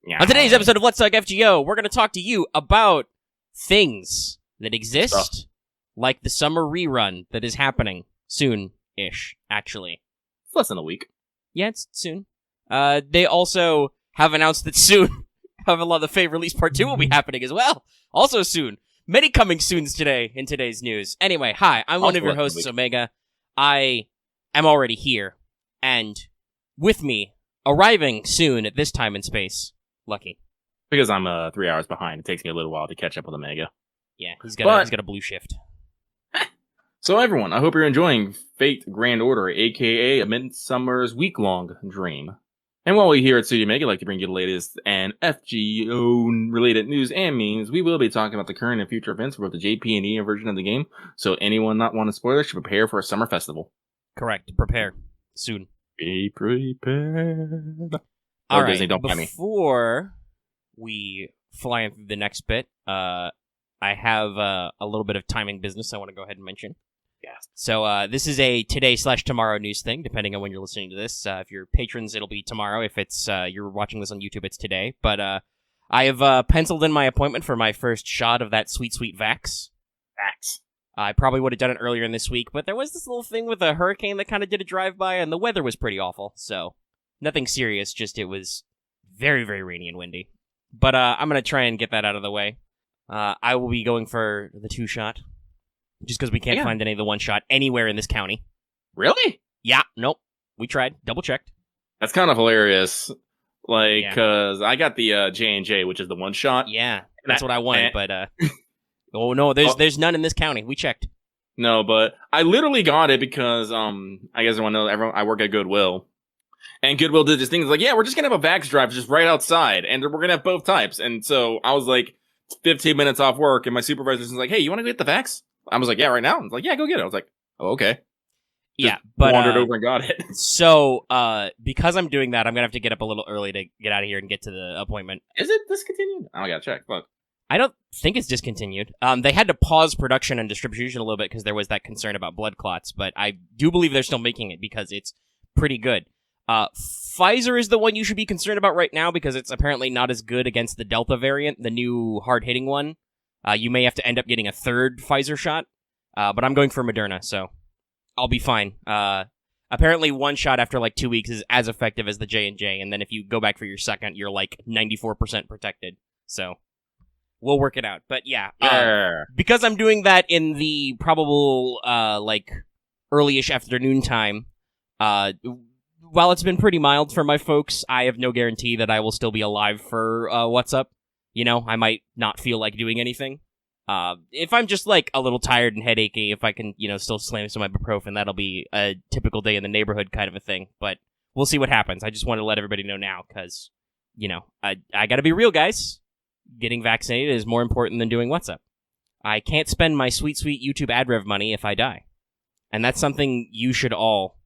On today's episode of Let's Talk FGO, we're going to talk to you about things that exist, like the summer rerun that is happening soon-ish, actually. It's less than a week. Yeah, it's soon. They also have announced that soon, Have a Lot of the Fave Release Part 2 will be happening as well. Also soon. Many coming soons today in today's news. Anyway, hi, I'm one of your hosts, Omega. I am already here, and with me, arriving soon at this time and space, Lucky. Because I'm 3 hours behind. It takes me a little while to catch up with Omega. Yeah, he's got a blue shift. So everyone, I hope you're enjoying Fate Grand Order, aka A Midsummer's Week-Long Dream. And while we here at Studio Omega like to bring you the latest and FGO-related news and memes, we will be talking about the current and future events for both the JP and EM version of the game, so anyone not wanting spoilers should prepare for a summer festival. Correct. Prepare. Soon. Be prepared. All right, Disney, before we fly into the next bit, I have a little bit of timing business I want to go ahead and mention. Yes. So this is a today/tomorrow news thing, depending on when you're listening to this. If you're patrons, it'll be tomorrow. If it's you're watching this on YouTube, it's today. But I have penciled in my appointment for my first shot of that sweet, sweet Vax. I probably would have done it earlier in this week, but there was this little thing with a hurricane that kind of did a drive-by, and the weather was pretty awful, so nothing serious, just it was very, very rainy and windy. But I'm going to try and get that out of the way. I will be going for the 2-shot, just because we can't find any of the 1-shot anywhere in this county. Really? Yeah, nope. We tried, double-checked. That's kind of hilarious, because I got the J&J, which is the 1-shot. Yeah, that's what I wanted, but oh no, there's none in this county. We checked. No, but I literally got it because I guess everyone knows I work at Goodwill. And Goodwill did this thing. It's like, yeah, we're just going to have a Vax drive just right outside. And we're going to have both types. And so I was like 15 minutes off work. And my supervisor was like, hey, you want to go get the Vax? I was like, yeah, right now. I was like, yeah, go get it. I was like, oh, okay. Yeah, but wandered over and got it. So, because I'm doing that, I'm going to have to get up a little early to get out of here and get to the appointment. Is it discontinued? Oh, I got to check. Look. I don't think it's discontinued. They had to pause production and distribution a little bit because there was that concern about blood clots. But I do believe they're still making it because it's pretty good. Pfizer is the one you should be concerned about right now because it's apparently not as good against the Delta variant, the new hard-hitting one. You may have to end up getting a third Pfizer shot, but I'm going for Moderna, so I'll be fine. Apparently 1 shot after like 2 weeks is as effective as the J&J, and then if you go back for your second, you're like 94% protected, so we'll work it out. But yeah, because I'm doing that in the probable, early-ish afternoon time, while it's been pretty mild for my folks, I have no guarantee that I will still be alive for what's up. You know, I might not feel like doing anything. If I'm just, like, a little tired and headachy, if I can, still slam some ibuprofen, that'll be a typical day in the neighborhood kind of a thing. But we'll see what happens. I just want to let everybody know now, because, I gotta be real, guys. Getting vaccinated is more important than doing what's up. I can't spend my sweet, sweet YouTube ad rev money if I die. And that's something you should all,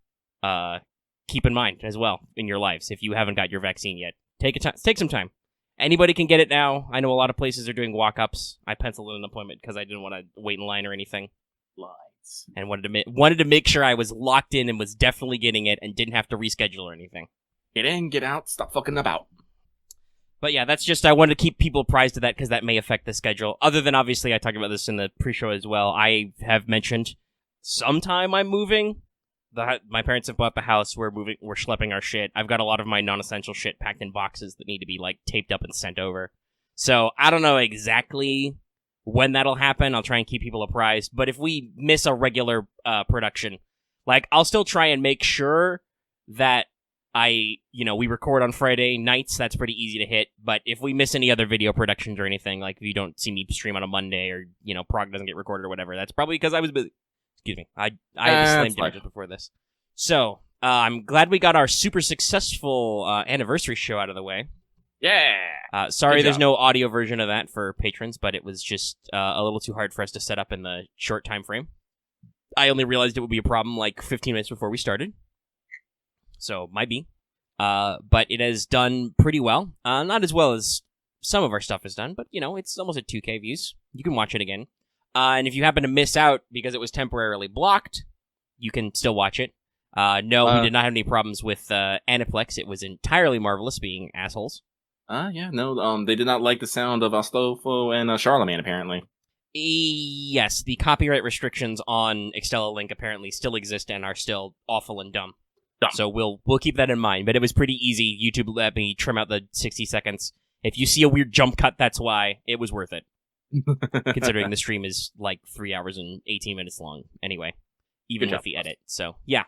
keep in mind as well in your lives if you haven't got your vaccine yet. Take some time. Anybody can get it now. I know a lot of places are doing walk-ups. I penciled in an appointment because I didn't want to wait in line or anything. Lies. And wanted to make sure I was locked in and was definitely getting it and didn't have to reschedule or anything. Get in, get out, stop fucking about. But yeah, that's just, I wanted to keep people apprised of that because that may affect the schedule. Other than, obviously, I talked about this in the pre-show as well. I have mentioned sometime I'm moving. My parents have bought the house. We're schlepping our shit. I've got a lot of my non-essential shit packed in boxes that need to be, taped up and sent over. So, I don't know exactly when that'll happen. I'll try and keep people apprised. But if we miss a regular production, I'll still try and make sure that we record on Friday nights. That's pretty easy to hit. But if we miss any other video productions or anything, if you don't see me stream on a Monday or, Prog doesn't get recorded or whatever, that's probably because I was busy. Excuse me. I had a slam dinner just before this. So, I'm glad we got our super successful anniversary show out of the way. Yeah! Sorry there's no audio version of that for patrons, but it was just a little too hard for us to set up in the short time frame. I only realized it would be a problem 15 minutes before we started. So, might be. But it has done pretty well. Not as well as some of our stuff has done, but, it's almost at 2K views. You can watch it again. And if you happen to miss out because it was temporarily blocked, you can still watch it. No, we did not have any problems with Aniplex. It was entirely marvelous being assholes. Yeah, no, they did not like the sound of Astolfo and Charlemagne, apparently. Yes, the copyright restrictions on Extella Link apparently still exist and are still awful and dumb. So we'll keep that in mind. But it was pretty easy. YouTube let me trim out the 60 seconds. If you see a weird jump cut, that's why. It was worth it. Considering the stream is like 3 hours and 18 minutes long anyway, even with the edit. So, yeah.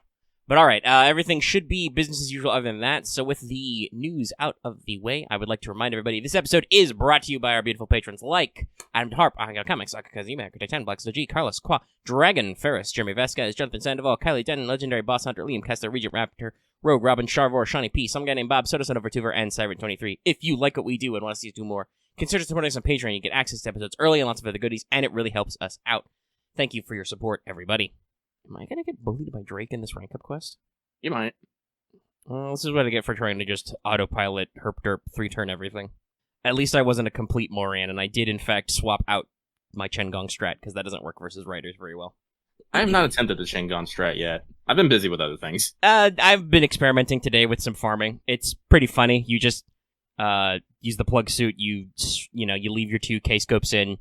But all right, everything should be business as usual other than that. So with the news out of the way, I would like to remind everybody this episode is brought to you by our beautiful patrons like Adam Harp, Ahanga Comics, Akakazima, Kuten, Black G, Carlos Qua, Dragon, Ferris, Jeremy Vasquez, Jonathan Sandoval, Kylie Denton, Legendary Boss Hunter, Liam Kessler, Regent Raptor, Rogue, Robin, Charvor, Shawnee P, some guy named Bob, Soda over Tuver, and Siren23. If you like what we do and want to see us do more, consider supporting us on Patreon. You get access to episodes early and lots of other goodies, and it really helps us out. Thank you for your support, everybody. Am I going to get bullied by Drake in this rank-up quest? You might. Well, this is what I get for trying to just autopilot, herp-derp, 3-turn everything. At least I wasn't a complete moron, and I did, in fact, swap out my Chengong strat, because that doesn't work versus Riders very well. I have not attempted the Chengong strat yet. I've been busy with other things. I've been experimenting today with some farming. It's pretty funny. You just use the plug suit, you leave your 2 K-scopes in,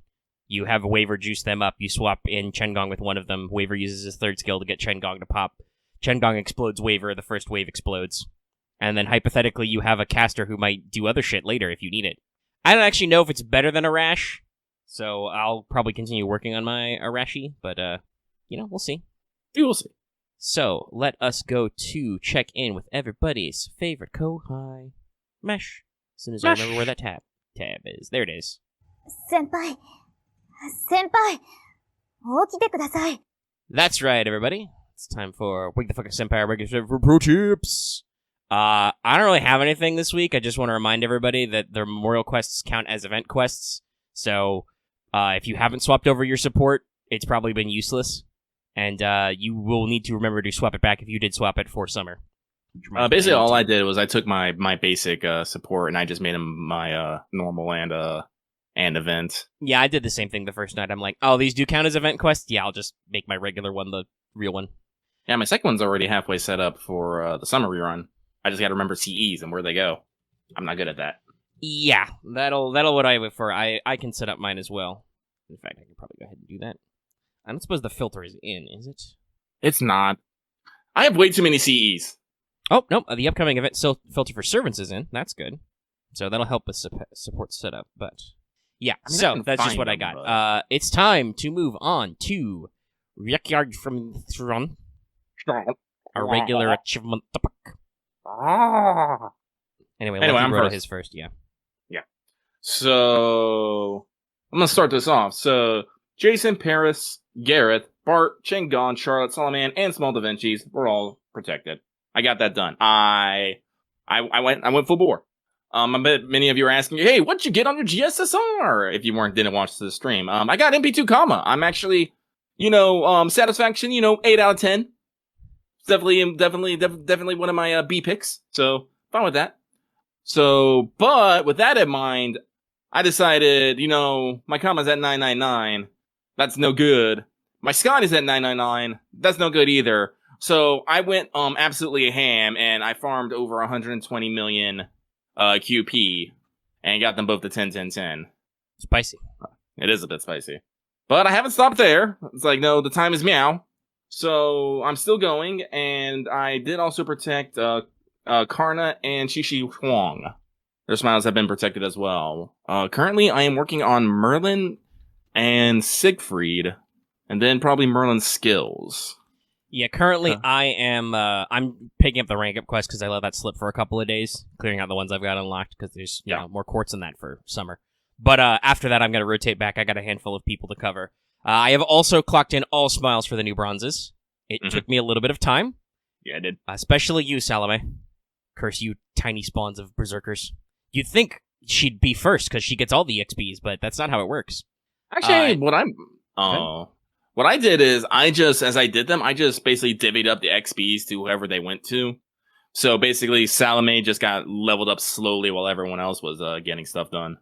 you have a Waver juice them up, you swap in Chengong with one of them, Waver uses his 3rd skill to get Chengong to pop. Chengong explodes Waver, the first wave explodes. And then hypothetically you have a caster who might do other shit later if you need it. I don't actually know if it's better than Arash, so I'll probably continue working on my Arashi, but we'll see. You will see. So, let us go to check in with everybody's favorite Kohai, Mesh. As soon as I remember where that tab is. There it is. Senpai! 起きてください. That's right, everybody. It's time for Wake the Fuck Up Senpai, regular for pro tips. I don't really have anything this week. I just want to remind everybody that the memorial quests count as event quests. So, if you haven't swapped over your support, it's probably been useless. And you will need to remember to swap it back if you did swap it for summer. Basically, all I did was I took my basic support and I just made him my normal and event. Yeah, I did the same thing the first night. I'm like, oh, these do count as event quests? Yeah, I'll just make my regular one the real one. Yeah, my second one's already halfway set up for the summer rerun. I just got to remember CEs and where they go. I'm not good at that. Yeah, that'll what I prefer. I can set up mine as well. In fact, I can probably go ahead and do that. I don't suppose the filter is in, is it? It's not. I have way too many CEs. Oh, nope. The upcoming event filter for servants is in. That's good. So that'll help with support setup. But yeah, so that's just what I got. But... it's time to move on to Ryekyard from Thrun. A regular achievement topic. Anyway, I'm Roto first. His first, yeah. Yeah. So I'm gonna start this off. So Jason, Paris, Gareth, Bart, Chengon, Charlotte, Solomon, and Small Da Vinci's were all protected. I got that done. I went full bore. I bet many of you are asking, hey, what'd you get on your GSSR? If you didn't watch the stream. I got MP2 comma. I'm actually, satisfaction, 8 out of 10. Definitely one of my B picks. So fine with that. So, but with that in mind, I decided, my comma's at 999. That's no good. My Scott is at 999. That's no good either. So I went absolutely ham and I farmed over 120 million QP and got them both to 10. Spicy. It is a bit spicy. But I haven't stopped there. It's like, no, the time is meow. So I'm still going, and I did also protect Karna and Shishi Huang. Their smiles have been protected as well. Currently, I am working on Merlin and Siegfried, and then probably Merlin's skills. Yeah, currently I'm picking up the rank up quest because I let that slip for a couple of days, clearing out the ones I've got unlocked because there's more quartz than that for summer. But after that, I'm going to rotate back. I got a handful of people to cover. I have also clocked in all smiles for the new bronzes. It took me a little bit of time. Yeah, I did. Especially you, Salome. Curse you, tiny spawns of berserkers. You'd think she'd be first because she gets all the XPs, but that's not how it works. Actually, what I did is as I did them, I just basically divvied up the XPs to whoever they went to. So basically, Salome just got leveled up slowly while everyone else was getting stuff done.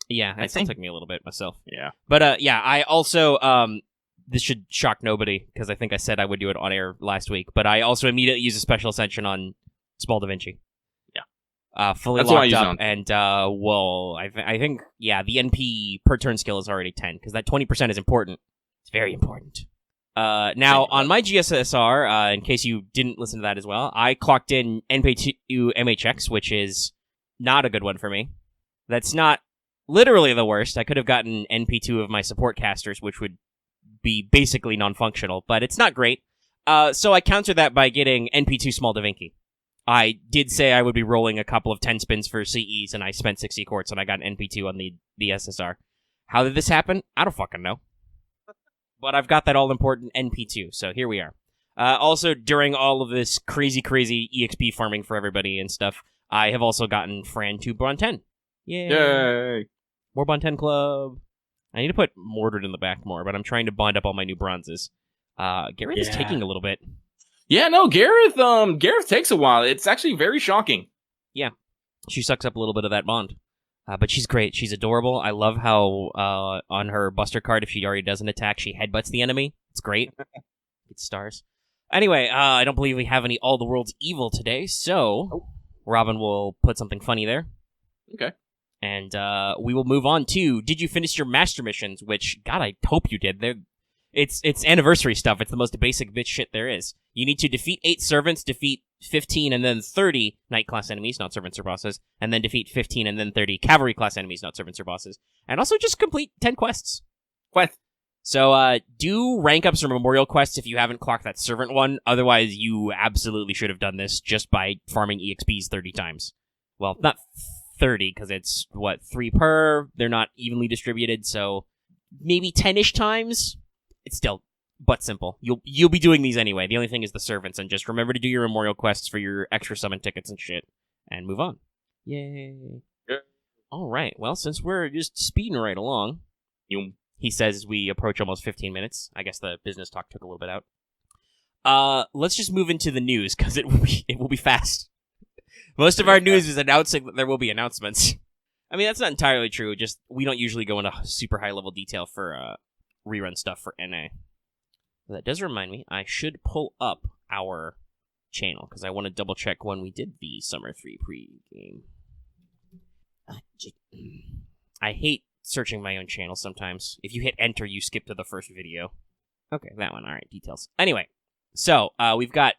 Yeah, that still took me a little bit myself. Yeah. But I also, this should shock nobody, because I think I said I would do it on air last week, but I also immediately used a special ascension on Small Da Vinci. Yeah. fully That's what I locked use up, on. and I think the NP per turn skill is already 10 because that 20% is important. It's very important. Now on my GSSR, in case you didn't listen to that as well, I clocked in NP2 MHX, which is not a good one for me. That's not literally the worst. I could have gotten NP2 of my support casters, which would be basically non-functional, but it's not great. So I countered that by getting NP2 Small Da Vinci. I did say I would be rolling a couple of 10 spins for CEs, and I spent 60 quartz, and I got an NP2 on the SSR. How did this happen? I don't fucking know. But I've got that all-important NP2, so here we are. Also, during all of this crazy EXP farming for everybody and stuff, I have also gotten Fran 2 Bron 10. Yay! More Bron 10 Club. I need to put Mordred in the back more, but I'm trying to bond up all my new bronzes. Gareth is taking a little bit. Yeah, no, Gareth takes a while. It's actually very shocking. Yeah. She sucks up a little bit of that bond. But she's great. She's adorable. I love how on her Buster card, if she already does an attack, she headbutts the enemy. It's great. It's stars. Anyway, I don't believe we have any All the World's Evil today, so Robin will put something funny there. Okay. And we will move on to Did You Finish Your Master Missions? Which, God, I hope you did. It's anniversary stuff. It's the most basic bitch shit there is. You need to defeat 8 servants, defeat 15 and then 30 knight class enemies, not servants or bosses, and then defeat 15 and then 30 cavalry class enemies, not servants or bosses, and also just complete 10 quests. So do rank ups or memorial quests if you haven't clocked that servant one. Otherwise, you absolutely should have done this just by farming EXPs 30 times. Well, not 30, because it's, 3 per? They're not evenly distributed, so maybe 10-ish times? It's still but simple. You'll be doing these anyway. The only thing is the servants, and just remember to do your memorial quests for your extra summon tickets and shit, and move on. Yay. Yeah. Alright, well, since we're just speeding right along, he says as we approach almost 15 minutes. I guess the business talk took a little bit out. Let's just move into the news, because it will be fast. Most of our news is announcing that there will be announcements. I mean, that's not entirely true, just we don't usually go into super high-level detail for rerun stuff for NA. That does remind me, I should pull up our channel, because I want to double-check when we did the Summer 3 pre-game. I hate searching my own channel sometimes. If you hit enter, you skip to the first video. Okay, that one. Alright, details. Anyway, so, we've got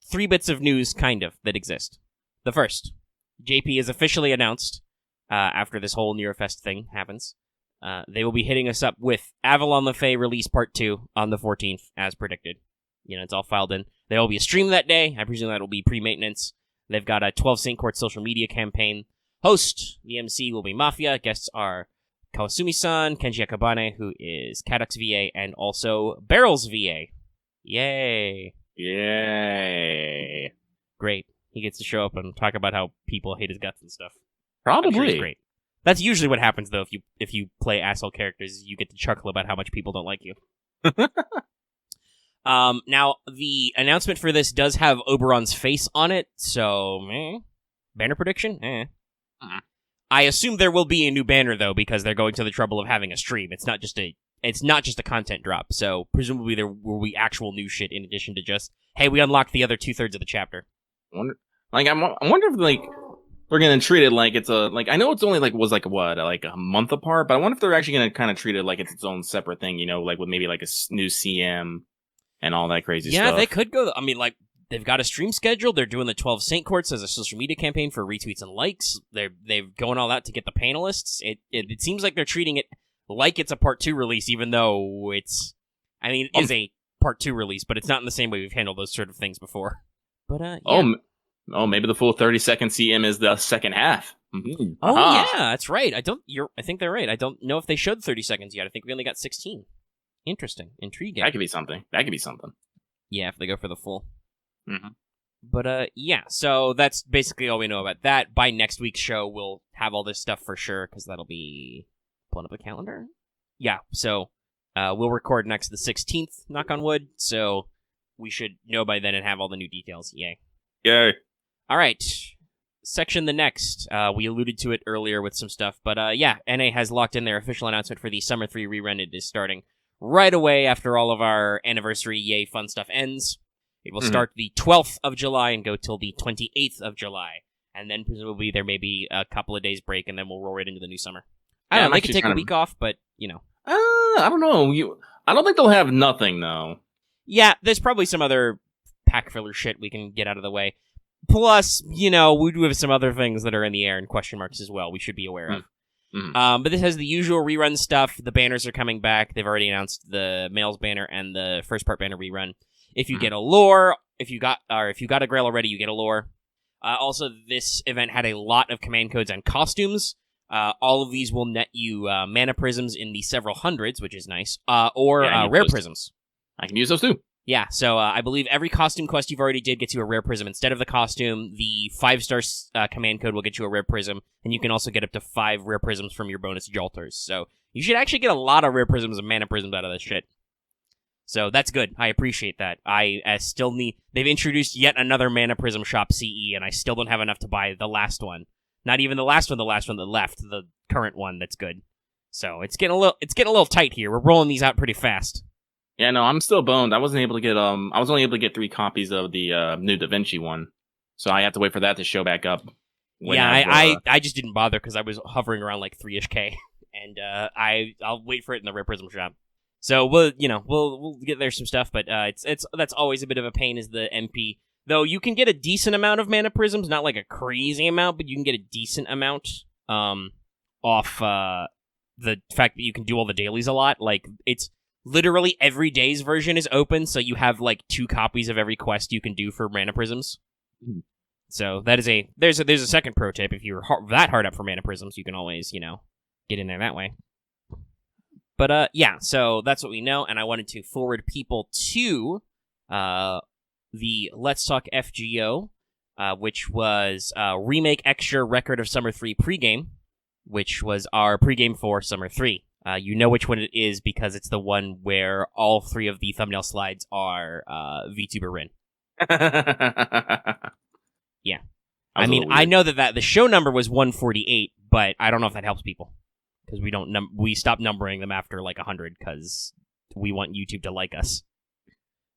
3 bits of news, kind of, that exist. The first, JP is officially announced, after this whole Neurofest thing happens. They will be hitting us up with Avalon LaFay release part 2 on the 14th, as predicted. You know, it's all filed in. There will be a stream that day. I presume that will be pre-maintenance. They've got a 12 St. Court social media campaign. Host, the MC, will be Mafia. Guests are Kawasumi-san, Kenji Akabane, who is Kadok's VA, and also Barrel's VA. Yay. Yay. Great. He gets to show up and talk about how people hate his guts and stuff. Probably. I'm sure he's great. That's usually what happens, though, if you play asshole characters. You get to chuckle about how much people don't like you. Now, the announcement for this does have Oberon's face on it, so, banner prediction? I assume there will be a new banner, though, because they're going to the trouble of having a stream. It's not just a content drop, so presumably there will be actual new shit in addition to just, hey, we unlocked the other 2/3 of the chapter. I wonder if, we're gonna treat it like it's I know it's only a month apart, but I wonder if they're actually gonna kind of treat it like it's its own separate thing, with maybe like a new CM and all that crazy stuff. Yeah, they could go. I mean, they've got a stream scheduled. They're doing the 12 Saint Courts as a social media campaign for retweets and likes. They've going all out to get the panelists. It seems like they're treating it like it's a part 2 release, even though it is a part 2 release, but it's not in the same way we've handled those sort of things before. But yeah. Oh, maybe the full 30-second CM is the second half. Mm-hmm. Oh, yeah, that's right. I think they're right. I don't know if they showed 30 seconds yet. I think we only got 16. Interesting. Intriguing. That could be something. Yeah, if they go for the full. Mm-hmm. But, yeah, so that's basically all we know about that. By next week's show, we'll have all this stuff for sure, because that'll be... Pulling up the calendar? Yeah, so we'll record next the 16th, knock on wood, so we should know by then and have all the new details. Yay. Yay. All right. Section the next. We alluded to it earlier with some stuff, but yeah, NA has locked in their official announcement for the Summer 3 rerun. It is starting right away after all of our anniversary yay fun stuff ends. It will start the 12th of July and go till the 28th of July. and then presumably there may be a couple of days break, and then we'll roll right into the new summer. I Yeah, don't I'm know, they could actually take a week off, but, I don't know. I don't think they'll have nothing, though. Yeah, there's probably some other pack filler shit we can get out of the way. Plus, we do have some other things that are in the air and question marks as well we should be aware of. Mm-hmm. But this has the usual rerun stuff. The banners are coming back. They've already announced the males banner and the first part banner rerun. If you get a lore, if you got a Grail already, you get a lore. Also, this event had a lot of command codes and costumes. All of these will net you mana prisms in the several hundreds, which is nice, or rare prisms. I can use those too. Yeah, so I believe every costume quest you've already did gets you a rare prism instead of the costume. The 5-star command code will get you a rare prism, and you can also get up to 5 rare prisms from your bonus Jolters. So you should actually get a lot of rare prisms and mana prisms out of this shit. So that's good. I appreciate that. I still need... They've introduced yet another mana prism shop CE, and I still don't have enough to buy the last one. Not even the last one that left, the current one that's good. So it's getting a little tight here. We're rolling these out pretty fast. Yeah, no, I'm still boned. I wasn't able to get I was only able to get 3 copies of the new Da Vinci one, so I have to wait for that to show back up. I just didn't bother because I was hovering around like 3-ish K, and I'll wait for it in the Rare Prism shop. So we'll get there some stuff, but that's always a bit of a pain is the MP. Though you can get a decent amount of mana prisms, not like a crazy amount, but you can get a decent amount off the fact that you can do all the dailies a lot. Like it's literally every day's version is open, so you have like 2 copies of every quest you can do for mana prisms. Mm-hmm. So that is there's a second pro tip. If you're that hard up for mana prisms, you can always get in there that way. But yeah, so that's what we know, and I wanted to forward people to the Let's Talk FGO, which was Remake Extra Record of Summer 3 pregame, which was our pregame for Summer 3. You know which one it is because it's the one where all 3 of the thumbnail slides are VTuber Rin. Yeah. I mean, I know that the show number was 148, but I don't know if that helps people. Because we stopped numbering them after like 100 because we want YouTube to like us.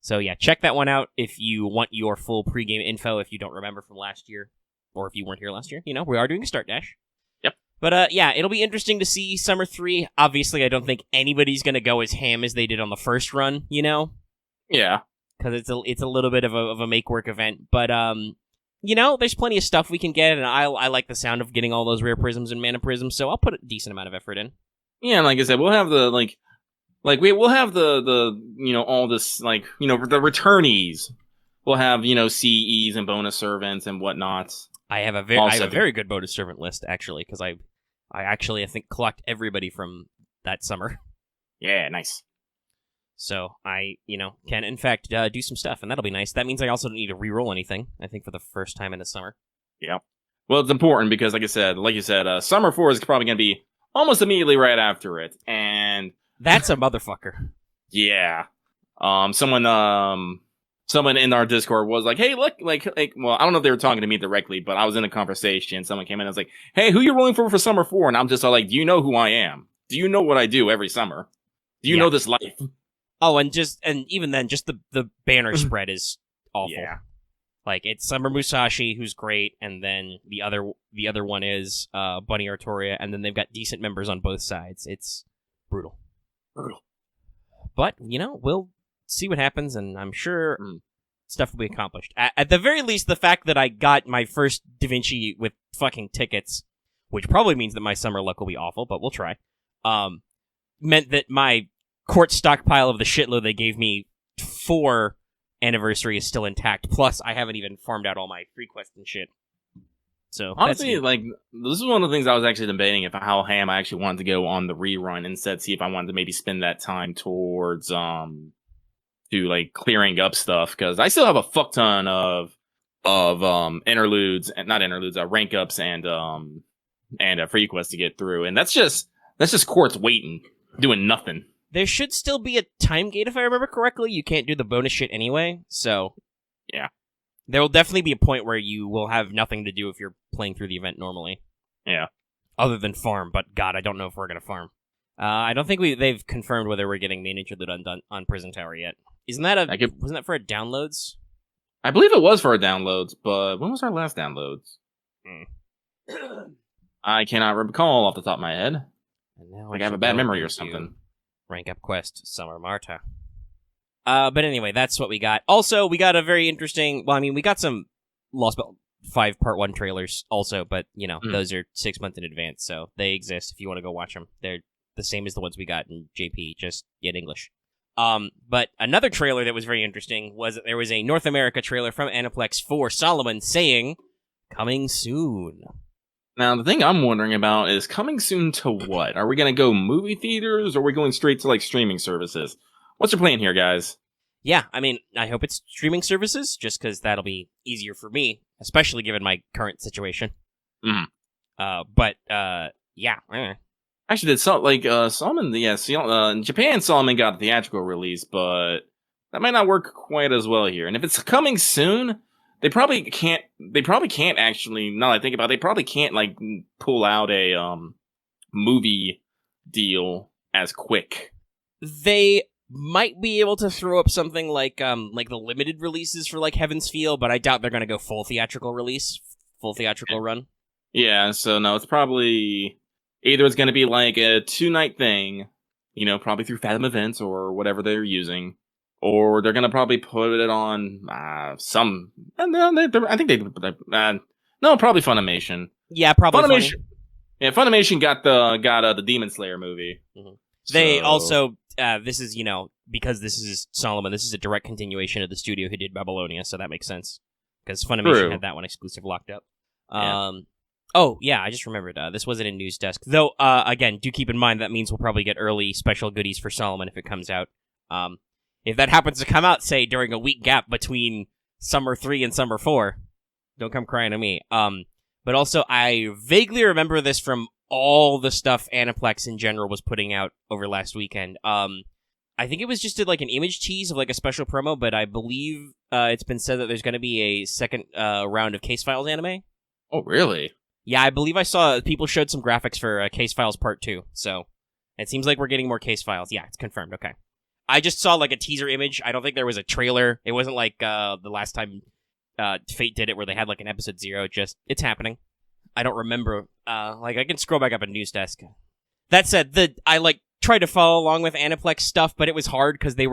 So yeah, check that one out if you want your full pregame info if you don't remember from last year. Or if you weren't here last year. We are doing a start dash. Yep. But yeah, it'll be interesting to see Summer 3. Obviously, I don't think anybody's going to go as ham as they did on the first run, Yeah. Because it's a little bit of a make-work event. But, there's plenty of stuff we can get, and I like the sound of getting all those rare prisms and mana prisms, so I'll put a decent amount of effort in. Yeah, and like I said, we'll have the, we'll have the all this, the returnees. We'll have, CEs and bonus servants and whatnot. I have a very good bonus servant list, actually, because I think collect everybody from that summer. Yeah, nice. So I, can in fact do some stuff, and that'll be nice. That means I also don't need to re-roll anything, I think, for the first time in the summer. Yeah. Well, it's important because, like you said, Summer 4 is probably going to be almost immediately right after it, and... That's a motherfucker. Yeah. Someone in our Discord was like, hey, look, well, I don't know if they were talking to me directly, but I was in a conversation, someone came in and was like, hey, who you rolling for Summer 4? And I'm just all like, do you know who I am? Do you know what I do every summer? Do you know this life? Oh, and even then, just the banner spread is awful. Yeah. Like, it's Summer Musashi, who's great, and then the other one is Bunny Artoria, and then they've got decent members on both sides. It's brutal. But, we'll see what happens, and I'm sure stuff will be accomplished. At the very least, the fact that I got my first Da Vinci with fucking tickets, which probably means that my summer luck will be awful, but we'll try, meant that my court stockpile of the shitload they gave me for anniversary is still intact. Plus, I haven't even farmed out all my free quests and shit. So honestly, this is one of the things I was actually debating if how ham I actually wanted to go on the rerun instead. See if I wanted to maybe spend that time towards to clearing up stuff because I still have a fuck ton of interludes and not interludes, rank ups and free quests to get through, and that's just courts waiting, doing nothing. There should still be a time gate, if I remember correctly. You can't do the bonus shit anyway, so... Yeah. There will definitely be a point where you will have nothing to do if you're playing through the event normally. Yeah. Other than farm, but God, I don't know if we're going to farm. I don't think they've confirmed whether we're getting main interlude on Prison Tower yet. Wasn't that for our downloads? I believe it was for our downloads, but when was our last downloads? I cannot recall off the top of my head. And now Like I have a bad memory or into something. Rank up quest, Summer Marta. But anyway, that's what we got. Also, we got a very interesting... Well, I mean, we got some Lost Belt 5 Part 1 trailers also, but, those are 6 months in advance, so they exist if you want to go watch them. They're the same as the ones we got in JP, just in English. But another trailer that was very interesting was that there was a North America trailer from Aniplex for Solomon saying, coming soon. Now, the thing I'm wondering about is coming soon to what? Are we going to go movie theaters, or are we going straight to, streaming services? What's your plan here, guys? Yeah, I mean, I hope it's streaming services, just because that'll be easier for me, especially given my current situation. Yeah. Actually, Solomon, in Japan, Solomon got a theatrical release, but that might not work quite as well here. And if it's coming soon, they probably can't actually, now that I think about it, they probably can't, pull out a, movie deal as quick. They might be able to throw up something like the limited releases for, Heaven's Feel, but I doubt they're gonna go full theatrical release, full theatrical run. Yeah, so no, it's probably... Either it's going to be a 2-night thing, probably through Fathom Events or whatever they're using, or they're going to probably put it on some. I think probably Funimation. Yeah, probably Funimation. Yeah, Funimation got the Demon Slayer movie. Mm-hmm. They also this is because this is Solomon. This is a direct continuation of the studio who did Babylonia, so that makes sense because Funimation had that one exclusive locked up. Yeah. Oh, yeah, I just remembered. This wasn't in News Desk. Though, again, do keep in mind that means we'll probably get early special goodies for Solomon if it comes out. If that happens to come out, say, during a week gap between Summer 3 and Summer 4, don't come crying to me. But also, I vaguely remember this from all the stuff Aniplex in general was putting out over last weekend. I think it was just an image tease of a special promo, but I believe it's been said that there's going to be a second round of Case Files anime. Oh, really? Yeah, I believe I saw people showed some graphics for Case Files Part 2, so it seems like we're getting more Case Files. Yeah, it's confirmed, okay. I just saw, a teaser image. I don't think there was a trailer. It wasn't like the last time Fate did it where they had, an episode 0. It's happening. I don't remember. I can scroll back up on News Desk. That said, I, tried to follow along with Aniplex stuff, but it was hard because they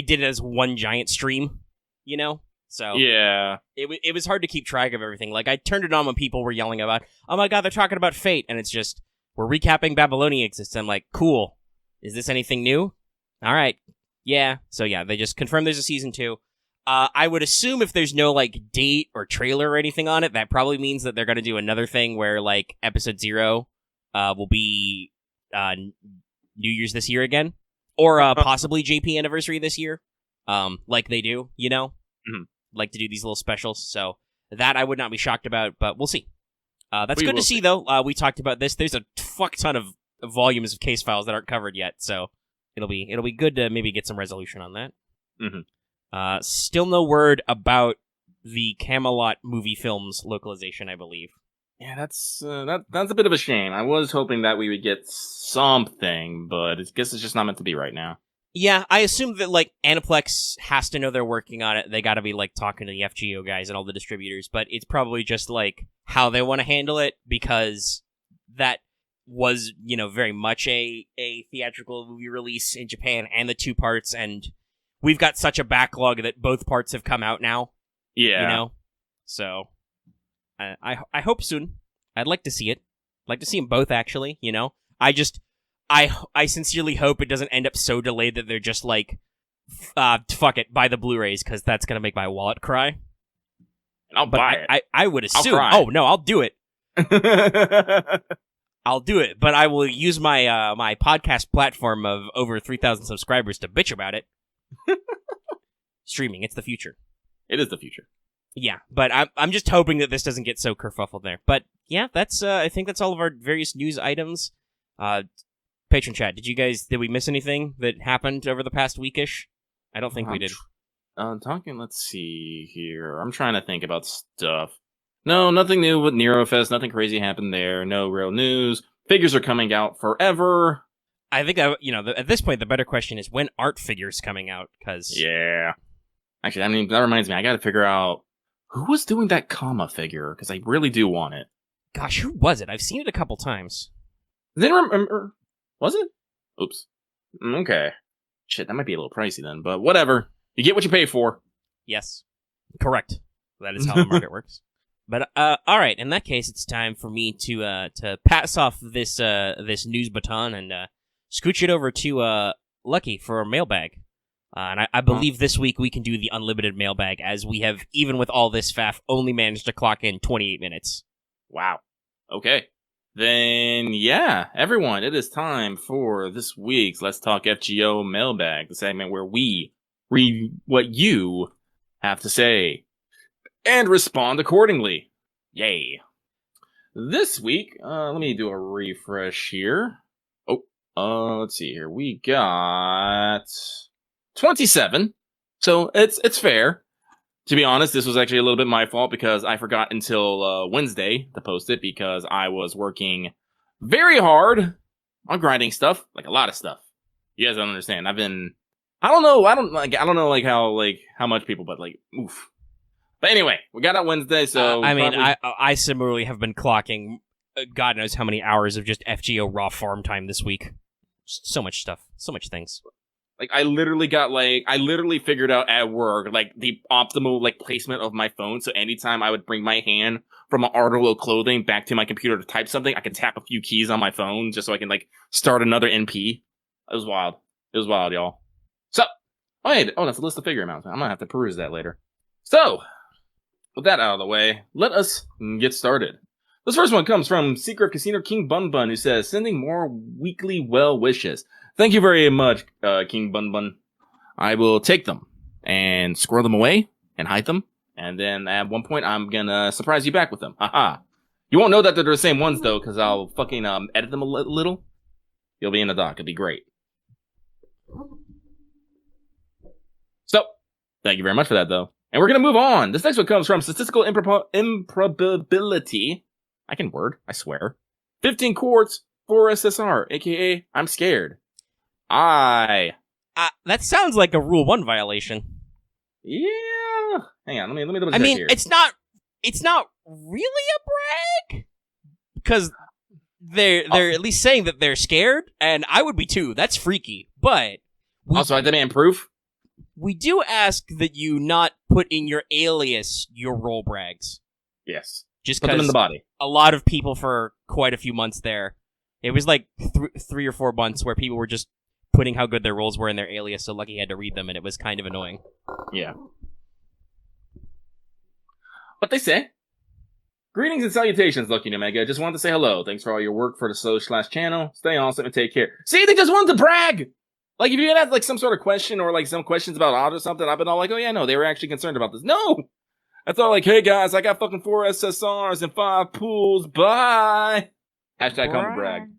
did it as one giant stream, So yeah, it was hard to keep track of everything. I turned it on when people were yelling about, oh my god, they're talking about Fate, and it's just, we're recapping Babylonia exists. I'm like, cool. Is this anything new? All right. Yeah. So yeah, they just confirmed there's a season 2. I would assume if there's no date or trailer or anything on it, that probably means that they're going to do another thing where episode 0 will be New Year's this year again, or possibly JP anniversary this year, like they do, Mm-hmm. Like to do these little specials, so that I would not be shocked about, but we'll see. That's good to see, though. We talked about this. There's a fuck ton of volumes of Case Files that aren't covered yet, so it'll be good to maybe get some resolution on that. Mm-hmm. Still no word about the Camelot movie films localization, I believe. Yeah, that's a bit of a shame. I was hoping that we would get something, but I guess it's just not meant to be right now. Yeah, I assume that, Aniplex has to know they're working on it. They gotta be, talking to the FGO guys and all the distributors, but it's probably just, how they want to handle it, because that was, very much a theatrical movie release in Japan, and the 2 parts, and we've got such a backlog that both parts have come out now. Yeah. So, I hope soon. I'd like to see it. I'd like to see them both, actually, I sincerely hope it doesn't end up so delayed that they're just fuck it, buy the Blu-rays, because that's going to make my wallet cry. And I'll buy it. I would assume. I'll Oh, no, I'll do it. I'll do it, but I will use my my podcast platform of over 3,000 subscribers to bitch about it. Streaming, it's the future. It is the future. Yeah, but I'm just hoping that this doesn't get so kerfuffled there. But yeah, that's I think that's all of our various news items. Patron chat, did we miss anything that happened over the past weekish? I don't think we did. Let's see here. I'm trying to think about stuff. No, nothing new with NeuroFest. Nothing crazy happened there. No real news. Figures are coming out forever. I think, at this point, the better question is when aren't figures coming out? Because yeah. Actually, that reminds me. I got to figure out Who was doing that comma figure? Because I really do want it. Gosh, who was it? I've seen it a couple times. Then remember, was it? Oops. Okay. Shit, that might be a little pricey then, but whatever. You get what you pay for. Yes. Correct. That is how the market works. But all right, in that case, it's time for me to pass off this news baton and scooch it over to Lucky for a mailbag. And I believe this week we can do the unlimited mailbag, as we have, even with all this faff, only managed to clock in 28 minutes. Wow. Okay. Then, yeah, everyone, it is time for this week's Let's Talk FGO mailbag, the segment where we read what you have to say and respond accordingly. Yay. This week, let me do a refresh here. Let's see here. We got 27. So it's fair. To be honest, this was actually a little bit my fault because I forgot until Wednesday to post it because I was working very hard on grinding stuff, like a lot of stuff. You guys don't understand. I don't know how much people, but like, oof. But anyway, we got out Wednesday, so I similarly have been clocking God knows how many hours of just FGO raw farm time this week. So much stuff, so much things. Like, I literally figured out at work, like, the optimal, like, placement of my phone, so anytime I would bring my hand from an article of clothing back to my computer to type something, I could tap a few keys on my phone just so I can, like, start another NP. It was wild. It was wild, y'all. So, that's a list of figure amounts. I'm gonna have to peruse that later. So, with that out of the way, let us get started. This first one comes from Secret Casino King Bun Bun, who says, sending more weekly well wishes. Thank you very much, King Bun Bun. I will take them and squirrel them away and hide them. And then at one point, I'm gonna surprise you back with them. Haha. You won't know that they're the same ones, though, because I'll fucking edit them a little. You'll be in the dock. It'll be great. So, thank you very much for that, though. And we're gonna move on. This next one comes from Statistical Improbability. I can word, I swear. 15 quarts, 4 SSR, aka I'm scared. That sounds like a Rule 1 violation. Yeah. Hang on, let me double check here. It's not really a brag, because they're at least saying that they're scared, and I would be too. That's freaky. But also, I demand proof. We do ask that you not put in your alias your roll brags. Yes. Just put them in the body. A lot of people for quite a few months there, it was like 3 or 4 months where people were just putting how good their rolls were in their alias, so Lucky had to read them, and it was kind of annoying. Yeah. What they say? Greetings and salutations, Lucky Omega. Just wanted to say hello. Thanks for all your work for the Soch/channel. Stay awesome and take care. See, they just wanted to brag! Like, if you had like some sort of question or like some questions about odds or something, I've been all like, oh yeah, no, they were actually concerned about this. No! I thought like, hey guys, I got fucking 4 SSRs and 5 pools. Bye! Hashtag humble brag.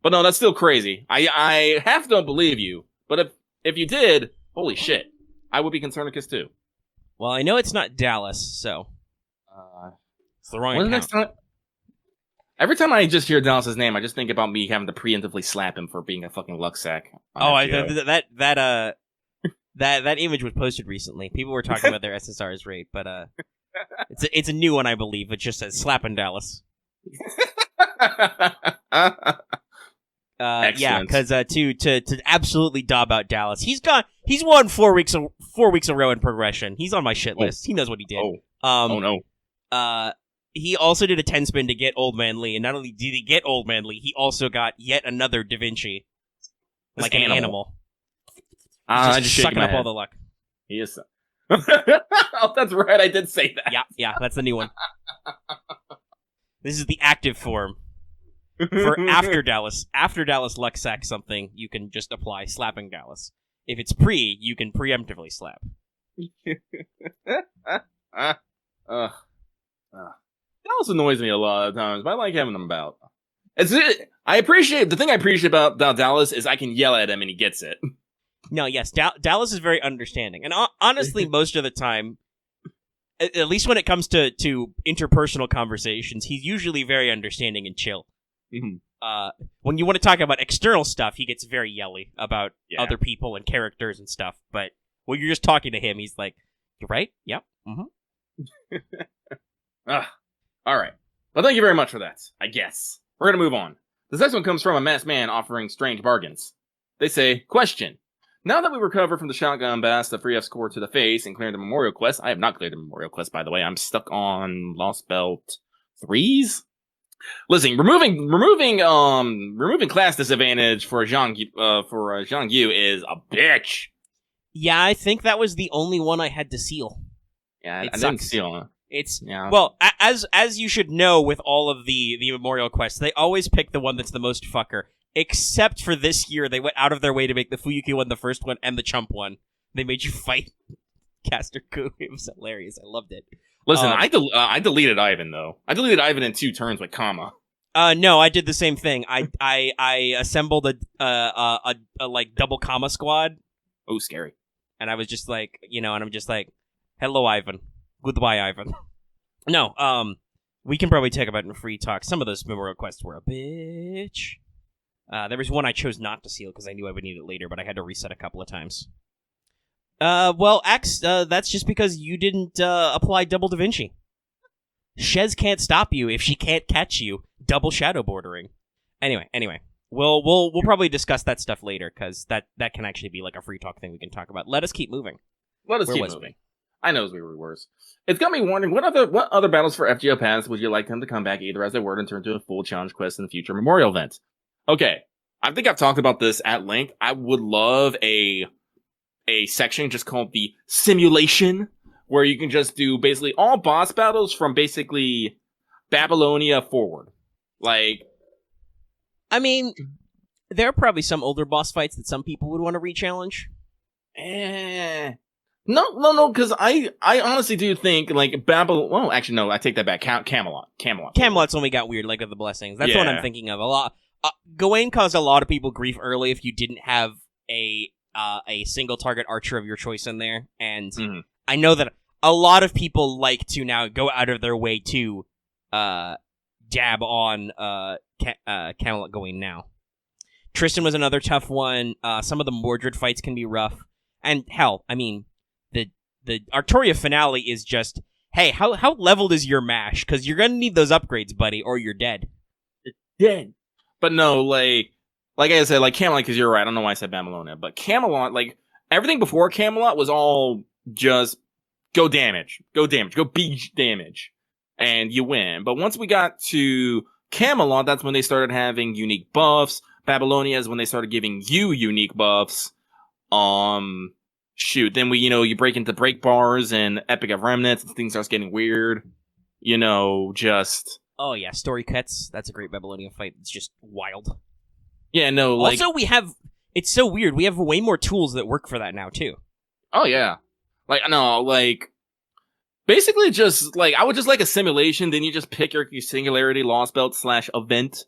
But no, that's still crazy. I half don't believe you. But if you did, holy shit, I would be concerned with Kiss too. Well, I know it's not Dallas, so it's the wrong account. Next time? Every time I just hear Dallas's name, I just think about me having to preemptively slap him for being a fucking luck sack. That image was posted recently. People were talking about their SSR's rate, but it's a new one, I believe. It just says slapping Dallas. Yeah, because to absolutely dob out Dallas, he's won 4 weeks of 4 weeks in a row in progression. He's on my shit list. He knows what he did. Oh no. He also did a 10 spin to get Old Man Lee, and not only did he get Old Man Lee, he also got yet another Da Vinci, like an animal. Just sucking up all the luck. He is. Oh, that's right. I did say that. Yeah, that's the new one. This is the active form. For after Dallas luck sack something, you can just apply slapping Dallas. If it's pre, you can preemptively slap. Dallas annoys me a lot of times, but I like having him about. The thing I appreciate about Dallas is I can yell at him and he gets it. No, yes, Dallas is very understanding, and honestly, most of the time, at least when it comes to interpersonal conversations, he's usually very understanding and chill. Mm-hmm. When you want to talk about external stuff, he gets very yelly about other people and characters and stuff. But when you're just talking to him, he's like, "You're right. Yep. Mm-hmm. All right. Well, thank you very much for that, I guess. We're going to move on. This next one comes from a masked man offering strange bargains. They say, question. Now that we recover from the shotgun blast of 3F score to the face and cleared the memorial quest, I have not cleared the memorial quest, by the way. I'm stuck on Lost Belt 3s? Listen, removing class disadvantage for Zhang Yu is a bitch. Yeah, I think that was the only one I had to seal. Yeah, It I didn't sucks. steal. It's Yeah. well, as you should know with all of the memorial quests, they always pick the one that's the most fucker. Except for this year, they went out of their way to make the Fuyuki one the first one and the Chump one. They made you fight Caster Ku. It was hilarious. I loved it. Listen, I deleted Ivan though. I deleted Ivan in 2 turns with comma. No, I did the same thing. I assembled a like double comma squad, Oh, scary. and I was just like, and I'm just like, hello, Ivan. Goodbye, Ivan. No, we can probably talk about it in free talk. Some of those memorial quests were a bitch. There was one I chose not to seal because I knew I would need it later, but I had to reset a couple of times. Well, X, that's just because you didn't apply double Da Vinci. Shez can't stop you if she can't catch you. Double shadow bordering. Anyway, we'll probably discuss that stuff later because that can actually be like a free talk thing we can talk about. Let us keep moving. Let us Where keep was moving. I know we were worse. It's got me wondering, what other battles for FGO Paths would you like them to come back either as they were and turn into a full challenge quest in the future memorial event? Okay, I think I've talked about this at length. I would love a section just called the simulation, where you can just do basically all boss battles from basically Babylonia forward. Like, I mean, there are probably some older boss fights that some people would want to re-challenge. No, because I honestly do think, like, Babylon... Well, actually, no, I take that back. Camelot. Camelot's when we got weird, like with the blessings. That's what I'm Yeah. thinking of. A lot. Gawain caused a lot of people grief early if you didn't have a single target archer of your choice in there, and Mhm. I know that a lot of people like to now go out of their way to dab on Camelot Gawain now. Tristan was another tough one. Some of the Mordred fights can be rough, and hell, I mean, the Artoria finale is just, hey, how leveled is your mash? Because you're gonna need those upgrades, buddy, or you're dead. Dead. But no, like I said, like Camelot, because you're right. I don't know why I said Babylonia, but Camelot, like everything before Camelot was all just go damage, go beach damage, and you win. But once we got to Camelot, that's when they started having unique buffs. Babylonia is when they started giving you unique buffs. Then you break into break bars and Epic of Remnants, and things starts getting weird. Just. Oh yeah, Story Cuts. That's a great Babylonia fight. It's just wild. Yeah, no, like... Also, it's so weird. We have way more tools that work for that now, too. Oh, yeah. Basically just, I would just like a simulation, then you just pick your Singularity Lost Belt / event,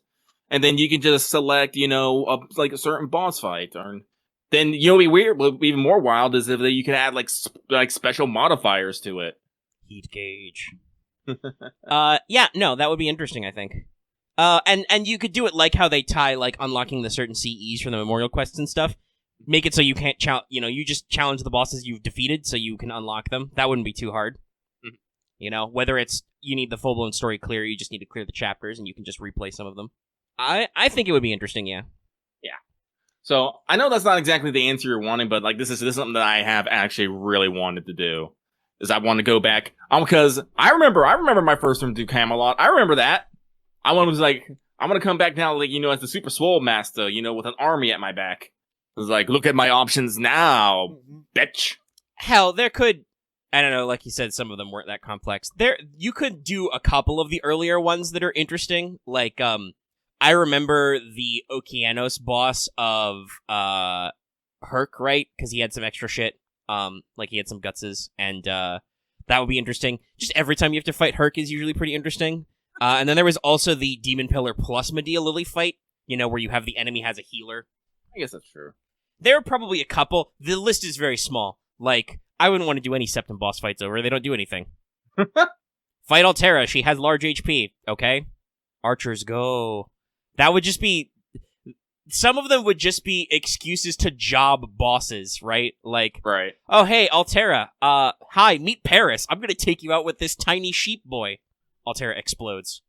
and then you can just select, a certain boss fight. Or then, be weird, but even more wild is if you can add, special modifiers to it. Heat gauge. Yeah, no, that would be interesting, I think. And you could do it like how they tie, unlocking the certain CEs from the memorial quests and stuff. Make it so you can't you just challenge the bosses you've defeated so you can unlock them. That wouldn't be too hard. Mm-hmm. Whether it's you need the full-blown story clear, you just need to clear the chapters and you can just replay some of them. I think it would be interesting, yeah. Yeah. So, I know that's not exactly the answer you're wanting, but, this is something that I have actually really wanted to do. Is I want to go back, because I remember my first time to Camelot. I remember that. I was like, I'm gonna come back now, as the Super Swole Master, with an army at my back. I was like, look at my options now, bitch. Hell, there could, I don't know, like you said, some of them weren't that complex. You could do a couple of the earlier ones that are interesting. I remember the Okeanos boss of, Herc, right? Because he had some extra shit. He had some gutses, and that would be interesting. Just every time you have to fight Herc is usually pretty interesting. And then there was also the Demon Pillar plus Medea Lily fight, where you have the enemy has a healer. I guess that's true. There are probably a couple. The list is very small. I wouldn't want to do any Septim boss fights over. They don't do anything. Fight Altera. She has large HP. Okay? Archers go. That would just be... some of them would just be excuses to job bosses, right? Like, Right. oh, hey, Altera, hi, meet Paris. I'm gonna take you out with this tiny sheep boy. Altera explodes.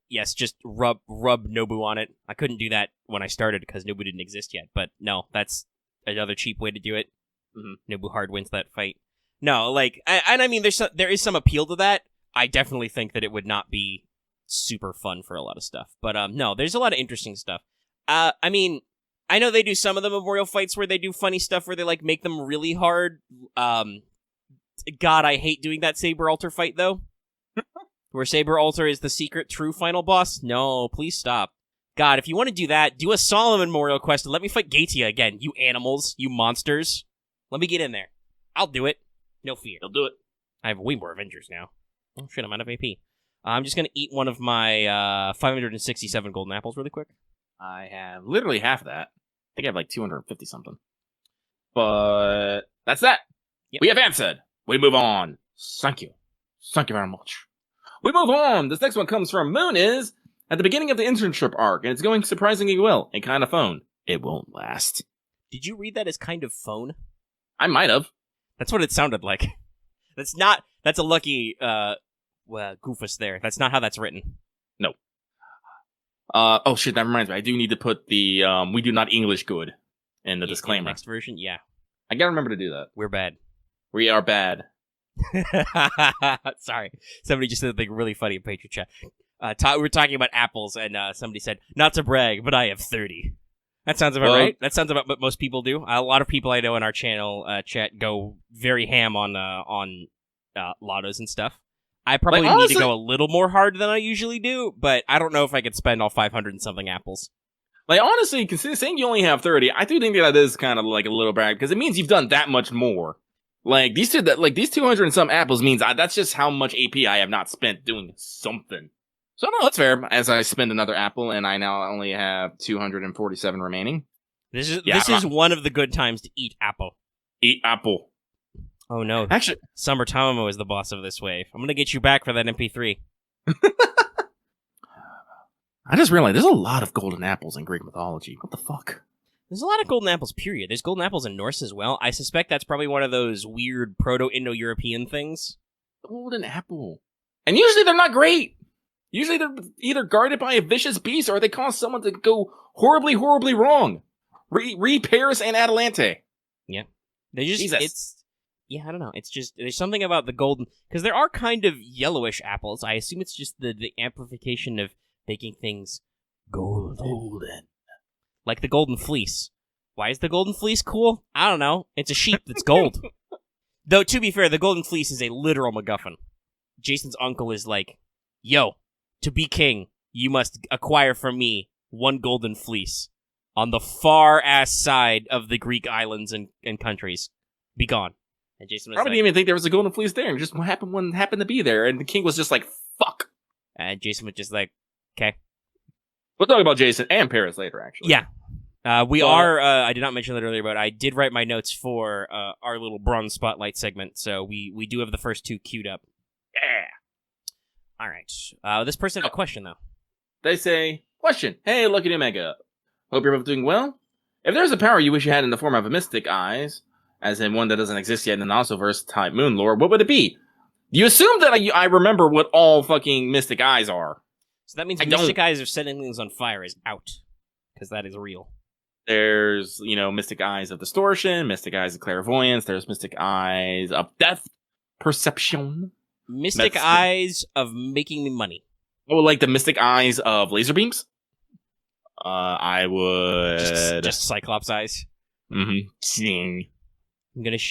Yes, just rub Nobu on it. I couldn't do that when I started because Nobu didn't exist yet, but no, that's another cheap way to do it. Mm-hmm. Nobu hard wins that fight. No, like, and I mean, there is some appeal to that. I definitely think that it would not be super fun for a lot of stuff, but no, there's a lot of interesting stuff. I mean, I know they do some of the memorial fights where they do funny stuff where they like make them really hard. God, I hate doing that Saber Alter fight though. Where Saber Alter is the secret true final boss? No, please stop. God, if you want to do that, do a Solomon Memorial quest and let me fight Gatia again, you animals, you monsters. Let me get in there. I'll do it. No fear. He'll do it. I have way more Avengers now. Oh shit, I'm out of AP. I'm just going to eat one of my 567 golden apples really quick. I have literally half of that. I think I have like 250 something. But that's that. Yep. We have answered. We move on. Thank you. Thank you very much. We move on. This next one comes from Moon is at the beginning of the internship arc, and it's going surprisingly well. And kind of phone. It won't last. Did you read that as kind of phone? I might have. That's what it sounded like. That's a lucky goofus there. That's not how that's written. No. Oh shit, that reminds me. I do need to put the we do not English good in the disclaimer. In the next version, yeah. I gotta remember to do that. We're bad. We are bad. Sorry. Somebody just said something really funny in Patreon chat. We were talking about apples, and somebody said, not to brag, but I have 30. That sounds about right. That sounds about what most people do. A lot of people I know in our channel chat go very ham on lottos and stuff. I probably need to go a little more hard than I usually do, but I don't know if I could spend all 500 and something apples. Like, honestly, saying you only have 30, I do think that is kind of like a little brag, because it means you've done that much more. Like, these 200 and some apples means that's just how much AP I have not spent doing something. So, no, that's fair, as I spend another apple, and I now only have 247 remaining. This is one of the good times to eat apple. Eat apple. Oh, no. Actually, Summer Tomomo is the boss of this wave. I'm gonna get you back for that MP3. I just realized there's a lot of golden apples in Greek mythology. What the fuck? There's a lot of golden apples, period. There's golden apples in Norse as well. I suspect that's probably one of those weird Proto-Indo-European things. Golden apple. And usually they're not great. Usually they're either guarded by a vicious beast or they cause someone to go horribly, horribly wrong. Paris and Atalante. Yeah. They just, Jesus. Yeah, I don't know. It's just, there's something about the golden, because there are kind of yellowish apples. I assume it's just the amplification of making things golden. Like the golden fleece. Why is the golden fleece cool? I don't know. It's a sheep that's gold. Though, to be fair, the golden fleece is a literal MacGuffin. Jason's uncle is like, yo, to be king, you must acquire from me one golden fleece on the far-ass side of the Greek islands and countries. Be gone. And Jason was I didn't even think there was a golden fleece there. It just happened to be there, and the king was just like, fuck. And Jason was just like, okay. We'll talk about Jason and Paris later, actually. Yeah. I did not mention that earlier, but I did write my notes for our little bronze spotlight segment, so we do have the first two queued up. Yeah. All right. This person had a question, though. They say, question. Hey, Lucky Omega. Hope you're both doing well. If there's a power you wish you had in the form of a Mystic Eyes, as in one that doesn't exist yet in the Nossoverse type moon lore, what would it be? You assume that I remember what all fucking Mystic Eyes are. So that means Mystic Eyes of setting things on fire is out. Because that is real. There's, Mystic Eyes of Distortion, Mystic Eyes of Clairvoyance, there's Mystic Eyes of Death Perception. Mystic Eyes of making me money. Oh, like the Mystic Eyes of Laser Beams? I would... Just Cyclops Eyes? Mm-hmm.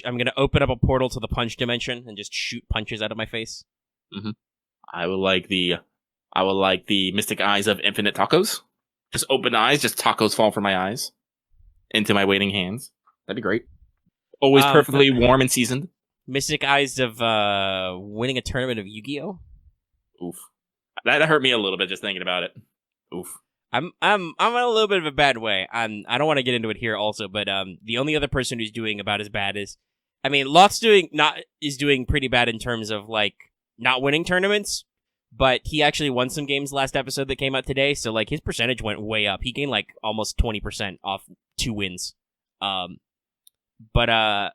I'm gonna open up a portal to the punch dimension and just shoot punches out of my face. Mm-hmm. I would like the Mystic Eyes of Infinite Tacos. Just open eyes, just tacos fall from my eyes. Into my waiting hands. That'd be great. Always perfectly warm and seasoned. Mystic Eyes of winning a tournament of Yu-Gi-Oh? Oof. That hurt me a little bit just thinking about it. Oof. I'm in a little bit of a bad way. I don't want to get into it here also, but the only other person who's doing about as bad is, Loth's doing pretty bad in terms of like not winning tournaments, but he actually won some games last episode that came out today, so like his percentage went way up. He gained like almost 20% off 2 wins. But I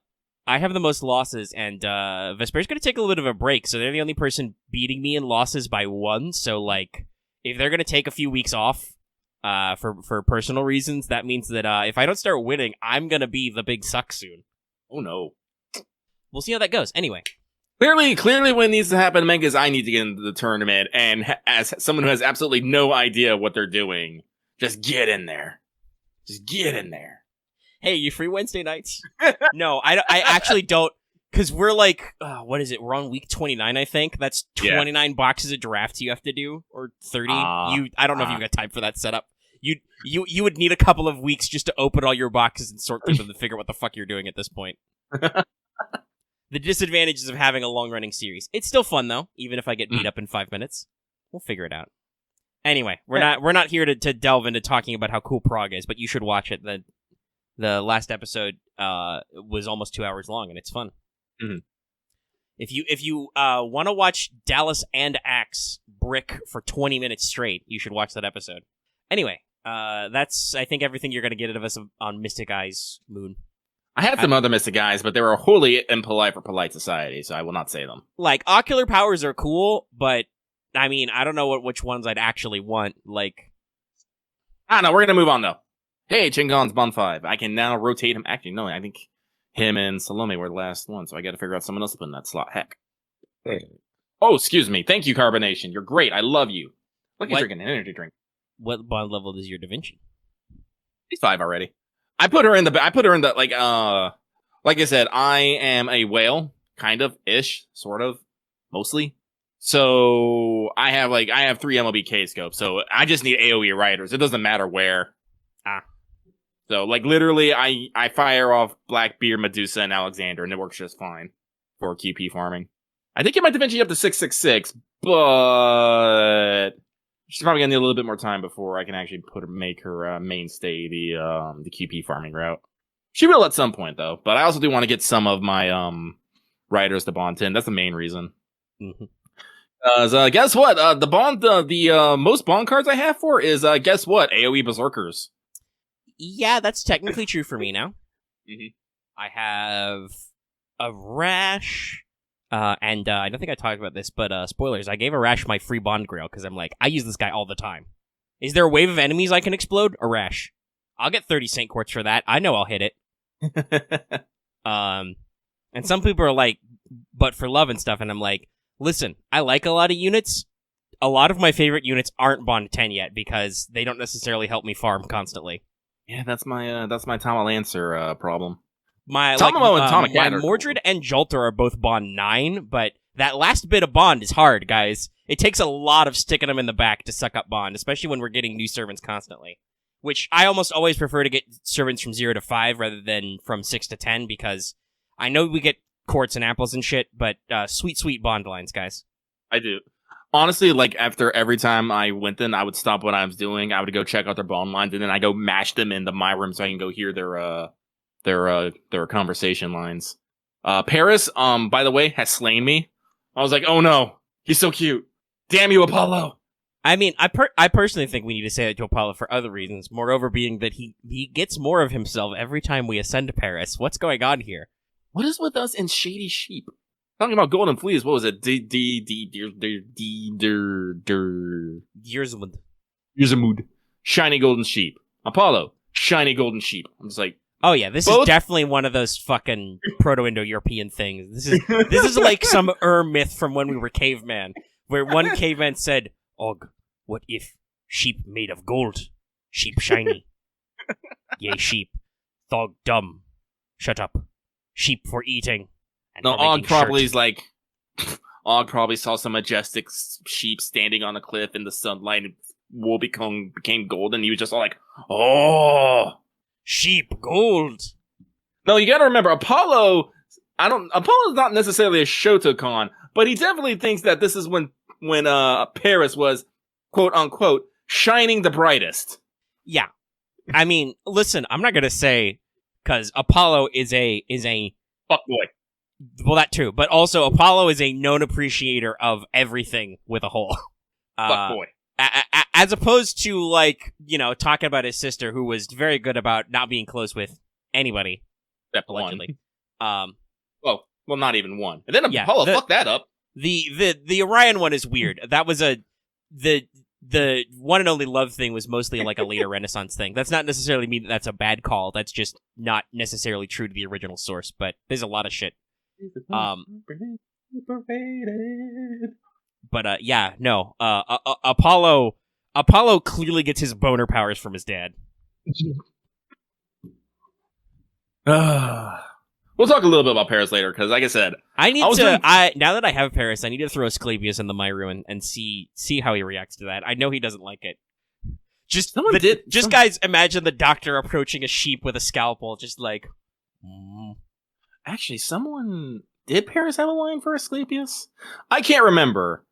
have the most losses, and Vesper's going to take a little bit of a break, so they're the only person beating me in losses by 1, so like if they're going to take a few weeks off for personal reasons, that means that if I don't start winning, I'm going to be the big suck soon. Oh no. We'll see how that goes. Anyway. Clearly what needs to happen, Meg, is I need to get into the tournament, and as someone who has absolutely no idea what they're doing, just get in there. Just get in there. Hey, you free Wednesday nights? No, I actually don't, because we're like, what is it? We're on week 29, I think. That's 29 boxes of drafts you have to do, or 30. I don't know if you've got time for that setup. You would need a couple of weeks just to open all your boxes and sort through them to figure out what the fuck you're doing at this point. The disadvantages of having a long-running series. It's still fun, though, even if I get beat up in 5 minutes. We'll figure it out. Anyway, we're not here to delve into talking about how cool Prague is, but you should watch it. The last episode was almost 2 hours long, and it's fun. Mm-hmm. If you want to watch Dallas and Axe brick for 20 minutes straight, you should watch that episode. Anyway, that's, I think, everything you're going to get out of us on Mystic Eyes Moon. I had some other Mystic Eyes, but they were wholly impolite for polite society, so I will not say them. Like, ocular powers are cool, but, I mean, I don't know which ones I'd actually want. Like, I don't know, we're going to move on, though. Hey, Chingon's Bond 5. I can now rotate him. Actually, no, I think him and Salome were the last one, so I got to figure out someone else to put in that slot. Heck. Oh, excuse me. Thank you, Carbonation. You're great. I love you. Look, he's drinking an energy drink. What bond level is your Da Vinci? He's 5 already. I put her in the, like I said, I am a whale, kind of, ish, sort of, mostly. So I have 3 MLBK scopes, so I just need AoE riders. It doesn't matter where. So, like, literally, I fire off Blackbeard, Medusa, and Alexander, and it works just fine for QP farming. I think it might Da Vinci up to 666, but she's probably gonna need a little bit more time before I can actually make her mainstay the QP farming route. She will at some point, though, but I also do want to get some of my riders to Bond 10. That's the main reason. Mm-hmm. So guess what? The most Bond cards I have for is, guess what? AoE Berserkers. Yeah, that's technically true for me now. Mm-hmm. I have a Rash, and I don't think I talked about this, but spoilers, I gave a Rash my free Bond Grail, because I'm like, I use this guy all the time. Is there a wave of enemies I can explode? A Rash. I'll get 30 Saint Quartz for that. I know I'll hit it. And some people are like, but for love and stuff, and I'm like, listen, I like a lot of units. A lot of my favorite units aren't Bond 10 yet, because they don't necessarily help me farm constantly. Yeah, that's my Tama Lancer problem. My Mordred and Jolter are both Bond 9, but that last bit of Bond is hard, guys. It takes a lot of sticking them in the back to suck up Bond, especially when we're getting new servants constantly. Which I almost always prefer to get servants from 0 to 5 rather than from 6 to 10, because I know we get quartz and apples and shit, but sweet Bond lines, guys. I do. Honestly, like, after every time I went in, I would stop what I was doing. I would go check out their bond lines, and then I go mash them into my room so I can go hear their conversation lines. Paris, by the way, has slain me. I was like, oh no, he's so cute. Damn you, Apollo. I mean, I personally think we need to say that to Apollo for other reasons. Moreover, being that he gets more of himself every time we ascend to Paris. What's going on here? What is with us and Shady Sheep? Talking about Golden Fleas, what was it? Yerzamud. Shiny Golden Sheep. Apollo. Shiny Golden Sheep. I'm just like, oh yeah, this is definitely one of those fucking Proto-Indo-European things. This is like some myth from when we were caveman, where one caveman said, Og, what if sheep made of gold? Sheep shiny. Yea, sheep. Thog dumb. Shut up. Sheep for eating. No, Og probably Og probably saw some majestic sheep standing on a cliff in the sunlight, and wool became golden. He was just all like, "Oh, sheep gold." No, you got to remember, Apollo's not necessarily a Shotokan, but he definitely thinks that this is when Paris was, quote unquote, shining the brightest. Yeah, I mean, listen, I'm not gonna say because Apollo is a fuckboy. Well, that too, but also Apollo is a known appreciator of everything with a hole. Fuck boy. As opposed to, like, you know, talking about his sister, who was very good about not being close with anybody. Except allegedly. one. Well, not even one. And then Yeah, Apollo fucked that up. The Orion one is weird. That was the one and only love thing was mostly like a later Renaissance thing. That's not necessarily mean that's a bad call. That's just not necessarily true to the original source, but there's a lot of shit. But yeah, no. Apollo clearly gets his boner powers from his dad. We'll talk a little bit about Paris later, because like I said, now that I have Paris, I need to throw Asclepius in the Myru and see how he reacts to that. I know he doesn't like it. Guys, imagine the doctor approaching a sheep with a scalpel, just like. Actually, did Paris have a line for Asclepius? I can't remember.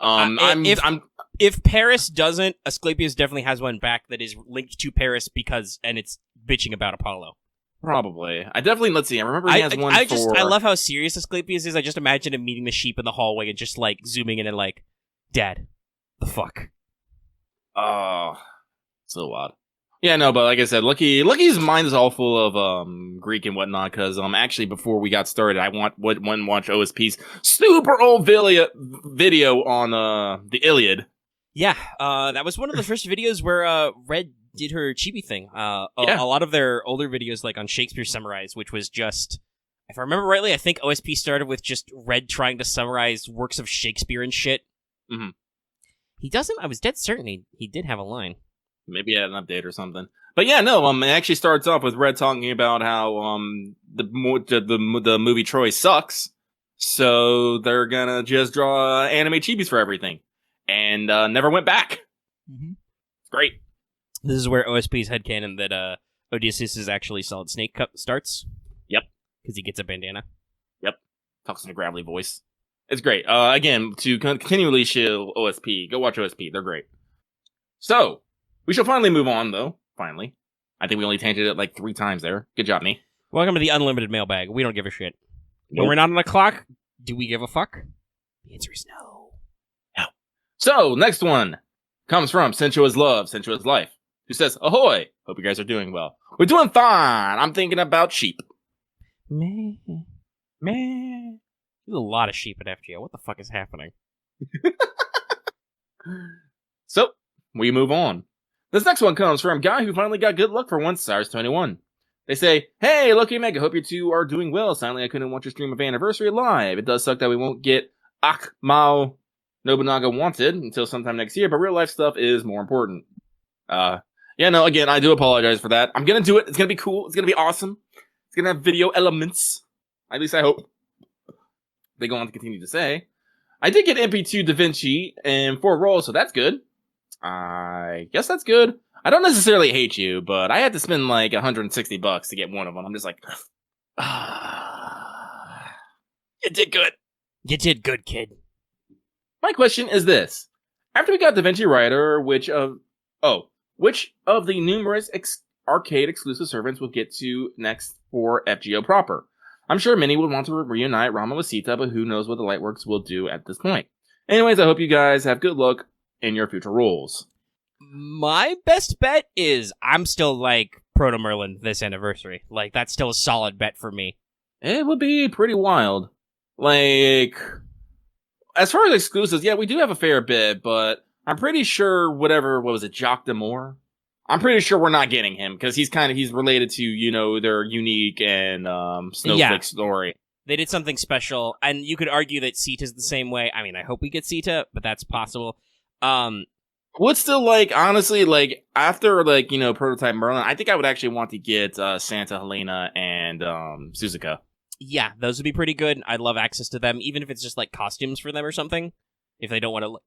If Paris doesn't, Asclepius definitely has one back that is linked to Paris and it's bitching about Apollo. Probably. Let's see, I remember he has one I love how serious Asclepius is. I just imagine him meeting the sheep in the hallway and just, like, zooming in and, like, Dad, the fuck? Oh, so odd. Yeah, no, but like I said, Lucky's mind is all full of, Greek and whatnot, because, actually, before we got started, I went and watched OSP's super old video on, the Iliad. Yeah, that was one of the first videos where, Red did her chibi thing. A lot of their older videos, like on Shakespeare Summarized, which was just, if I remember rightly, I think OSP started with just Red trying to summarize works of Shakespeare and shit. Mm-hmm. He doesn't. I was dead certain he did have a line. Maybe he had an update or something. But yeah, no. It actually starts off with Red talking about how the movie Troy sucks, so they're gonna just draw anime chibis for everything, and never went back. Mm-hmm. It's great. This is where OSP's headcanon that Odysseus is actually Solid Snake Cup starts. Yep. Because he gets a bandana. Yep. Talks in a gravelly voice. It's great. Again, to continually shill OSP, go watch OSP. They're great. So, we shall finally move on, though. Finally. I think we only tangented it like 3 times there. Good job, me. Welcome to the unlimited mailbag. We don't give a shit. Nope. When we're not on the clock, do we give a fuck? The answer is no. No. So, next one comes from Sensuous Love, Sensuous Life, who says, ahoy! Hope you guys are doing well. We're doing fine. I'm thinking about sheep. Man. There's a lot of sheep at FGO. What the fuck is happening? So, we move on. This next one comes from a guy who finally got good luck for once, Cyrus21. They say, hey, Lucky Mega, hope you two are doing well. Sadly, I couldn't watch your stream of Anniversary live. It does suck that we won't get Akmao Nobunaga Wanted until sometime next year, but real life stuff is more important. Yeah, no, again, I do apologize for that. I'm gonna do it. It's gonna be cool. It's gonna be awesome. It's gonna have video elements. At least I hope. They go on to continue to say, I did get MP2 DaVinci and 4 rolls, so that's good. I guess that's good. I don't necessarily hate you, but I had to spend like $160 to get one of them. I'm just like, you did good. You did good, kid. My question is this. After we got DaVinci Rider, which of the numerous arcade exclusive servants we'll get to next for FGO proper? I'm sure many would want to reunite Rama with Sita, but who knows what the Lightworks will do at this point. Anyways, I hope you guys have good luck in your future roles. My best bet is I'm still like Proto Merlin this anniversary. Like, that's still a solid bet for me. It would be pretty wild. Like, as far as exclusives, yeah, we do have a fair bit, but I'm pretty sure Jacques D'Amour? I'm pretty sure we're not getting him, because he's related to, their Unique and Snowflake story. They did something special, and you could argue that Sita's the same way. I mean, I hope we get Sita, but that's possible. What's still, honestly, after, Prototype Merlin, I think I would actually want to get Santa Helena and Suzuka. Yeah, those would be pretty good. I'd love access to them, even if it's just, costumes for them or something, if they don't want to,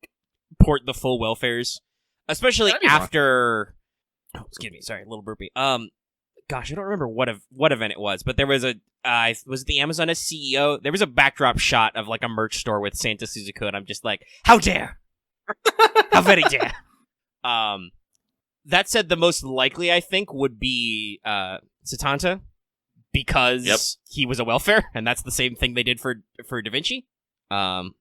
port the full welfares. Especially after... Oh, excuse me, sorry, a little burpy. Gosh, I don't remember what event it was, but there was was it the Amazon CEO? There was a backdrop shot of, a merch store with Santa Suzuka, and I'm just like, how dare! How very dare! That said, the most likely, I think, would be Satanta, because he was a welfare, and that's the same thing they did for Da Vinci. It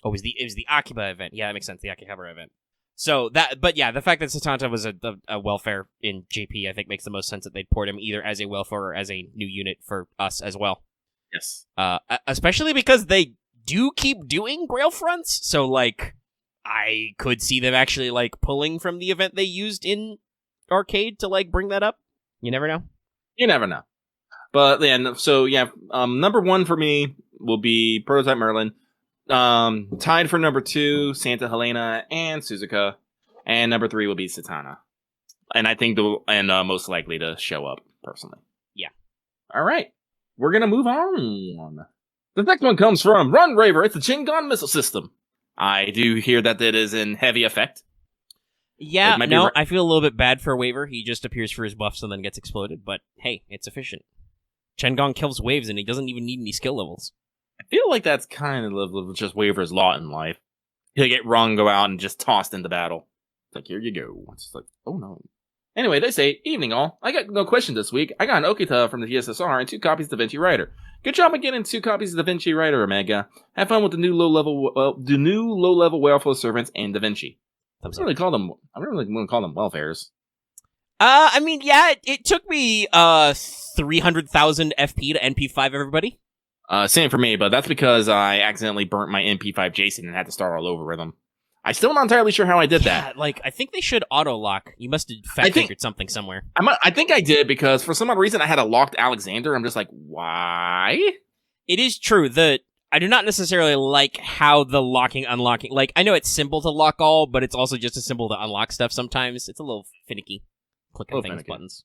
was the Akiba event. Yeah, that makes sense. The Akihabara event. So but yeah, the fact that Satanta was a welfare in JP, I think makes the most sense that they'd port him either as a welfare or as a new unit for us as well. Yes. Especially because they do keep doing Grail fronts, so like I could see them actually like pulling from the event they used in Arcade to like bring that up. You never know. You never know. But yeah, so yeah, number 1 for me will be Prototype Merlin. Tied for number 2, Santa Helena and Suzuka, and number 3 will be Satana. And I think most likely to show up personally. Yeah. All right, we're gonna move on. The next one comes from Run Raver. It's the Chingon missile system. I do hear that it is in heavy effect. Yeah, no, I feel a little bit bad for Waver. He just appears for his buffs and then gets exploded. But hey, it's efficient. Chengong kills waves and he doesn't even need any skill levels. I feel like that's kind of just Waver's lot in life. He'll get wrong, go out, and just tossed into battle. It's like, here you go. It's like, oh no. Anyway, they say, evening all. I got no question this week. I got an Okita from the DSSR and 2 copies of Da Vinci Rider. Good job on getting 2 copies of Da Vinci Rider, Omega. Have fun with the new low-level welfare servants and Da Vinci. I don't really want to call them welfares. I mean, yeah, it took me 300,000 FP to NP5 everybody. Same for me, but that's because I accidentally burnt my NP5 Jason and had to start all over with him. I'm still not entirely sure how I did that. Like, I think they should auto-lock. You must have fat-fingered something somewhere. I think I did, because for some odd reason I had a locked Alexander. I'm just like, why? It is true that I do not necessarily like how the locking, unlocking... Like, I know it's simple to lock all, but it's also just as simple to unlock stuff sometimes. It's a little finicky. Clicking things, buttons.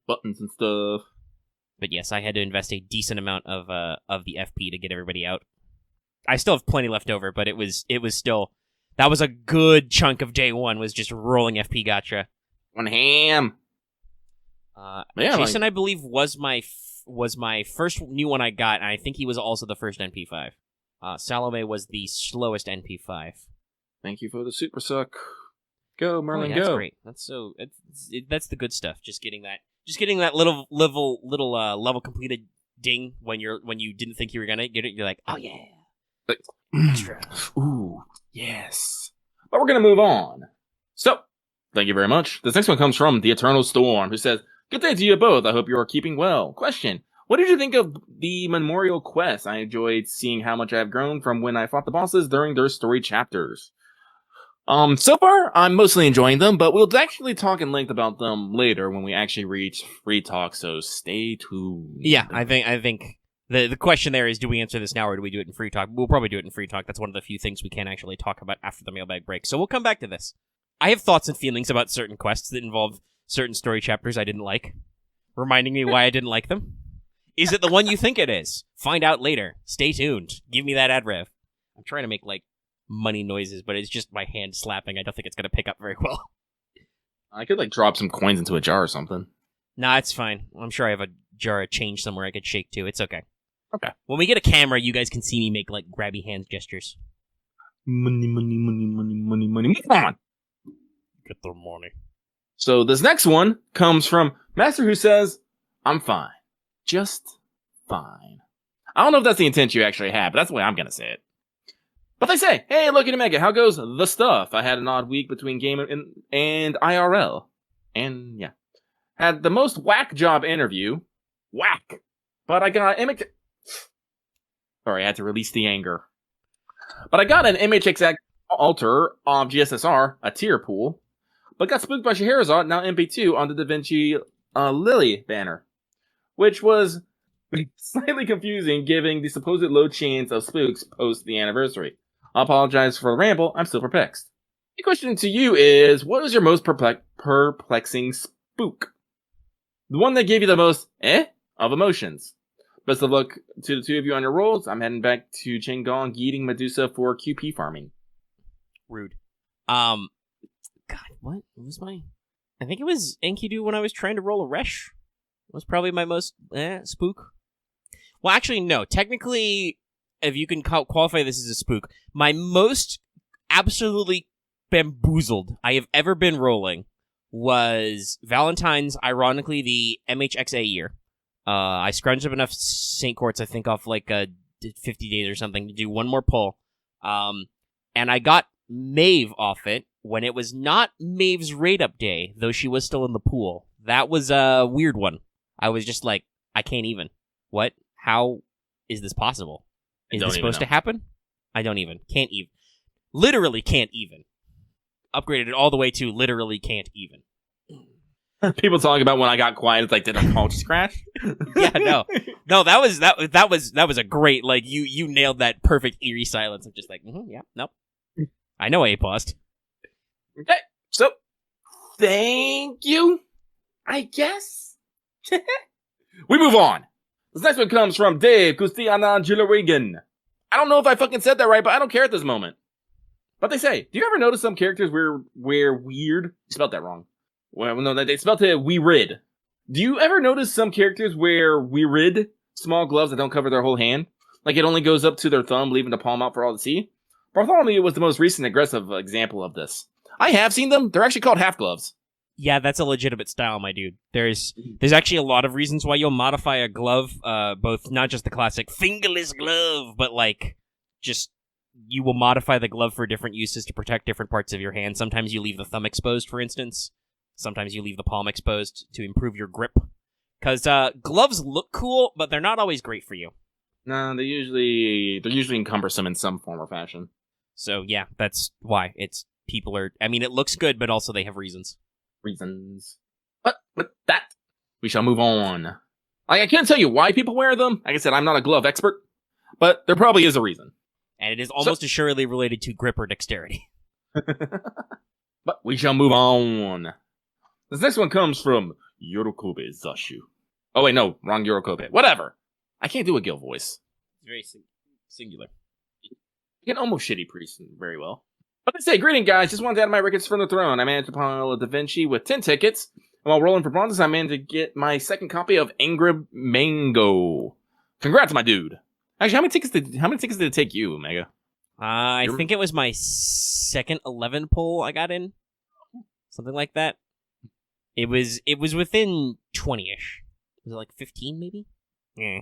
Buttons and stuff. But yes, I had to invest a decent amount of the FP to get everybody out. I still have plenty left over, but it was still... That was a good chunk of day 1, was just rolling FP gotcha. One ham. Jason, I believe, was my first new one I got, and I think he was also the first NP5. Salome was the slowest NP5. Thank you for the super suck. Go, Merlin, that's go. Great. That's the good stuff. Just getting that little level completed ding when you didn't think you were gonna get it. You're like, oh yeah. Extra. Ooh, yes. But we're going to move on. So, thank you very much. This next one comes from The Eternal Storm, who says, good day to you both. I hope you are keeping well. Question. What did you think of the Memorial Quest? I enjoyed seeing how much I have grown from when I fought the bosses during their story chapters. So far, I'm mostly enjoying them, but we'll actually talk in length about them later when we actually reach Free Talk, so stay tuned. Yeah, I think the question there is, do we answer this now or do we do it in Free Talk? We'll probably do it in Free Talk. That's one of the few things we can actually talk about after the mailbag break. So we'll come back to this. I have thoughts and feelings about certain quests that involve certain story chapters I didn't like, reminding me why I didn't like them. Is it the one you think it is? Find out later. Stay tuned. Give me that ad rev. I'm trying to make, money noises, but it's just my hand slapping. I don't think it's going to pick up very well. I could, drop some coins into a jar or something. Nah, it's fine. I'm sure I have a jar of change somewhere I could shake to. It's okay. Okay. When we get a camera, you guys can see me make, grabby hand gestures. Money, money, money, money, money, money. Come on! Get the money. So this next one comes from Master, who says, I'm fine. Just fine. I don't know if that's the intent you actually have, but that's the way I'm going to say it. But they say, hey, look at Omega, how goes the stuff? I had an odd week between game and IRL. And, yeah. Had the most whack job interview. Whack. But I got Sorry, I had to release the anger. But I got an MHX altar of GSSR, a tier pool, but got spooked by Scheherazade, now MP2, on the Da Vinci Lily banner, which was slightly confusing given the supposed low chance of spooks post the anniversary. I apologize for the ramble, I'm still perplexed. The question to you is, what is your most perplexing spook? The one that gave you the most of emotions. Best of luck to the two of you on your rolls. I'm heading back to Chingon, eating Medusa for QP farming. Rude. God, what was my... I think it was Enkidu when I was trying to roll a Resh. It was probably my most spook. Well, actually, no. Technically, if you can qualify this as a spook, my most absolutely bamboozled I have ever been rolling was Valentine's, ironically, the MHXA year. I scrounged up enough Saint Quartz, I think, off like 50 days or something to do one more pull. And I got Maeve off it when it was not Maeve's raid up day, though she was still in the pool. That was a weird one. I was just like, I can't even. What? How is this possible? Is this supposed to happen? I don't even. Can't even. Literally can't even. Upgraded it all the way to literally can't even. People talking about when I got quiet. It's like, did a call scratch? Yeah, no. That was a great, like, you nailed that perfect eerie silence of just like, yeah, nope. I know I paused. Okay, so thank you. I guess we move on. This next one comes from Dave Kustianangelaregan. I don't know if I fucking said that right, but I don't care at this moment. But they say, do you ever notice some characters where weird? You spelled that wrong. Well, no, they spelled it weird. Do you ever notice some characters wear weird small gloves that don't cover their whole hand? Like it only goes up to their thumb, leaving the palm out for all to see? Bartholomew was the most recent aggressive example of this. I have seen them. They're actually called half gloves. Yeah, that's a legitimate style, my dude. There's actually a lot of reasons why you'll modify a glove, both not just the classic fingerless glove, but like just you will modify the glove for different uses to protect different parts of your hand. Sometimes you leave the thumb exposed, for instance. Sometimes you leave the palm exposed to improve your grip. Because gloves look cool, but they're not always great for you. No, they're usually cumbersome in some form or fashion. So yeah, that's why it looks good, but also they have reasons. But with that, we shall move on. I can't tell you why people wear them. Like I said, I'm not a glove expert, but there probably is a reason. And it is almost assuredly related to grip or dexterity. But we shall move on. This next one comes from Yorokobe Zashu. Oh wait, no, wrong Yorokobe. Whatever. I can't do a Gil voice. It's very singular. I can almost shitty priest very well. But they say, greeting guys, just wanted to add my records from the throne. I managed to pile a Da Vinci with 10 tickets. And while rolling for bronzes, I managed to get my second copy of Angry Mango. Congrats, my dude. Actually, how many tickets did it take you, Omega? I think it was my second 11 pull I got in. Something like that. It was within 20-ish. Was it like 15 maybe? Yeah.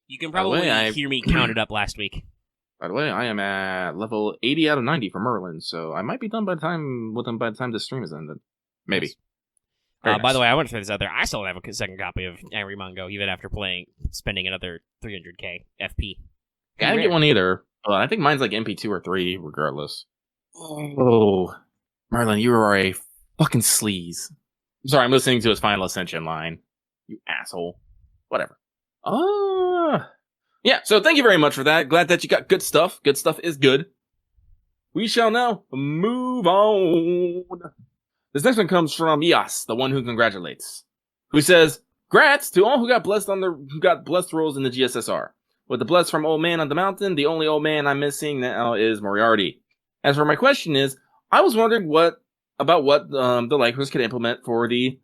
You can probably hear me count it up last week. By the way, I am at level 80 out of 90 for Merlin, so I might be done by the time this stream is ended. Maybe. Nice. By the way, I want to throw this out there. I still have a second copy of Angry Mango, even after spending another 300k FP. Yeah, I didn't get one either. I think mine's like MP2 or 3, regardless. Oh, Merlin, you are a fucking sleaze. Sorry, I'm listening to his Final Ascension line. You asshole. Whatever. Yeah, so thank you very much for that. Glad that you got good stuff. Good stuff is good. We shall now move on. This next one comes from Yas, the one who congratulates, who says, "Grats to all who got blessed roles in the GSSR. With the bless from Old Man on the Mountain, the only old man I'm missing now is Moriarty. As for my question is, I was wondering what the Likers could implement for the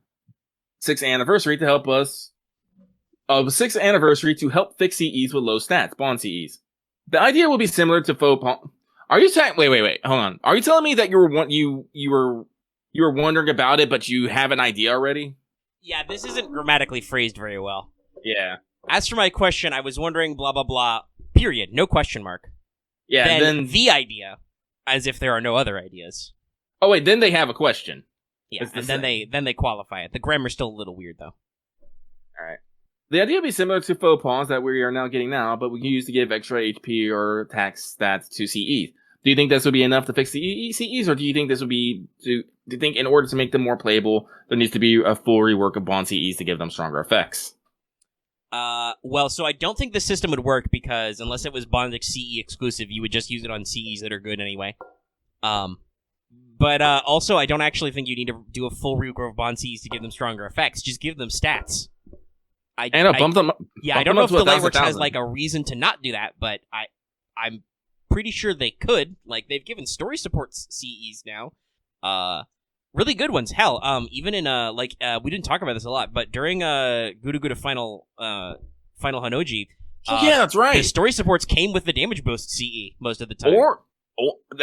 6th anniversary to help us. 6th anniversary to help fix CEs with low stats, Bond CEs. The idea will be similar to faux pawn. Are you saying? Wait, hold on. Are you telling me that you were wondering about it, but you have an idea already? Yeah, this isn't grammatically phrased very well. Yeah. As for my question, I was wondering blah blah blah. Period. No question mark. Yeah. Then the idea, as if there are no other ideas. Oh wait, then they have a question. Yeah, and then they qualify it. The grammar's still a little weird though. All right. The idea would be similar to faux pawns that we are now getting now, but we can use to give extra HP or attack stats to CEs. Do you think this would be enough to fix the CEs, or do you think this would be do you think in order to make them more playable, there needs to be a full rework of Bond CEs to give them stronger effects? Well, so I don't think the system would work because unless it was Bond CE exclusive, you would just use it on CEs that are good anyway. But also, I don't actually think you need to do a full rework of Bond CEs to give them stronger effects. Just give them stats. I don't know if the Lightworks has like a reason to not do that, but I'm pretty sure they could. Like, they've given story supports CEs now. Really good ones. Hell, even in we didn't talk about this a lot, but during Guda Guda Final Hanoji, yeah, that's right. The story supports came with the damage boost CE most of the time.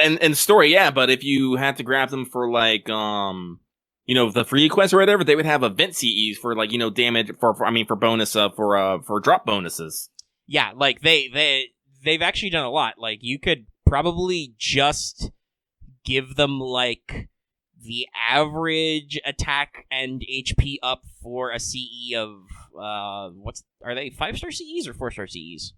And story, yeah, but if you had to grab them for the free quests or whatever, they would have event CEs for like, damage for bonus, for drop bonuses. Yeah, like they've actually done a lot. Like you could probably just give them like the average attack and HP up for a CE of are they 5-star CEs or 4-star CEs?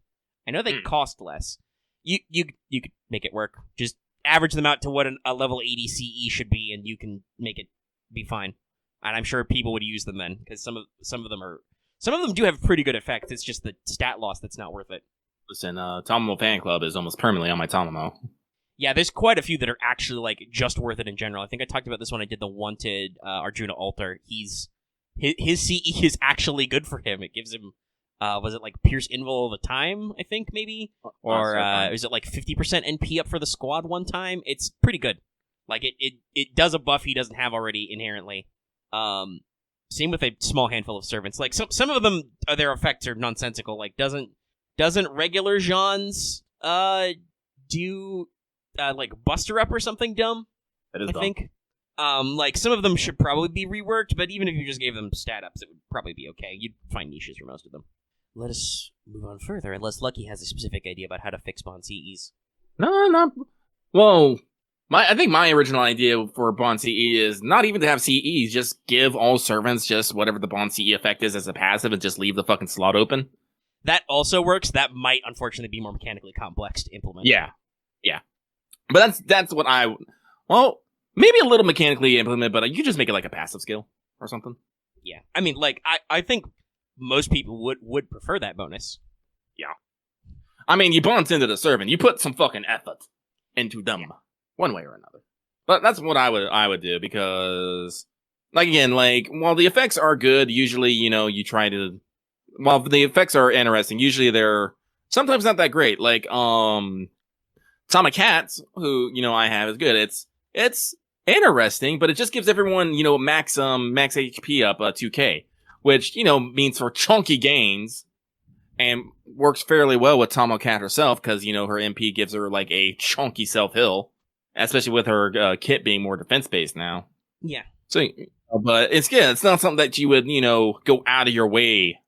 I know they cost less. You could make it work. Just average them out to what a level 80 CE should be, and you can make it be fine. And I'm sure people would use them then, because some of them do have pretty good effects. It's just the stat loss that's not worth it. Listen, Tomomo Fan Club is almost permanently on my Tomomo. Yeah, there's quite a few that are actually like just worth it in general. I think I talked about this when I did the Wanted Arjuna Altar. His CE is actually good for him. It gives him was it like Pierce Invul all the time, I think, maybe? Or is it like 50% NP up for the squad one time? It's pretty good. Like, it does a buff he doesn't have already inherently. Same with a small handful of servants. Like, some of them, their effects are nonsensical. Like, doesn't regular Jean's do, like, Buster Up or something dumb? That is dumb. I think. Like, some of them should probably be reworked, but even if you just gave them stat ups, it would probably be okay. You'd find niches for most of them. Let us move on further, unless Lucky has a specific idea about how to fix Bond CEs. No. Well, I think my original idea for Bond CE is not even to have CEs, just give all servants just whatever the Bond CE effect is as a passive and just leave the fucking slot open. That also works. That might, unfortunately, be more mechanically complex to implement. Yeah. But that's what maybe a little mechanically implement, but you just make it like a passive skill or something. Yeah. I mean, like, I think most people would prefer that bonus. Yeah. I mean, you bounce into the servant. You put some fucking effort into them, one way or another. But that's what I would do, because, like, again, like, while the effects are good, usually, you try to... While the effects are interesting, usually they're sometimes not that great. Like, Tama Cats, who, I have, is good. It's interesting, but it just gives everyone, max HP up 2k, which, means for chunky gains, and works fairly well with Tama Cat herself, because, her MP gives her, like, a chunky self-heal, especially with her kit being more defense-based now. Yeah. So, but it's good. It's not something that you would, go out of your way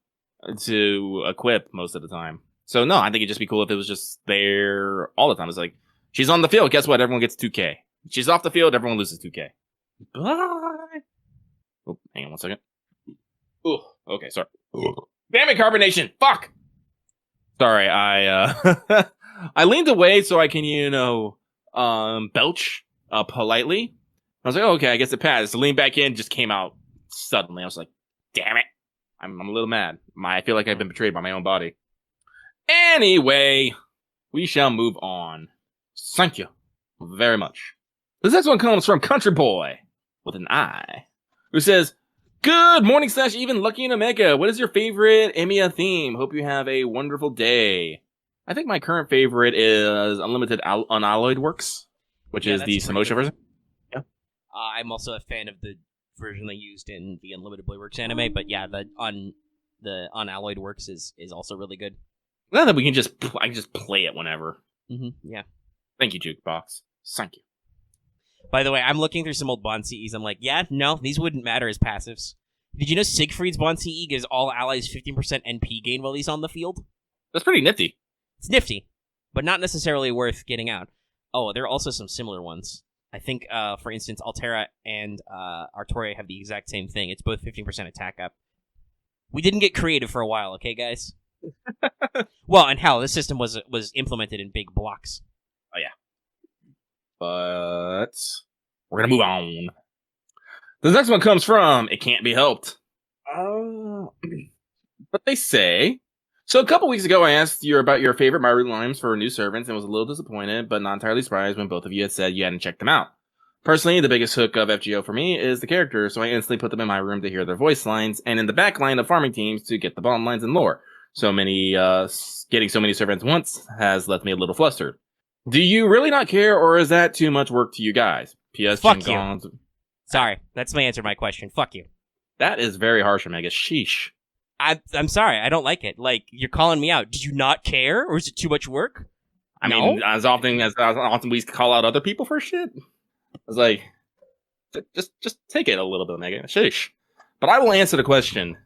to equip most of the time. So, no, I think it'd just be cool if it was just there all the time. It's like, she's on the field, guess what? Everyone gets 2k. She's off the field, everyone loses 2k. Bye! Oh, hang on 1 second. Oh, okay, sorry. Damn it, Carbonation! Fuck! Sorry, I leaned away so I can, belch politely. I was like, okay, I guess it passed. So lean back in, just came out suddenly. I was like, damn it. I'm a little mad. I feel like I've been betrayed by my own body. Anyway, we shall move on. Thank you very much. This next one comes from Country Boy with an I, who says, "Good morning / even Lucky and Omega. What is your favorite Emiya theme? Hope you have a wonderful day." I think my current favorite is Unlimited Unalloyed Works, which is the Samosha version. Yeah. I'm also a fan of the version they used in the Unlimited Blade Works anime, but yeah, the Unalloyed Works is also really good. Now that I can just play it whenever. Mm-hmm, yeah. Thank you, Jukebox. Thank you. By the way, I'm looking through some old Bond CEs. I'm like, yeah, no, these wouldn't matter as passives. Did you know Siegfried's Bond CE gives all allies 15% NP gain while he's on the field? That's pretty nifty. It's nifty, but not necessarily worth getting out. Oh, there are also some similar ones. I think, for instance, Altera and Artoria have the exact same thing. It's both 15% attack up. We didn't get creative for a while, okay, guys? Well, and hell, this system was implemented in big blocks. Oh, yeah. But we're going to move on. The next one comes from It Can't Be Helped. But they say... So a couple weeks ago, I asked you about your favorite Maru limes for new servants and was a little disappointed, but not entirely surprised when both of you had said you hadn't checked them out. Personally, the biggest hook of FGO for me is the characters, so I instantly put them in my room to hear their voice lines, and in the back line of farming teams to get the bottom lines and lore. Getting so many servants once has left me a little flustered. Do you really not care, or is that too much work to you guys? P.S. Fuck you. Sorry, that's my answer to my question. Fuck you. That is very harsh, Omega. Sheesh. I'm sorry, I don't like it. Like, you're calling me out. Did you not care, or is it too much work? I mean, as often we call out other people for shit. I was like, Just take it a little bit, Megan. Sheesh. But I will answer the question.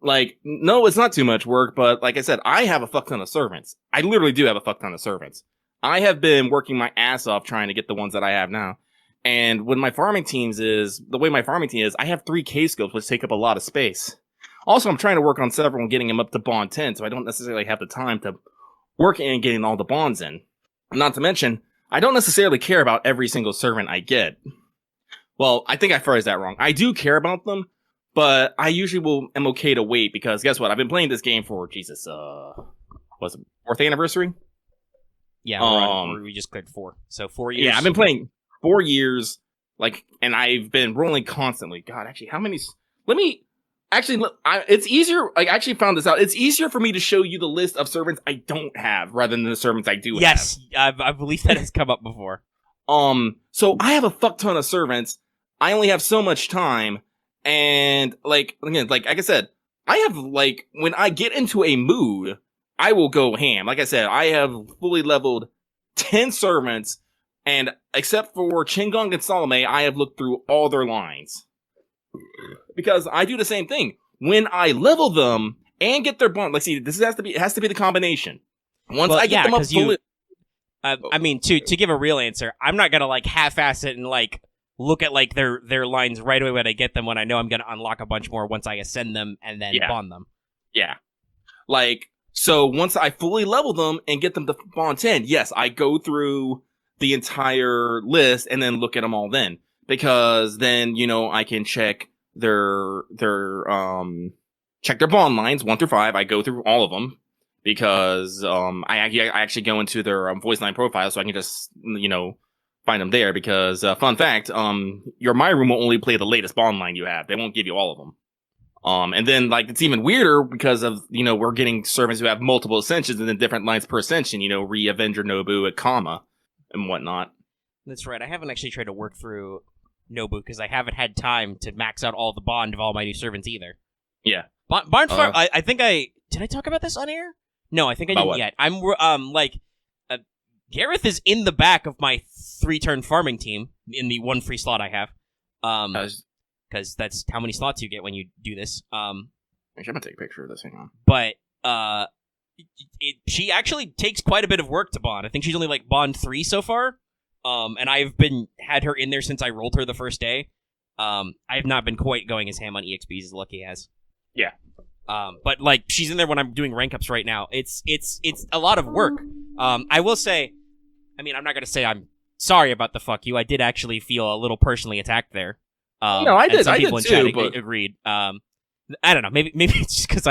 Like, no, it's not too much work, but like I said, I have a fuck ton of servants. I literally do have a fuck ton of servants. I have been working my ass off trying to get the ones that I have now. And when my farming teams is, the way my farming team is, I have 3 K-scopes, which take up a lot of space. Also, I'm trying to work on several and getting them up to bond 10, so I don't necessarily have the time to work in getting all the bonds in. Not to mention, I don't necessarily care about every single servant I get. Well, I think I phrased that wrong. I do care about them, but I usually am okay to wait because guess what? I've been playing this game for, was it 4th anniversary? Yeah, we just cleared 4. So 4 years. Yeah, I've been playing 4 years, and I've been rolling constantly. God, actually, how many? It's easier. I actually found this out. It's easier for me to show you the list of servants I don't have rather than the servants I do have. Yes, I believe that has come up before. So I have a fuck ton of servants. I only have so much time, and like I said, I have when I get into a mood, I will go ham. Like I said, I have fully leveled 10 servants, and except for Chinggong and Salome, I have looked through all their lines. Because I do the same thing. When I level them and get their bond, this has to be the combination. Once I get them up fully... I mean, to give a real answer, I'm not gonna half-ass it and look at their lines right away when I get them when I know I'm gonna unlock a bunch more once I ascend them and then bond them. Yeah. So once I fully level them and get them to bond 10, yes, I go through the entire list and then look at them all then. Because then, I can check their bond lines 1 through 5. I go through all of them because I actually go into their voice line profile so I can just find them there. Because fun fact, your My Room will only play the latest bond line you have. They won't give you all of them. And then it's even weirder because of we're getting servants who have multiple ascensions and then different lines per ascension. Avenger, Nobu, Akama, and whatnot. That's right. I haven't actually tried to work through Nobu because I haven't had time to max out all the bond of all my new servants either. Yeah. Bond farm. I think did I talk about this on air? No, I think I didn't yet. I'm Gareth is in the back of my 3-turn farming team in the 1 free slot I have. Because that's how many slots you get when you do this. Actually, I'm gonna take a picture of this. Hang on. But she actually takes quite a bit of work to bond. I think she's only bond 3 so far. And I've had her in there since I rolled her the first day. I have not been quite going as ham on EXPs as Lucky has. Yeah. But she's in there when I'm doing rank ups right now. It's a lot of work. I will say, I'm not gonna say I'm sorry about the fuck you. I did actually feel a little personally attacked there. No, I did. Some I people did in too. chat agreed. I don't know. Maybe it's just because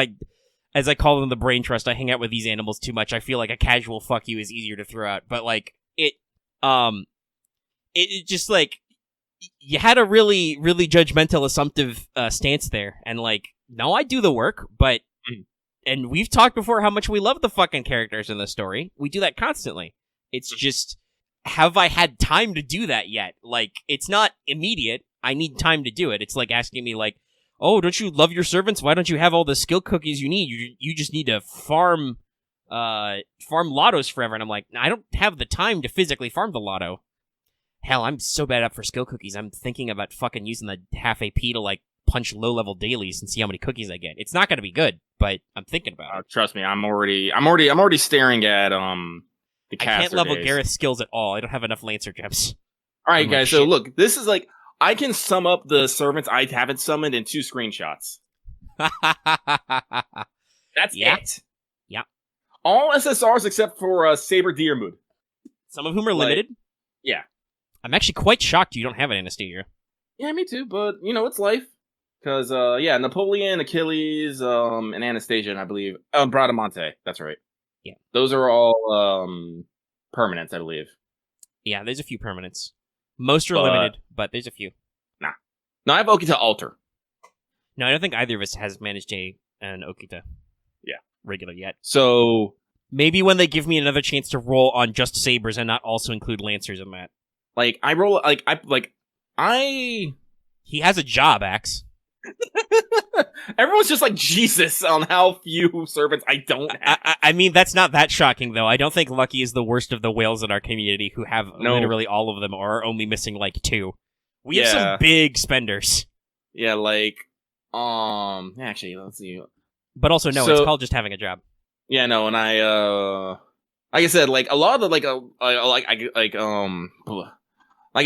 as I call them the brain trust, I hang out with these animals too much. I feel like a casual fuck you is easier to throw out. But it just you had a really, really judgmental, assumptive stance there, and no, I do the work, but and we've talked before how much we love the fucking characters in the story. We do that constantly. It's just, have I had time to do that yet? It's not immediate. I need time to do it. It's asking me oh, don't you love your servants? Why don't you have all the skill cookies you need? You just need to farm lottos forever. And I'm I don't have the time to physically farm the lotto. Hell, I'm so bad up for skill cookies. I'm thinking about fucking using the half AP to punch low level dailies and see how many cookies I get. It's not going to be good, but I'm thinking about it. Trust me, I'm already staring at the caster I can't level days. Gareth's skills at all. I don't have enough Lancer gems. All right, guys. So look, this is I can sum up the servants I haven't summoned in 2 screenshots. That's it. Yeah. All SSRs except for Saber Deermood. Some of whom are limited. Yeah. I'm actually quite shocked you don't have an Anastasia. Yeah, me too, but, it's life. Because, Napoleon, Achilles, and Anastasia, and I believe... Bradamante, that's right. Yeah. Those are all, permanents, I believe. Yeah, there's a few permanents. Most are limited, but there's a few. Nah. No, I have Okita Alter. No, I don't think either of us has managed an Okita. Yeah. Regular yet. So... Maybe when they give me another chance to roll on just Sabers and not also include Lancers in that. I roll, He has a job, Axe. Everyone's just Jesus on how few servants I don't have. I mean, that's not that shocking, though. I don't think Lucky is the worst of the whales in our community who have literally all of them or are only missing 2. We have some big spenders. Yeah, actually, let's see. But also, no, it's called just having a job. Yeah, no, and I, like I said, like a lot of the, like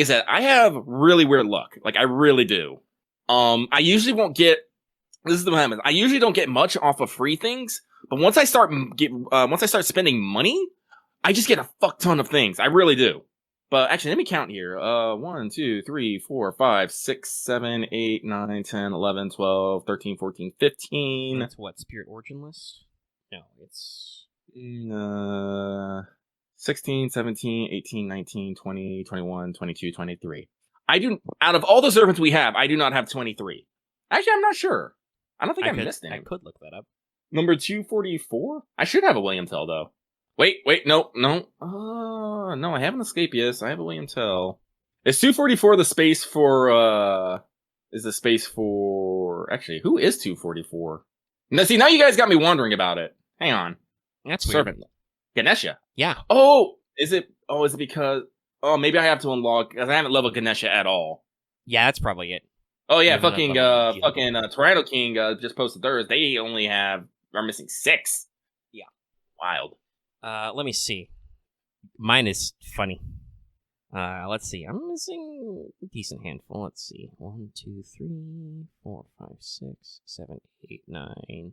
I said, I have really weird luck. Like, I really do. I usually won't get, this is what happens. I usually don't get much off of free things, but once I start spending money, I just get a fuck ton of things. I really do. But actually, let me count here. 1, 2, 3, 4, 5, 6, 7, 8, 9, 10, 11, 12, 13, 14, 15. That's what, Spirit Origin list? No, it's 16, 17, 18, 19, 20, 21, 22, 23. Out of all the servants we have, I do not have 23. Actually, I'm not sure. I don't think I missed any. I could look that up. Number 244? I should have a William Tell, though. Wait, no. No, I have an Escapius. I have a William Tell. Is 244 the space for, actually, who is 244? Now, see, now you guys got me wondering about it. Hang on. That's weird. Servant. Ganesha. Yeah. Oh, is it because, maybe I have to unlock, because I haven't leveled Ganesha at all. Yeah, that's probably it. Oh, yeah, Tyranno King just posted theirs. They only are missing 6. Yeah. Wild. Let me see. Mine is funny. Let's see. I'm missing a decent handful. Let's see. 1, 2, 3, 4, 5, 6, 7, 8, 9, 10,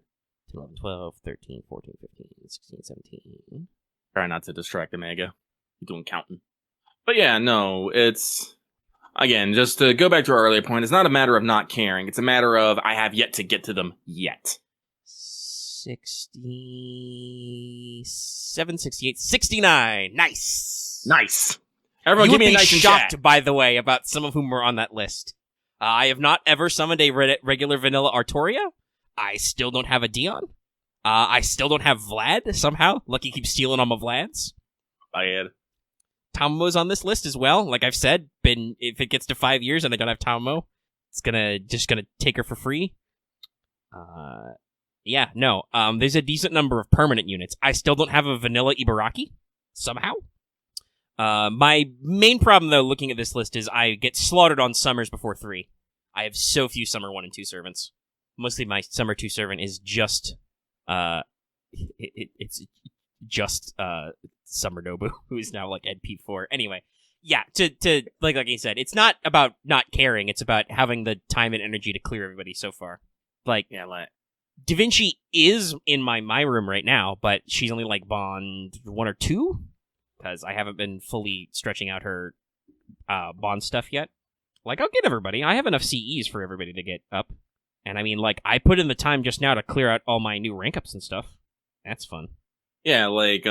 11, 12, 13, 14, 15, 16, 17. Try not to distract Omega. You're doing counting. But yeah, no, it's... Again, just to go back to our earlier point, it's not a matter of not caring. It's a matter of I have yet to get to them yet. 67, 68, 69. Nice. Everyone, give me a nice and shocked, chat. By the way, about some of whom were on that list. I have not ever summoned a regular vanilla Artoria. I still don't have a Dion. I still don't have Vlad, somehow. Lucky keeps stealing on my Vlads. Bad. Tamo's on this list as well. Like I've said, if it gets to 5 years and I don't have Tamo, it's just gonna take her for free. Yeah, no. There's a decent number of permanent units. I still don't have a vanilla Ibaraki, somehow. My main problem, though, looking at this list, is I get slaughtered on summers before 3. I have so few summer 1 and 2 servants. Mostly my summer 2 servant is just, it's just, Summer Nobu, who is now, like, at P4. Anyway, yeah, to like I said, it's not about not caring, it's about having the time and energy to clear everybody so far. Like, yeah, Da Vinci is in my room right now, but she's only, like, bond 1 or 2? Because I haven't been fully stretching out her bond stuff yet. Like, I'll get everybody. I have enough CEs for everybody to get up. And I mean, like, I put in the time just now to clear out all my new rank ups and stuff. That's fun. Yeah, like,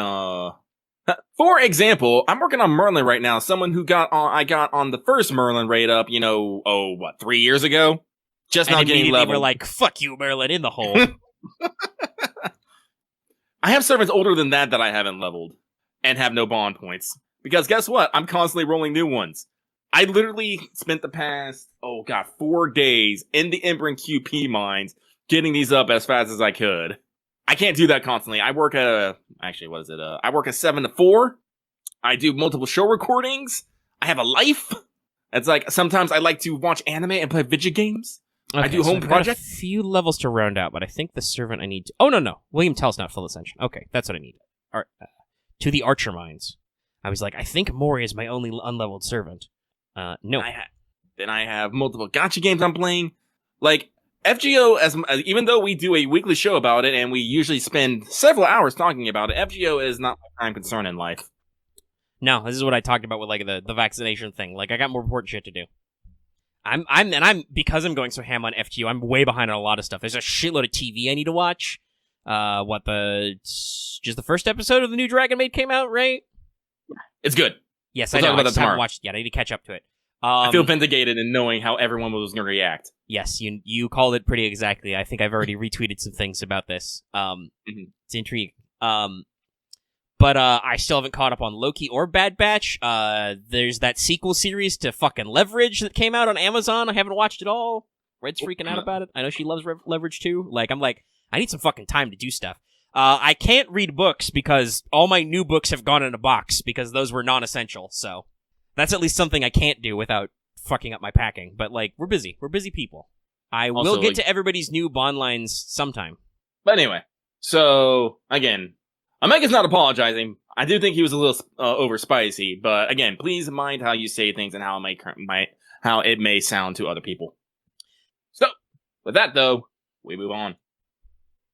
for example, I'm working on Merlin right now. Someone who I got on the first Merlin raid up, 3 years ago? Just and not getting leveled. We're like, fuck you, Merlin, in the hole. I have servants older than that I haven't leveled. And have no bond points. Because guess what? I'm constantly rolling new ones. I literally spent the past, 4 days in the Embrand QP mines getting these up as fast as I could. I can't do that constantly. I work I work a 7 to 4. I do multiple show recordings. I have a life. It's like, sometimes I like to watch anime and play video games. Okay, I do home projects. A few levels to round out, but I think the servant I need to... Oh, no. William Tell's not full ascension. Okay, that's what I need. To the Archer Mines. I was like, I think Mori is my only unleveled servant. No. Then I have multiple gacha games I'm playing. Like, FGO, even though we do a weekly show about it, and we usually spend several hours talking about it, FGO is not my prime concern in life. No, this is what I talked about with, like, the vaccination thing. Like, I got more important shit to do. Because I'm going so ham on FGO, I'm way behind on a lot of stuff. There's a shitload of TV I need to watch. Just the first episode of the new Dragon Maid came out, right? It's good. Yes, we'll I know. Talk about I just that tomorrow. haven't watched it yet. I need to catch up to it. I feel vindicated in knowing how everyone was going to react. Yes, you called it pretty exactly. I think I've already retweeted some things about this. It's intriguing. But I still haven't caught up on Loki or Bad Batch. There's that sequel series to fucking Leverage that came out on Amazon. I haven't watched it all. Red's freaking out about it. I know she loves Leverage too. Like, I'm like, I need some fucking time to do stuff. I can't read books because all my new books have gone in a box because those were non-essential, so that's at least something I can't do without fucking up my packing. But, like, we're busy. We're busy people. I Also, will get like- to everybody's new bond lines sometime. But anyway, so again, Omega's not apologizing. I do think he was a little over spicy, but again, please mind how you say things and how it may sound to other people. So, with that though, we move on.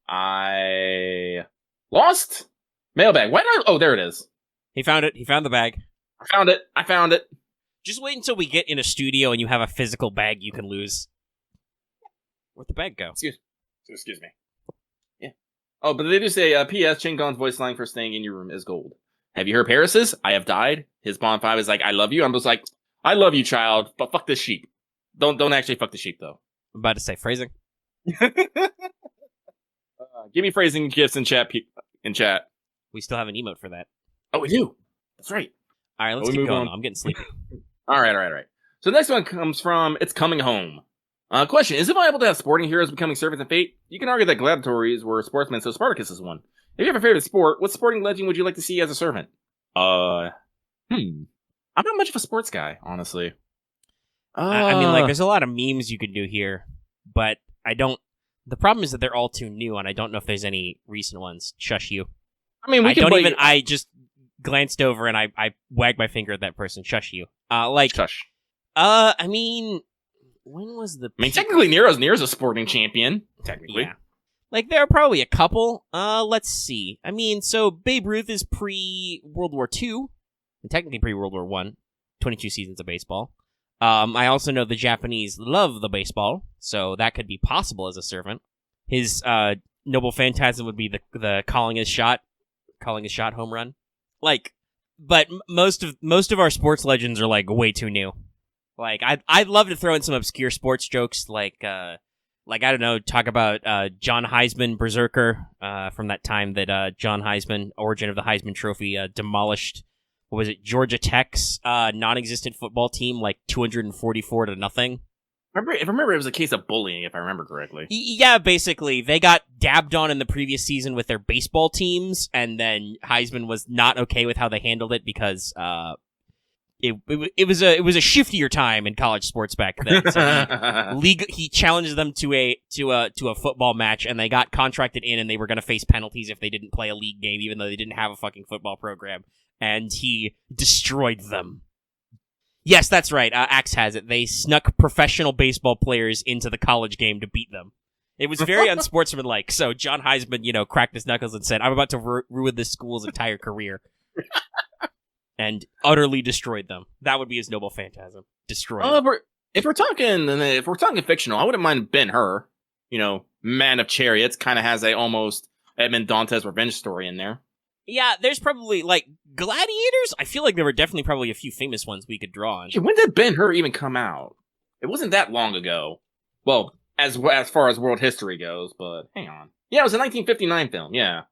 I lost mailbag. Why not? Oh, there it is. He found it. He found the bag. I found it. Just wait until we get in a studio and you have a physical bag you can lose. Where'd the bag go? Excuse me. Yeah. Oh, but they do say, P.S. Chingon's voice line for staying in your room is gold. Have you heard Paris's? I have died. His Bond 5 is like, I love you. I'm just like, I love you, child, but fuck this sheep. Don't actually fuck the sheep, though. I'm about to say phrasing. Give me phrasing gifts in chat. We still have an emote for that. Oh, we do. That's right. All right, let's We keep move going. on. I'm getting sleepy. All right. So the next one comes from It's Coming Home. Question: is it viable to have sporting heroes becoming servants in Fate? You can argue that gladiators were sportsmen, so Spartacus is one. If you have a favorite sport, what sporting legend would you like to see as a servant? I'm not much of a sports guy, honestly. I mean, like, there's a lot of memes you can do here, but I don't. The problem is that they're all too new, and I don't know if there's any recent ones. Shush you. I mean, I just glanced over and I wagged my finger at that person. Shush you. Shush. I mean, when was the? I mean, technically, Nero's a sporting champion. Technically, yeah. Like, there are probably a couple. Let's see. I mean, so Babe Ruth is pre-World War II, and technically pre-World War I. 22 seasons of baseball. I also know the Japanese love the baseball, so that could be possible as a servant. His noble phantasm would be the calling his shot home run. Like, but most of our sports legends are like way too new. Like, I'd love to throw in some obscure sports jokes, like I don't know, talk about John Heisman, Berserker, from that time that John Heisman, origin of the Heisman Trophy, demolished. What was it? Georgia Tech's non-existent football team, like 244 to nothing. If I remember, it was a case of bullying, if I remember correctly. Yeah, basically, they got dabbed on in the previous season with their baseball teams, and then Heisman was not okay with how they handled it because it was a shiftier time in college sports back then. So he challenged them to a football match, and they got contracted in, and they were going to face penalties if they didn't play a league game, even though they didn't have a fucking football program. And he destroyed them. Yes, that's right. Axe has it. They snuck professional baseball players into the college game to beat them. It was very unsportsmanlike. So John Heisman, cracked his knuckles and said, "I'm about to ruin this school's entire career," and utterly destroyed them. That would be his noble phantasm. Destroy. If we're talking fictional, I wouldn't mind Ben-Hur. Man of Chariots kind of has a almost Edmond Dantes revenge story in there. Yeah, there's probably, like, gladiators? I feel like there were definitely probably a few famous ones we could draw on. When did Ben-Hur even come out? It wasn't that long ago. Well, as far as world history goes, but hang on. Yeah, it was a 1959 film, yeah.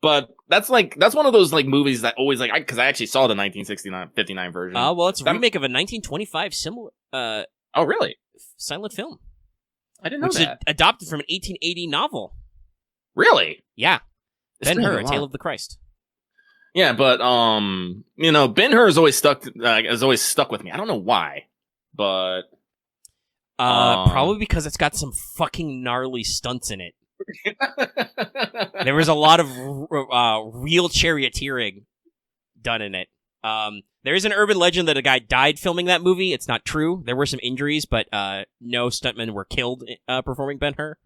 But that's one of those, like, movies that always, like, because I actually saw the 1959 version. Well, it's a remake of a 1925 similar, oh, really? silent film. I didn't know that. Which is adopted from an 1880 novel. Really? Yeah. Ben-Hur, A wow. Tale of the Christ. Yeah, but Ben-Hur has always stuck with me. I don't know why, but probably because it's got some fucking gnarly stunts in it. There was a lot of real charioteering done in it. There is an urban legend that a guy died filming that movie. It's not true. There were some injuries, but no stuntmen were killed performing Ben-Hur.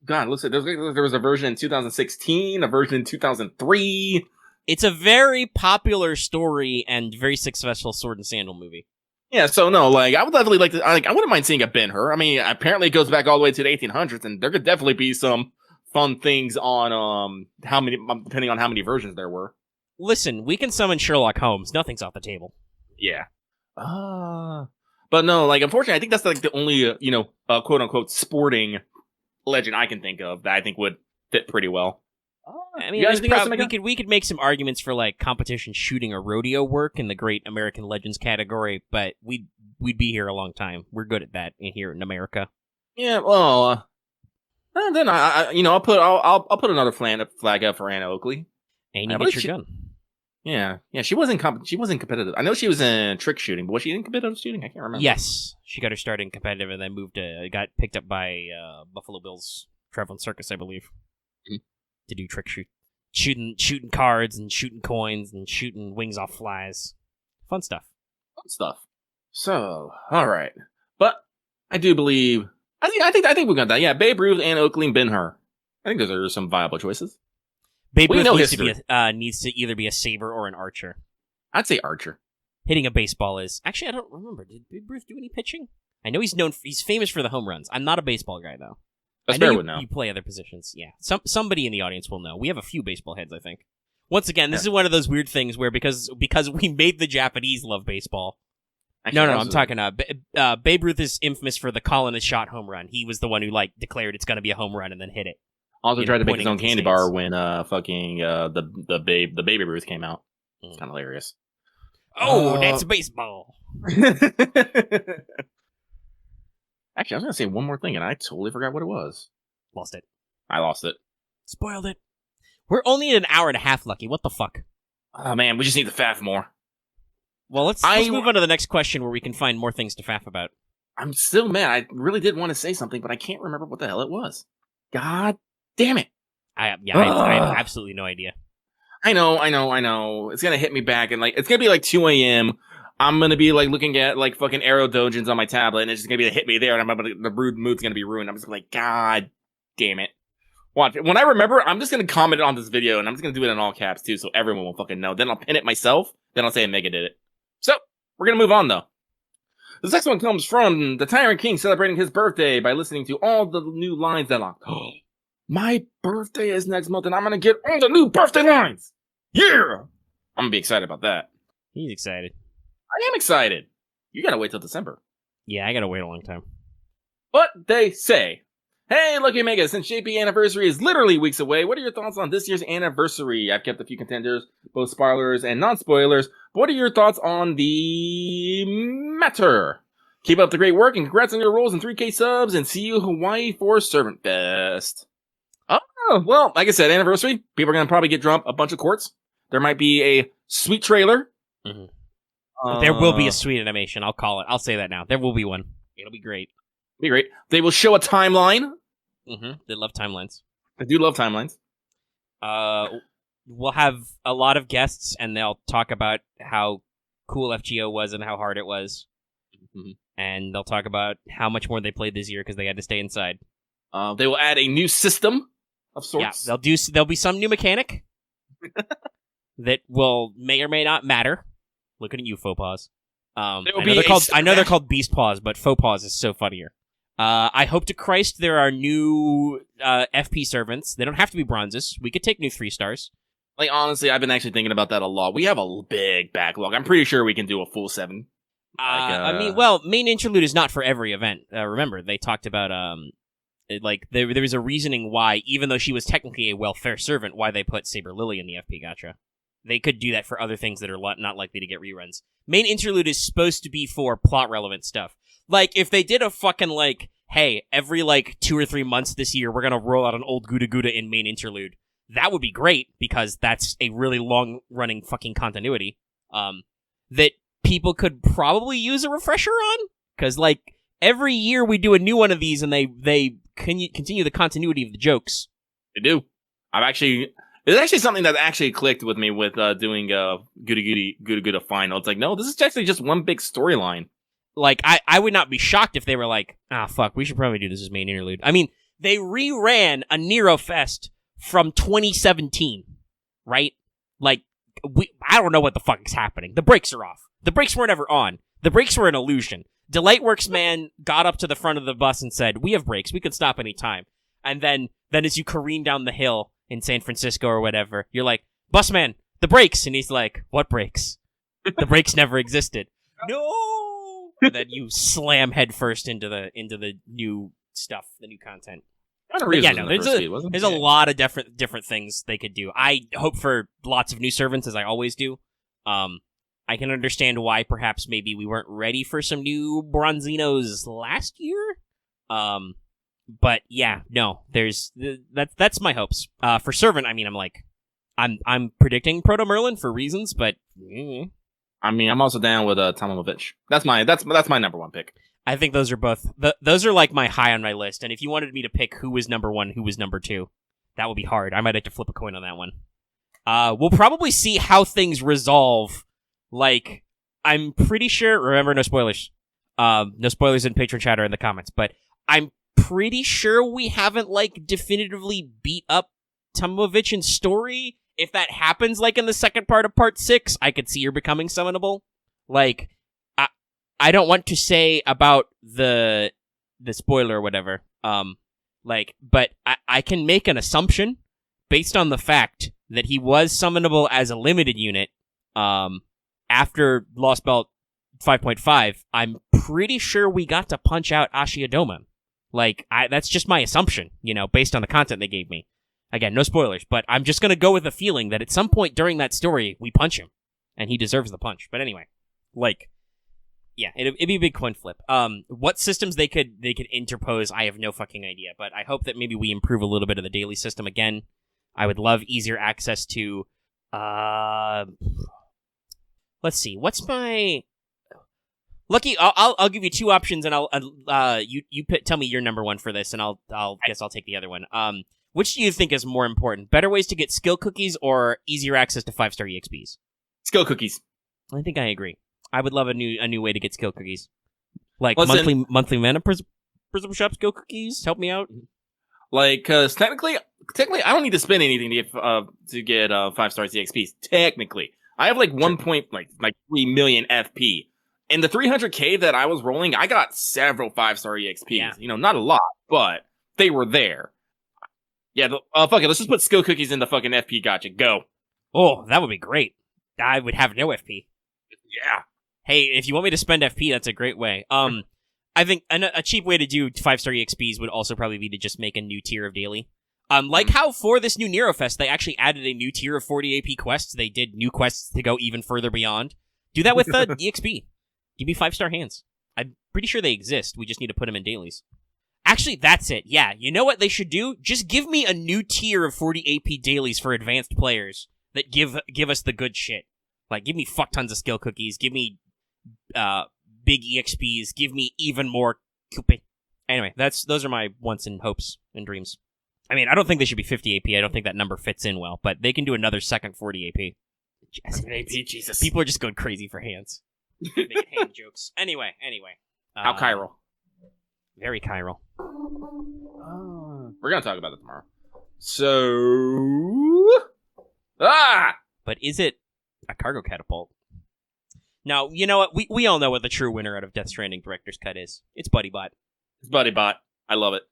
God, listen, there was a version in 2016, a version in 2003. It's a very popular story and very successful sword and sandal movie. Yeah, so no, like, I would definitely like to, I wouldn't mind seeing a Ben-Hur. I mean, apparently it goes back all the way to the 1800s, and there could definitely be some fun things on, depending on how many versions there were. Listen, we can summon Sherlock Holmes. Nothing's off the table. Yeah. But no, like, unfortunately, I think that's, like, the only, quote-unquote sporting legend I can think of that I think would fit pretty well. I mean, we could make some arguments for, like, competition shooting or rodeo work in the Great American Legends category, but we'd be here a long time. We're good at that here in America. Yeah, well, then I'll put another flag up for Anna Oakley. And you get your gun. Yeah. She wasn't competitive. I know she was in trick shooting, but was she in competitive shooting? I can't remember. Yes, she got her start in competitive and then got picked up by Buffalo Bill's Traveling Circus, I believe, to do trick shooting cards and shooting coins and shooting wings off flies. Fun stuff. So, all right, but I do believe I think we got that. Yeah, Babe Ruth and Oakley Ben Hur. I think those are some viable choices. Babe Ruth needs to either be a saber or an archer. I'd say archer. Hitting a baseball is actually I don't remember. Did Babe Ruth do any pitching? I know he's famous for the home runs. I'm not a baseball guy though. I know you play other positions. Yeah, somebody in the audience will know. We have a few baseball heads, I think. Once again, this is one of those weird things where because we made the Japanese love baseball. Actually, no, I'm talking. Babe Ruth is infamous for the call in a shot home run. He was the one who declared it's going to be a home run and then hit it. Also tried to make his own candy bar when the Baby Ruth came out. It's kind of hilarious. Oh, that's baseball. Actually, I was going to say one more thing, and I totally forgot what it was. Lost it. I lost it. Spoiled it. We're only at an hour and a half, Lucky. What the fuck? Oh, man, we just need to faff more. Well, let's move on to the next question where we can find more things to faff about. I'm still mad. I really did want to say something, but I can't remember what the hell it was. God damn it. I have absolutely no idea. I know. It's going to hit me back, and it's going to be 2 a.m., I'm gonna be looking at fucking Arrow Dojins on my tablet, and it's just gonna be hit me there, and the mood's gonna be ruined. I'm just God damn it! Watch when I remember, I'm just gonna comment on this video, and I'm just gonna do it in all caps too, so everyone will fucking know. Then I'll pin it myself. Then I'll say Mega did it. So we're gonna move on though. This next one comes from the Tyrant King celebrating his birthday by listening to all the new lines that are. My birthday is next month, and I'm gonna get all the new birthday lines. Yeah, I'm gonna be excited about that. He's excited. I am excited. You gotta wait till December. Yeah, I gotta wait a long time. But they say, hey, Lucky Mega, since JP anniversary is literally weeks away, what are your thoughts on this year's anniversary? I've kept a few contenders, both spoilers and non-spoilers. But what are your thoughts on the matter? Keep up the great work and congrats on your roles in 3K subs and see you Hawaii for Servant Fest. Oh, well, like I said, anniversary. People are gonna probably get drunk a bunch of quarts. There might be a sweet trailer. Mm-hmm. There will be a sweet animation. I'll call it. I'll say that now. There will be one. It'll be great. They will show a timeline. Mm-hmm. They love timelines. They do love timelines. We'll have a lot of guests, and they'll talk about how cool FGO was and how hard it was. Mm-hmm. And they'll talk about how much more they played this year because they had to stay inside. They will add a new system of sorts. Yeah, there'll be some new mechanic that may or may not matter. Looking at you, Faux Paws. I know they're called Beast Paws, but Faux Paws is so funnier. I hope to Christ there are new FP servants. They don't have to be bronzes. We could take new 3 stars. Honestly, I've been actually thinking about that a lot. We have a big backlog. I'm pretty sure we can do a full 7. Main interlude is not for every event. Remember, they talked about there was a reasoning why, even though she was technically a welfare servant, why they put Saber Lily in the FP gacha. They could do that for other things that are not likely to get reruns. Main interlude is supposed to be for plot-relevant stuff. If they did a fucking, hey, every, 2 or 3 months this year, we're gonna roll out an old Gouda Gouda in main interlude, that would be great, because that's a really long-running fucking continuity, that people could probably use a refresher on? Because, every year we do a new one of these, and they continue the continuity of the jokes. They do. It's actually something that actually clicked with me with doing Gouda Gouda final. It's no, this is actually just one big storyline. I would not be shocked if they were fuck, we should probably do this as main interlude. I mean, they reran a Nero Fest from 2017, right? I don't know what the fuck is happening. The brakes are off. The brakes weren't ever on. The brakes were an illusion. Delightworks man got up to the front of the bus and said, we have brakes. We can stop any time. And then as you careen down the hill in San Francisco or whatever, you're like, busman, the brakes. And he's like, what brakes? The brakes never existed. No! And then you slam headfirst into the new stuff, the new content. There's a lot of different things they could do. I hope for lots of new servants, as I always do. I can understand why perhaps maybe we weren't ready for some new Bronzinos last year. But yeah, no, that's my hopes. For servant, I mean, I'm I'm predicting Proto Merlin for reasons, but I mean, I'm also down with Tomovich. That's my number one pick. I think those are both those are like my high on my list. And if you wanted me to pick who was number 1, who was number 2, that would be hard. I might have to flip a coin on that one. We'll probably see how things resolve. Like, I'm pretty sure. Remember, no spoilers. No spoilers in patron chat or in the comments. But I'm pretty sure we haven't like definitively beat up Tomovich in story. If that happens, like in the second part of part 6, I could see her becoming summonable. Like, I don't want to say about the spoiler or whatever. But I can make an assumption based on the fact that he was summonable as a limited unit. After Lost Belt 5.5, I'm pretty sure we got to punch out Ashiodoma. Like, that's just my assumption, based on the content they gave me. Again, no spoilers, but I'm just gonna go with a feeling that at some point during that story, we punch him. And he deserves the punch. But anyway, like, yeah, it'd be a big coin flip. What systems they could interpose, I have no fucking idea. But I hope that maybe we improve a little bit of the daily system again. I would love easier access to, let's see, what's my... Lucky, I'll give you 2 options, and tell me your number 1 for this, and I'll take the other one. Which do you think is more important? Better ways to get skill cookies or easier access to 5-star EXPs? Skill cookies. I think I agree. I would love a new way to get skill cookies. Like monthly mana prism shop skill cookies. Help me out. Like, cause technically, I don't need to spend anything to get 5-star EXPs. Technically, I have like 1.3 million FP. In the 300k that I was rolling, I got several 5-star EXPs. Yeah. Not a lot, but they were there. Yeah, fuck it. Let's just put skill cookies in the fucking FP gotcha. Go. Oh, that would be great. I would have no FP. Yeah. Hey, if you want me to spend FP, that's a great way. I think a cheap way to do 5-star EXPs would also probably be to just make a new tier of daily. Like how for this new Nero Fest, they actually added a new tier of 40 AP quests. They did new quests to go even further beyond. Do that with EXP. Give me 5-star hands. I'm pretty sure they exist. We just need to put them in dailies. Actually, that's it. Yeah, you know what they should do? Just give me a new tier of 40 AP dailies for advanced players that give us the good shit. Like, give me fuck tons of skill cookies. Give me big EXPs. Give me even more coupe. Anyway, those are my wants and hopes and dreams. I mean, I don't think they should be 50 AP. I don't think that number fits in well, but they can do another second 40 AP. AP, Jesus. People are just going crazy for hands. Making hand jokes. Anyway. How chiral? Very chiral. We're gonna talk about it tomorrow. But is it a cargo catapult? Now, you know what? We all know what the true winner out of Death Stranding Director's Cut is. It's BuddyBot. It's BuddyBot. I love it.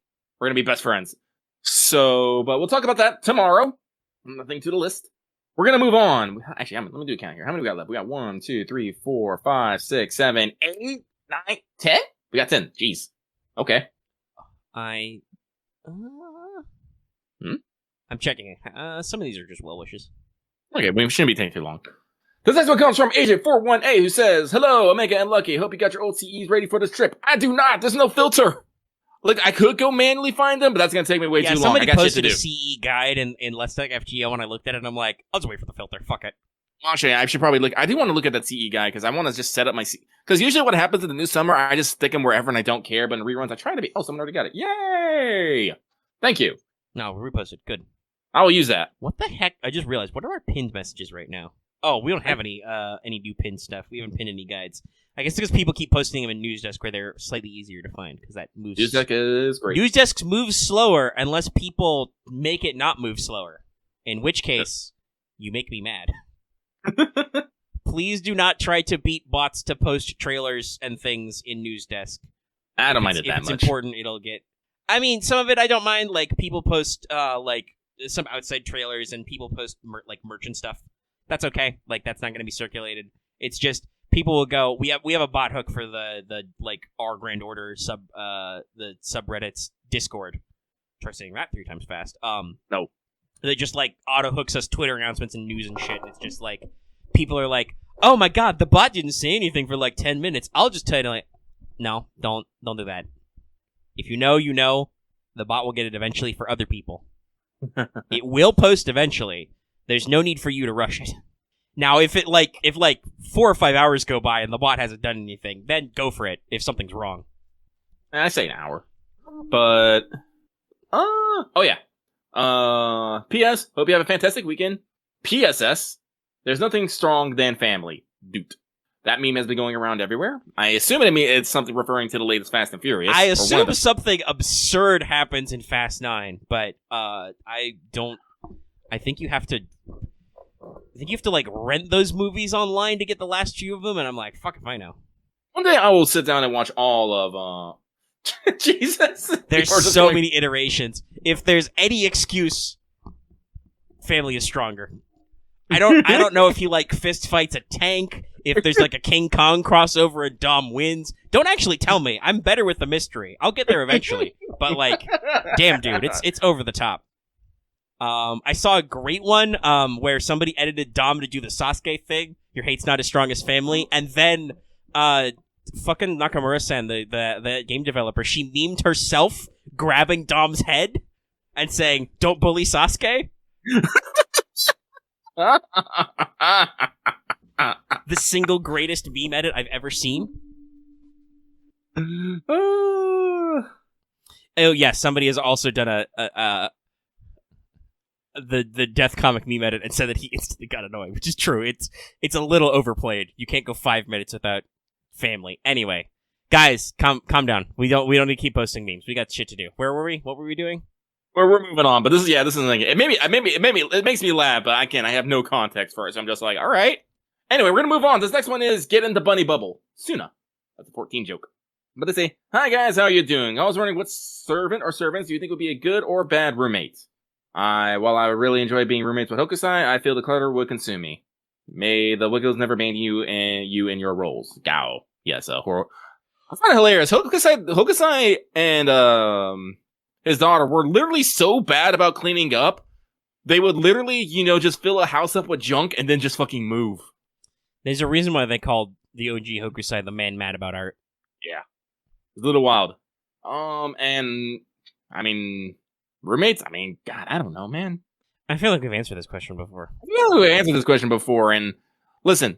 We're gonna be best friends. So, but we'll talk about that tomorrow. Nothing to the list. We're gonna move on. Actually, let me do a count here. How many we got left? We got 1, 2, 3, 4, 5, 6, 7, 8, 9, 10? We got 10. Jeez. Okay. I'm checking. Some of these are just well wishes. Okay, we shouldn't be taking too long. This next one comes from Agent41A, who says, "Hello, Omega and Lucky. Hope you got your old CEs ready for this trip. I do not. There's no filter. Look, I could go manually find them, but that's going to take me way too long. Somebody I got posted shit a to do. CE guide in Let's Talk FGO, and I looked at it, and I'm like, I'll just wait for the filter. Fuck it. Actually, I should probably look. I do want to look at that CE guide, because I want to just set up my CE. Because usually what happens in the new summer, I just stick them wherever, and I don't care. But in reruns, I try to be... Oh, someone already got it. Yay! Thank you. No, reposted. Good. I will use that. What the heck? I just realized, what are our pinned messages right now? Oh, we don't have any new pinned stuff. We haven't pinned any guides. I guess because people keep posting them in News Desk, where they're slightly easier to find, because that moves... News Desk is great. News Desk moves slower unless people make it not move slower. In which case, you make me mad. Please do not try to beat bots to post trailers and things in News Desk. I don't mind it that much. If it's important, it'll get... I mean, some of it I don't mind. Like, people post, some outside trailers, and people post, merchant stuff. That's okay. Like, that's not going to be circulated. It's just... People will go. We have a bot hook for the our Grand Order the subreddit's Discord. Try saying that 3 times fast. No. They just auto hooks us Twitter announcements and news and shit. And it's just people are like, oh my god, the bot didn't say anything for 10 minutes. I'll just tell you no, don't do that. If you know, you know. The bot will get it eventually for other people. It will post eventually. There's no need for you to rush it. Now, if 4 or 5 hours go by and the bot hasn't done anything, then go for it if something's wrong. I say an hour. But, oh yeah. P.S. Hope you have a fantastic weekend. P.S.S. There's nothing strong than family. Doot. That meme has been going around everywhere. I assume it's something referring to the latest Fast and Furious. I assume something absurd happens in Fast 9, but I think you have to like rent those movies online to get the last few of them, and I'm like, fuck if I know. One day I will sit down and watch all of Jesus. There's so many iterations. If there's any excuse, family is stronger. I don't know if he like fist fights a tank, if there's like a King Kong crossover and Dom wins. Don't actually tell me. I'm better with the mystery. I'll get there eventually. But like, damn dude, it's over the top. I saw a great one where somebody edited Dom to do the Sasuke thing. Your hate's not as strong as family, and then fucking Nakamura-san, the game developer, she memed herself grabbing Dom's head and saying, "Don't bully Sasuke." The single greatest meme edit I've ever seen. Oh yeah, somebody has also done the Death Comic meme edit and said that he instantly got annoying, which is true. It's a little overplayed. You can't go 5 minutes without family. Anyway, guys, calm down. We don't need to keep posting memes. We got shit to do. Where were we? What were we doing? Well, we're moving on, but this is like, it makes me laugh, but I have no context for it, so I'm just like, all right. Anyway, we're gonna move on. This next one is Get in the Bunny Bubble. Suna. That's a 14 joke. But they say, "Hi guys, how are you doing? I was wondering what servant or servants do you think would be a good or bad roommate? While I really enjoy being roommates with Hokusai, I feel the clutter would consume me. May the Wiggles never ban you in your roles. Gao." Yes, horror. I find it hilarious. Hokusai and his daughter were literally so bad about cleaning up. They would literally, just fill a house up with junk and then just fucking move. There's a reason why they called the OG Hokusai the man mad about art. Yeah. It's a little wild. And, I mean, roommates? I mean, God, I don't know, man. I feel like we've answered this question before. And listen.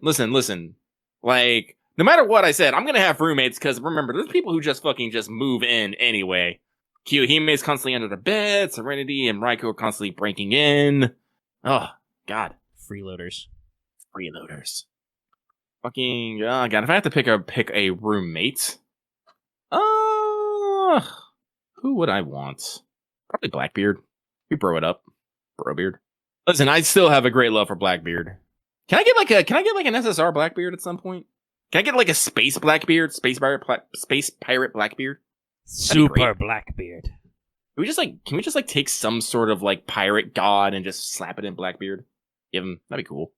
Like, no matter what I said, I'm gonna have roommates, because remember, there's people who just move in anyway. Kiyohime's constantly under the bed, Serenity and Raiko are constantly breaking in. Oh, God. Freeloaders. Fucking, God, if I have to pick a roommate, who would I want? Probably Blackbeard. We bro it up. Brobeard. Listen, I still have a great love for Blackbeard. Can I get an SSR Blackbeard at some point? Can I get like a space Blackbeard? Space pirate Blackbeard? Super Blackbeard. Can we just take some sort of like pirate god and just slap it in Blackbeard? Give him, that'd be cool.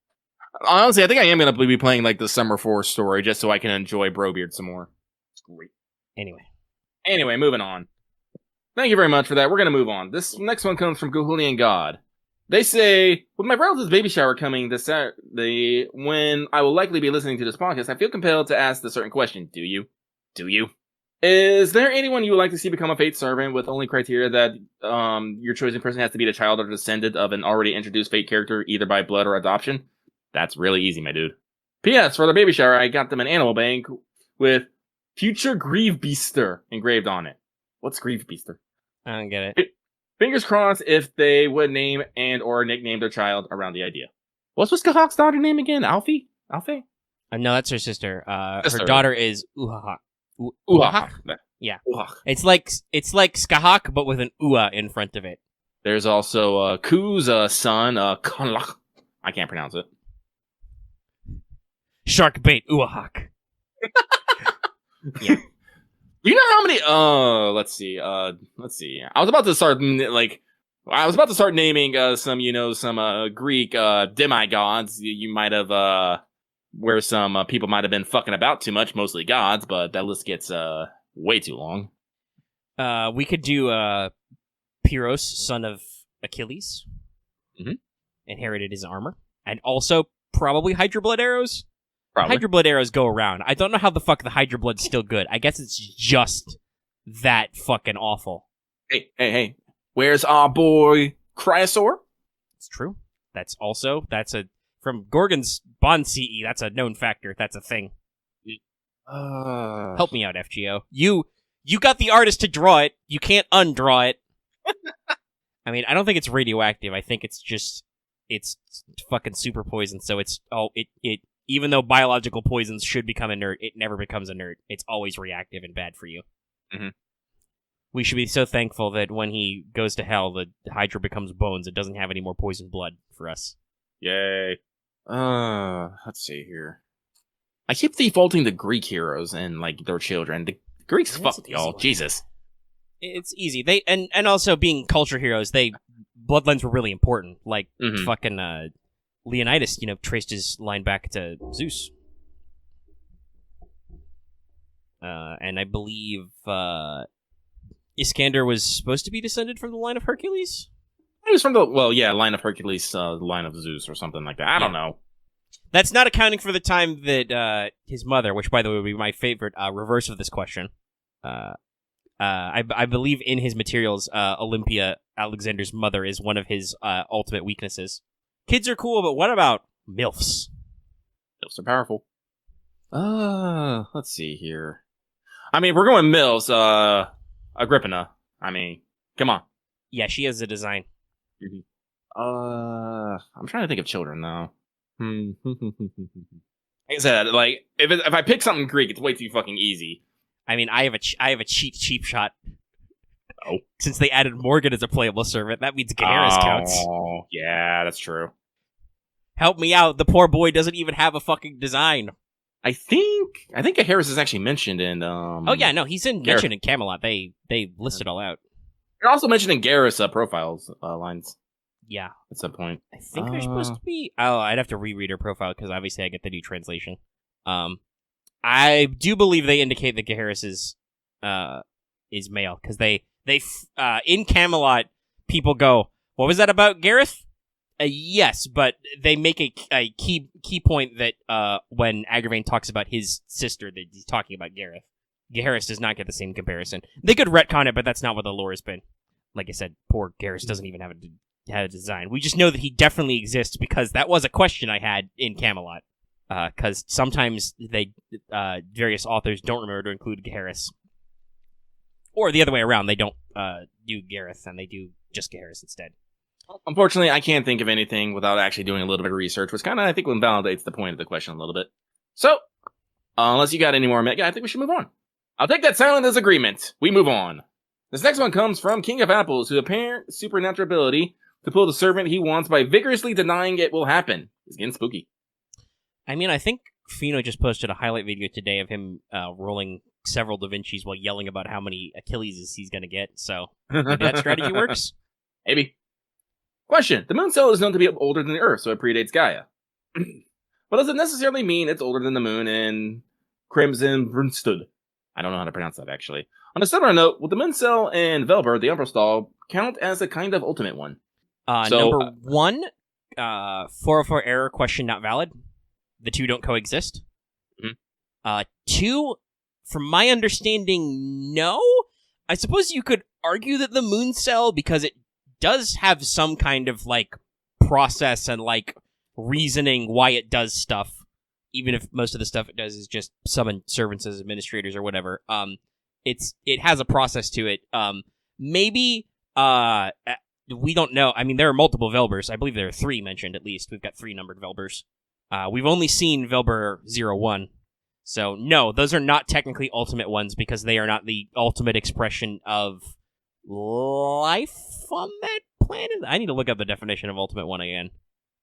Honestly, I think I am gonna be playing like the Summer Force story just so I can enjoy Brobeard some more. It's great. Anyway, moving on. Thank you very much for that. We're gonna move on. This next one comes from Gohulian God. They say, with my relative's baby shower coming this Saturday, when I will likely be listening to this podcast, I feel compelled to ask the certain question. Do you? Is there anyone you would like to see become a Fate servant with only criteria that your chosen person has to be the child or descendant of an already introduced Fate character, either by blood or adoption? That's really easy, my dude. P.S. For their baby shower, I got them an animal bank with Future Grievebeaster engraved on it. What's Grievebeaster? I don't get it. Fingers crossed if they would name and or nickname their child around the idea. What's Skahawk's daughter name again? Alfie? No, that's her sister. Her daughter is Uhahak. Uhahak? Yeah. Uhahak. It's like Skahak, but with an Ua in front of it. There's also Ku's son, Konlach. I can't pronounce it. Shark bait Uhahak. Yeah. You know how many? Let's see. I was about to start naming some Greek demigods. You might have where some people might have been fucking about too much, mostly gods, but that list gets way too long. We could do Pyrrhus, son of Achilles. Mm-hmm. Inherited his armor, and also probably Hydra Blood arrows. Probably. Hydra Blood arrows go around. I don't know how the fuck the Hydra Blood's still good. I guess it's just that fucking awful. Hey. Where's our boy Cryosaur? It's true. That's from Gorgon's Bond CE. That's a known factor. That's a thing. Help me out, FGO. You got the artist to draw it. You can't undraw it. I mean, I don't think it's radioactive. I think it's fucking super poison. So it even though biological poisons should become inert, it never becomes inert. It's always reactive and bad for you. Mm-hmm. We should be so thankful that when he goes to hell, the Hydra becomes bones. It doesn't have any more poison blood for us. Yay. Let's see here. I keep defaulting to Greek heroes and like their children. The Greeks fucked y'all. Jesus. It's easy. They and also being culture heroes, bloodlines were really important. Like fucking Leonidas, traced his line back to Zeus. And I believe Iskander was supposed to be descended from the line of Hercules? He was from line of Hercules, line of Zeus or something like that. I don't know. That's not accounting for the time that his mother, which by the way would be my favorite reverse of this question. I believe in his materials, Olympia, Alexander's mother, is one of his ultimate weaknesses. Kids are cool, but what about MILFs? MILFs are powerful. Let's see here. I mean, if we're going MILFs, Agrippina. I mean, come on. Yeah, she has a design. Mm-hmm. I'm trying to think of children, though. Like I said, like, if I pick something Greek, it's way too fucking easy. I mean, I have a cheap shot. Oh. Since they added Morgan as a playable servant, that means Gaheris counts. Oh, yeah, that's true. Help me out. The poor boy doesn't even have a fucking design. I think Gaheris is actually mentioned in Oh yeah, no, he's mentioned in Camelot. They list it all out. They're also mentioned in Garrus profiles lines. Yeah. At some point. I think they're supposed to be... Oh, I'd have to reread her profile, because obviously I get the new translation. I do believe they indicate that Gaheris is male, because they in Camelot, people go, what was that about Gareth? Yes, but they make a key point that when Agravain talks about his sister, that he's talking about Gareth. Gaheris does not get the same comparison. They could retcon it, but that's not what the lore has been. Like I said, poor Gaheris doesn't even have a design. We just know that he definitely exists because that was a question I had in Camelot. Because sometimes various authors don't remember to include Gaheris. Or the other way around, they don't do Gareth and they do just Gaheris instead. Unfortunately, I can't think of anything without actually doing a little bit of research, which kind of, I think, invalidates the point of the question a little bit. So, unless you got any more, I think we should move on. I'll take that silent as agreement. We move on. This next one comes from King of Apples, whose apparent supernatural ability to pull the servant he wants by vigorously denying it will happen. It's getting spooky. I mean, I think Fino just posted a highlight video today of him rolling several Da Vinci's while yelling about how many Achilles he's going to get, so maybe that strategy works? Maybe. Question. The moon cell is known to be older than the Earth, so it predates Gaia. But does it necessarily mean it's older than the moon in Crimson Brunstud? I don't know how to pronounce that, actually. On a similar note, will the moon cell and Velber, the Umbrastal, count as a kind of ultimate one? Number one, 404 error, question not valid. The two don't coexist. Mm-hmm. Two, from my understanding, no. I suppose you could argue that the moon cell, because it does have some kind of, like, process and, like, reasoning why it does stuff, even if most of the stuff it does is just summon servants as administrators or whatever. It has a process to it. Maybe, we don't know. I mean, there are multiple Velbers. I believe there are 3 mentioned, at least. We've got 3 numbered Velbers. We've only seen Velber 01. So, no, those are not technically ultimate ones because they are not the ultimate expression of life on that planet. I need to look up the definition of ultimate one again.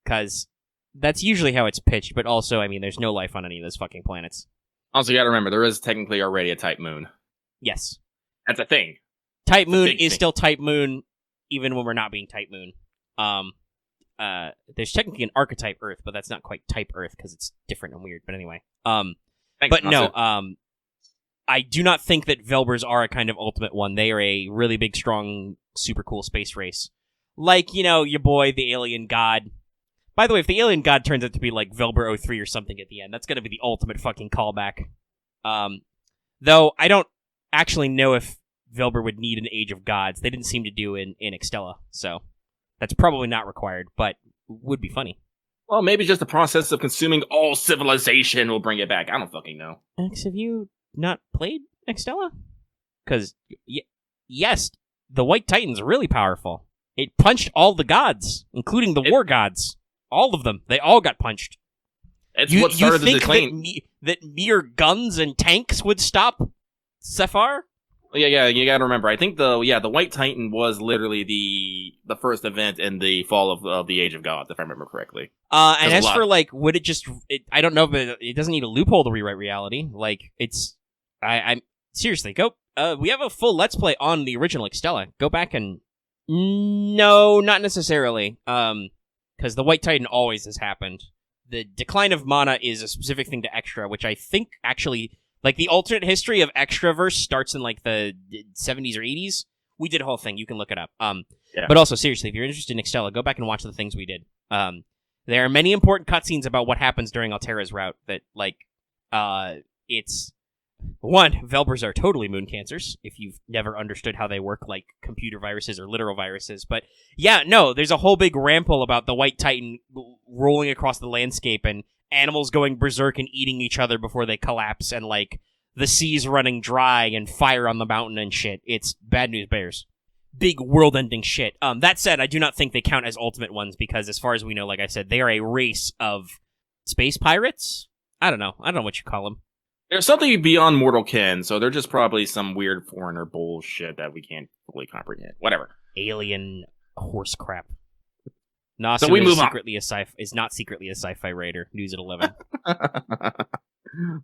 Because that's usually how it's pitched, but also, I mean, there's no life on any of those fucking planets. Also, you gotta remember, there is technically already a type moon. Yes. That's a thing. Type moon is still type moon, even when we're not being type moon. There's technically an archetype Earth, but that's not quite type Earth because it's different and weird. But anyway, Thanks, but no, I do not think that Velbers are a kind of ultimate one. They are a really big, strong, super cool space race, like your boy, the alien god. By the way, if the alien god turns out to be like Velber 03 or something at the end, that's gonna be the ultimate fucking callback. Though I don't actually know if Velber would need an Age of Gods. They didn't seem to do in Extella, so that's probably not required, but would be funny. Well, maybe just the process of consuming all civilization will bring it back. I don't fucking know. X, have you not played Extella? Because, yes, the White Titan's really powerful. It punched all the gods, including the war gods. All of them. They all got punched. It's what started the decline. That mere guns and tanks would stop Sephar? Yeah, you gotta remember. I think the White Titan was literally the first event in the fall of the Age of Gods, if I remember correctly. And as for, like, would it just... I don't know, but it doesn't need a loophole to rewrite reality. Like, it's... I'm seriously, go... we have a full Let's Play on the original Extella. Go back and... No, not necessarily. Because the White Titan always has happened. The decline of mana is a specific thing to Extra, which I think actually... Like, the alternate history of Extraverse starts in, like, the 70s or 80s. We did a whole thing. You can look it up. Yeah. But also, seriously, if you're interested in Extella, go back and watch the things we did. There are many important cutscenes about what happens during Altera's route that, like, it's... One, Velbers are totally moon cancers, if you've never understood how they work, like computer viruses or literal viruses. But, yeah, no, there's a whole big ramble about the White Titan rolling across the landscape and animals going berserk and eating each other before they collapse, and, like, the seas running dry and fire on the mountain and shit. It's bad news bears. Big world-ending shit. That said, I do not think they count as ultimate ones, because as far as we know, like I said, they are a race of space pirates? I don't know what you call them. There's something beyond mortal ken, so they're just probably some weird foreigner bullshit that we can't fully comprehend. Whatever. Alien horse crap. Nasu So we move on. Is not secretly a sci-fi raider. News at 11.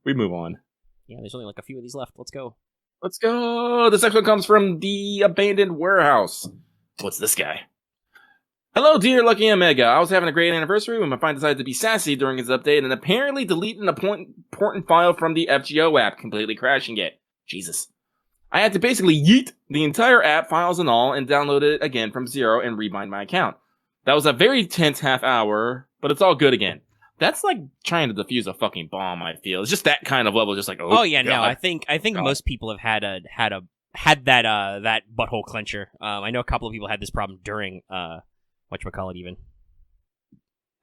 We move on. Yeah, there's only like a few of these left. Let's go. Let's go. This next one comes from the abandoned warehouse. What's this guy? Hello, dear Lucky Omega. I was having a great anniversary when my friend decided to be sassy during his update and apparently deleted an important file from the FGO app, completely crashing it. Jesus. I had to basically yeet the entire app, files and all, and download it again from zero and rebind my account. That was a very tense half hour, but it's all good again. That's like trying to defuse a fucking bomb, I feel. It's just that kind of level, just like, oh yeah, God. no, I think God. most people have had that butthole clencher. I know a couple of people had this problem during whatchamacallit even.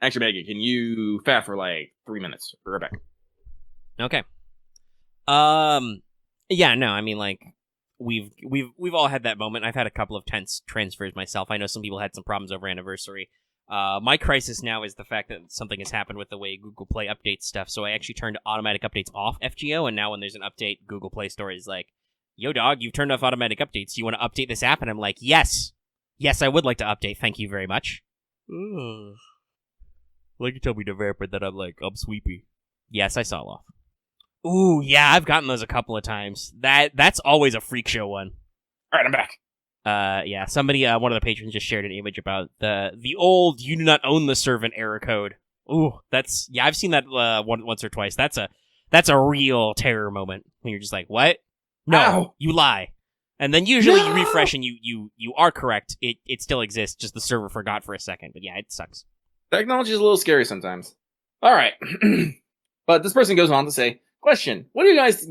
Actually, Megan, can you faff for like 3 minutes? We're right back. Okay. Yeah, no, I mean, like, we've all had that moment. I've had a couple of tense transfers myself. I know some people had some problems over anniversary. My crisis now is the fact that something has happened with the way Google Play updates stuff, so I actually turned automatic updates off FGO, and now when there's an update, Google Play Store is like, yo, dog, you've turned off automatic updates. Do you want to update this app? And I'm like, yes. Yes, I would like to update. Thank you very much. Like you told me to vapor that I'm sweepy. Yes, I saw off. Ooh, yeah, I've gotten those a couple of times. That's always a freak show one. Alright, I'm back. Yeah, somebody, one of the patrons just shared an image about the old "you do not own the servant" error code. Ooh, I've seen that once or twice. That's a real terror moment when you're just like, what? No, Ow. You lie. And then usually you refresh and you are correct. It still exists, just the server forgot for a second. But yeah, it sucks. Technology is a little scary sometimes. Alright. But this person goes on to say, question, what do you guys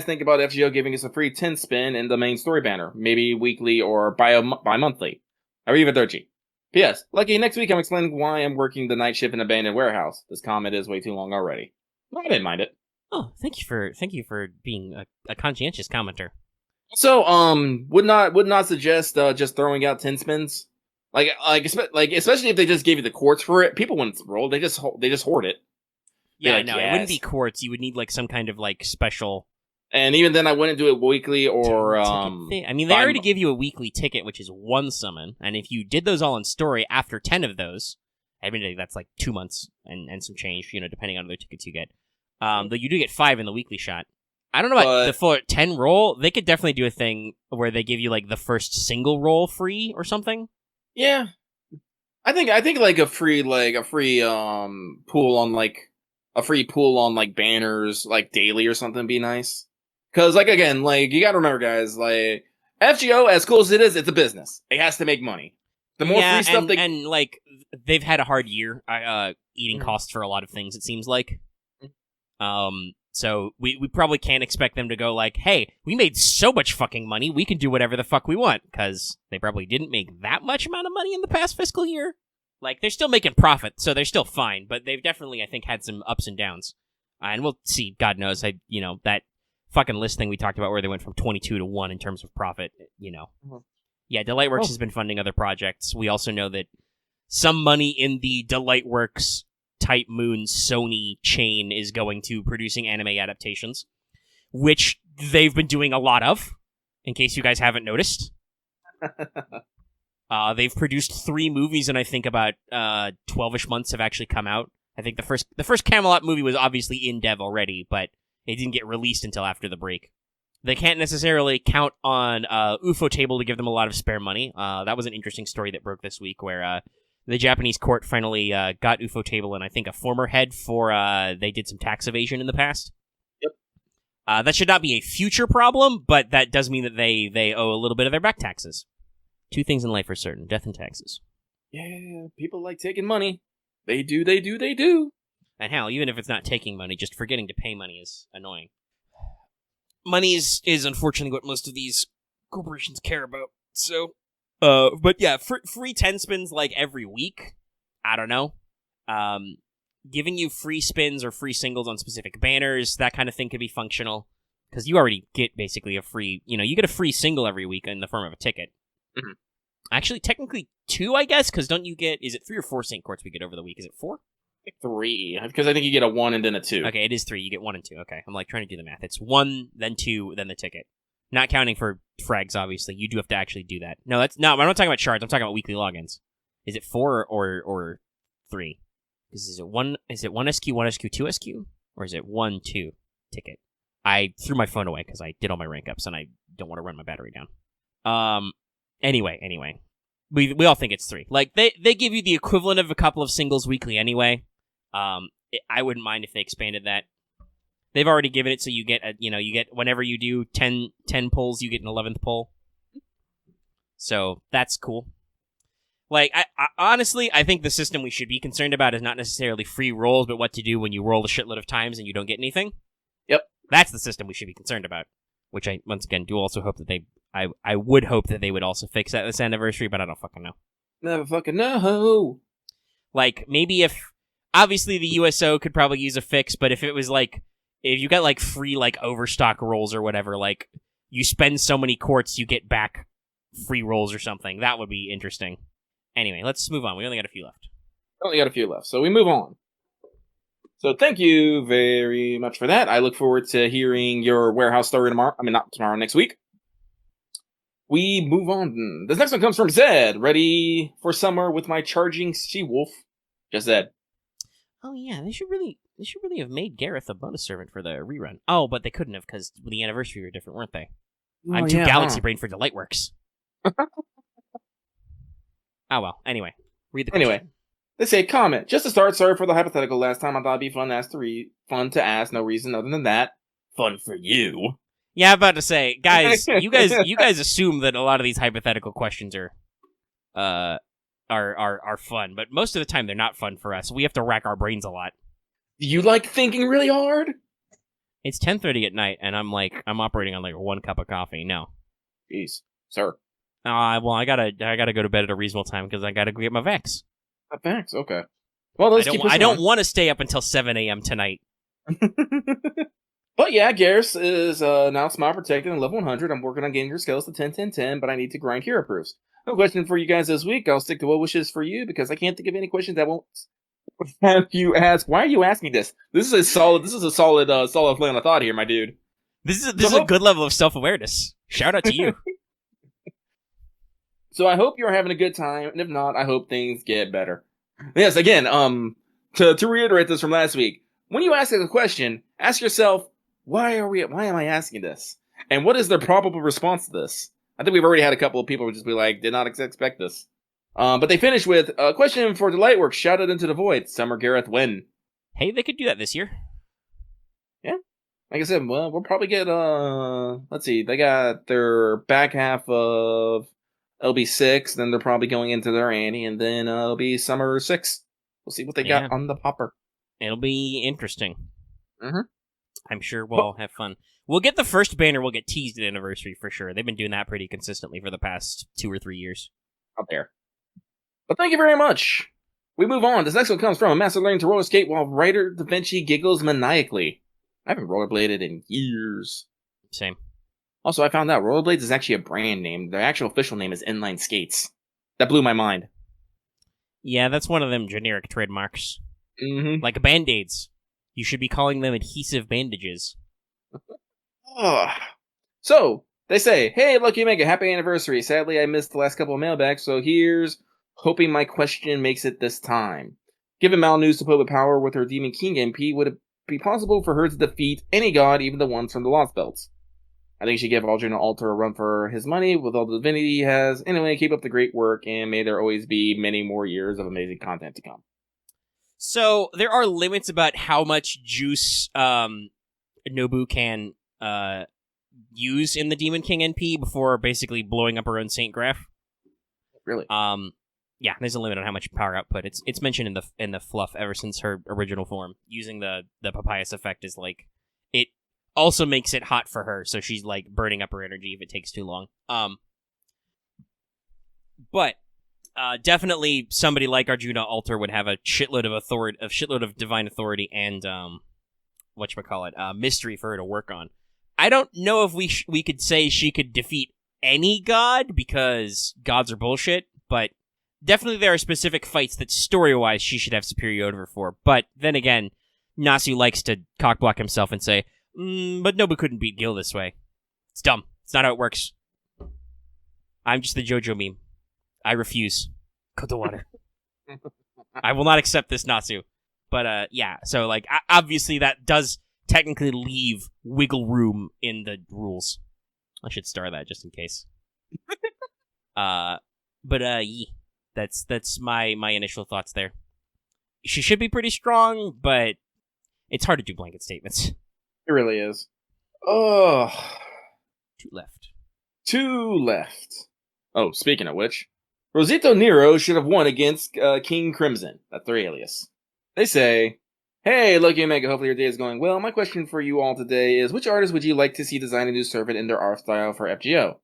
think about FGO giving us a free 10 spin in the main story banner? Maybe weekly or bi-monthly. Arrivederci. P.S. Lucky, next week I'm explaining why I'm working the night shift in an abandoned warehouse. This comment is way too long already. I didn't mind it. Oh, thank you for being a conscientious commenter. So, would not suggest just throwing out 10 spins. Like especially if they just gave you the quartz for it, people wouldn't roll. They just hoard it. Yeah, like, no, yes. It wouldn't be quartz. You would need like some kind of like special. And even then, I wouldn't do it weekly or I mean, they already give you a weekly ticket, which is one summon, and if you did those all in story after 10 of those, I mean that's like 2 months and some change, depending on the tickets you get. Though you do get 5 in the weekly shot. I don't know about the full 10 roll. They could definitely do a thing where they give you like the first single roll free or something. Yeah, I think like a free pool on like banners like daily or something would be nice. Cause like again, like you gotta remember, guys, like FGO, as cool as it is, it's a business. It has to make money. The more free stuff and like they've had a hard year eating costs for a lot of things. It seems like. So we probably can't expect them to go like, hey, we made so much fucking money, we can do whatever the fuck we want, because they probably didn't make that much amount of money in the past fiscal year. Like, they're still making profit, so they're still fine, but they've definitely, I think, had some ups and downs. And we'll see, God knows, that fucking list thing we talked about where they went from 22 to 1 in terms of profit, Mhm. Yeah, Delightworks has been funding other projects. We also know that some money in the Delightworks Type Moon Sony chain is going to producing anime adaptations, which they've been doing a lot of, in case you guys haven't noticed. They've produced 3 movies, and I think about 12-ish months have actually come out. I think the first Camelot movie was obviously in dev already, but it didn't get released until after the break. They can't necessarily count on UFO Table to give them a lot of spare money. That was an interesting story that broke this week, where the Japanese court finally got UFO Table and I think a former head for they did some tax evasion in the past. Yep. That should not be a future problem, but that does mean that they owe a little bit of their back taxes. 2 things in life are certain: death and taxes. Yeah, people like taking money. They do. And hell, even if it's not taking money, just forgetting to pay money is annoying. Money is unfortunately what most of these corporations care about. So, but yeah, free 10 spins like every week. I don't know. Giving you free spins or free singles on specific banners, that kind of thing could be functional. Because you already get basically a free, you get a free single every week in the form of a ticket. Mm-hmm. Actually, technically 2, I guess, because don't you get, is it 3 or 4 Saint Courts we get over the week? Is it 4? 3, because I think you get a 1 and then a 2. Okay, it is 3. You get 1 and 2. Okay, I'm like trying to do the math. It's 1, then 2, then the ticket. Not counting for frags, obviously. You do have to actually do that. No, I'm not talking about shards. I'm talking about weekly logins. Is it 4 or 3? Is it 1 SQ, 1 SQ, 2 SQ? Or is it 1, 2 ticket? I threw my phone away because I did all my rank ups and I don't want to run my battery down. Anyway. We all think it's 3. Like, they give you the equivalent of a couple of singles weekly anyway. I wouldn't mind if they expanded that. They've already given it so you get whenever you do 10 pulls, you get an 11th pull. So that's cool. Like, I honestly, I think the system we should be concerned about is not necessarily free rolls, but what to do when you roll a shitload of times and you don't get anything. Yep. That's the system we should be concerned about. Which I, once again, do also hope that I would hope that they would also fix that this anniversary, but I don't fucking know. Never fucking know. Like, maybe if... Obviously, the USO could probably use a fix, but if it was like... If you got, like, free, like, overstock rolls or whatever, like, you spend so many quartz, you get back free rolls or something, that would be interesting. Anyway, let's move on. We only got a few left. So we move on. So thank you very much for that. I look forward to hearing your warehouse story tomorrow. I mean, not tomorrow, next week. We move on. This next one comes from Zed. Ready for summer with my charging she-wolf. Just Zed. Oh yeah, they should really have made Gareth a bonus servant for the rerun. Oh, but they couldn't have because the anniversary were different, weren't they? I'm too galaxy brain for Delightworks. Oh well. Anyway, read the question. Anyway, they say comment. Just to start, sorry for the hypothetical last time. I thought it'd be fun to ask. No reason other than that. Fun for you. Yeah, I'm about to say, guys, you guys assume that a lot of these hypothetical questions are fun, but most of the time they're not fun for us. We have to rack our brains a lot. You like thinking really hard? It's 10:30 at night, and I'm operating on like 1 cup of coffee. No. Jeez, sir. Well, I gotta go to bed at a reasonable time because I gotta go get my vax. Vax, okay. Well, I don't want to stay up until 7 a.m. tonight. But yeah, Garrus is now Smile Protected and level 100. I'm working on getting your skills to 10-10-10, but I need to grind hero proofs. No question for you guys this week. I'll stick to what wishes for you because I can't think of any questions that won't have you ask. Why are you asking this? This is a solid plan of thought here, my dude. This is a good level of self-awareness. Shout out to you. So I hope you're having a good time, and if not, I hope things get better. Yes, again, to reiterate this from last week, when you ask a question, ask yourself, why am I asking this? And what is their probable response to this? I think we've already had a couple of people just be like, did not expect this. But they finish with a question for Delightworks, shouted into the void. Summer Gareth when? Hey, they could do that this year. Yeah. Like I said, well, we'll probably get, let's see, they got their back half of LB6, then they're probably going into their Annie, and then it'll be Summer 6. We'll see what they got on the popper. It'll be interesting. Mm-hmm. I'm sure we'll have fun. We'll get the first banner, we'll get teased at anniversary for sure. They've been doing that pretty consistently for the past 2 or 3 years. Out there. But thank you very much We move on. This next one comes from a master learning to roller skate while writer Da Vinci giggles maniacally. I haven't rollerbladed in years. Same. Also, I found out rollerblades is actually a brand name. Their actual official name is inline skates. That blew my mind. Yeah, that's one of them generic trademarks. Mm-hmm. Like Band-Aids. You should be calling them adhesive bandages. So, they say, hey, look, you make a happy anniversary. Sadly, I missed the last couple of mailbags, so here's hoping my question makes it this time. Given Mal news to play with power with her Demon King MP, would it be possible for her to defeat any god, even the ones from the Lost Belts? I think she gave Algernon Alter a run for his money with all the divinity he has. Anyway, keep up the great work, and may there always be many more years of amazing content to come. So, there are limits about how much juice Nobu can use in the Demon King NP before basically blowing up her own Saint Graph. Really? Yeah, there's a limit on how much power output. It's mentioned in the fluff ever since her original form. Using the Papyrus effect is like, it also makes it hot for her, so she's like burning up her energy if it takes too long. But definitely somebody like Arjuna Alter would have a shitload of authority, a shitload of divine authority, and mystery for her to work on. I don't know if we could say she could defeat any god, because gods are bullshit, but definitely there are specific fights that story-wise she should have superiority over for. But then again, Nasu likes to cockblock himself and say, but Nobu couldn't beat Gil this way. It's dumb. It's not how it works. I'm just the JoJo meme. I refuse. Kotowaru. I will not accept this, Nasu. But, yeah, so, like, obviously that does technically leave wiggle room in the rules. I should star that just in case. Yeah. That's my initial thoughts there. She should be pretty strong, but it's hard to do blanket statements. It really is. Oh. Two left. Oh, speaking of which, Rosito Nero should have won against King Crimson. That's their alias. They say, hey, Loki and Mega, hopefully your day is going well. My question for you all today is, which artist would you like to see design a new servant in their art style for FGO?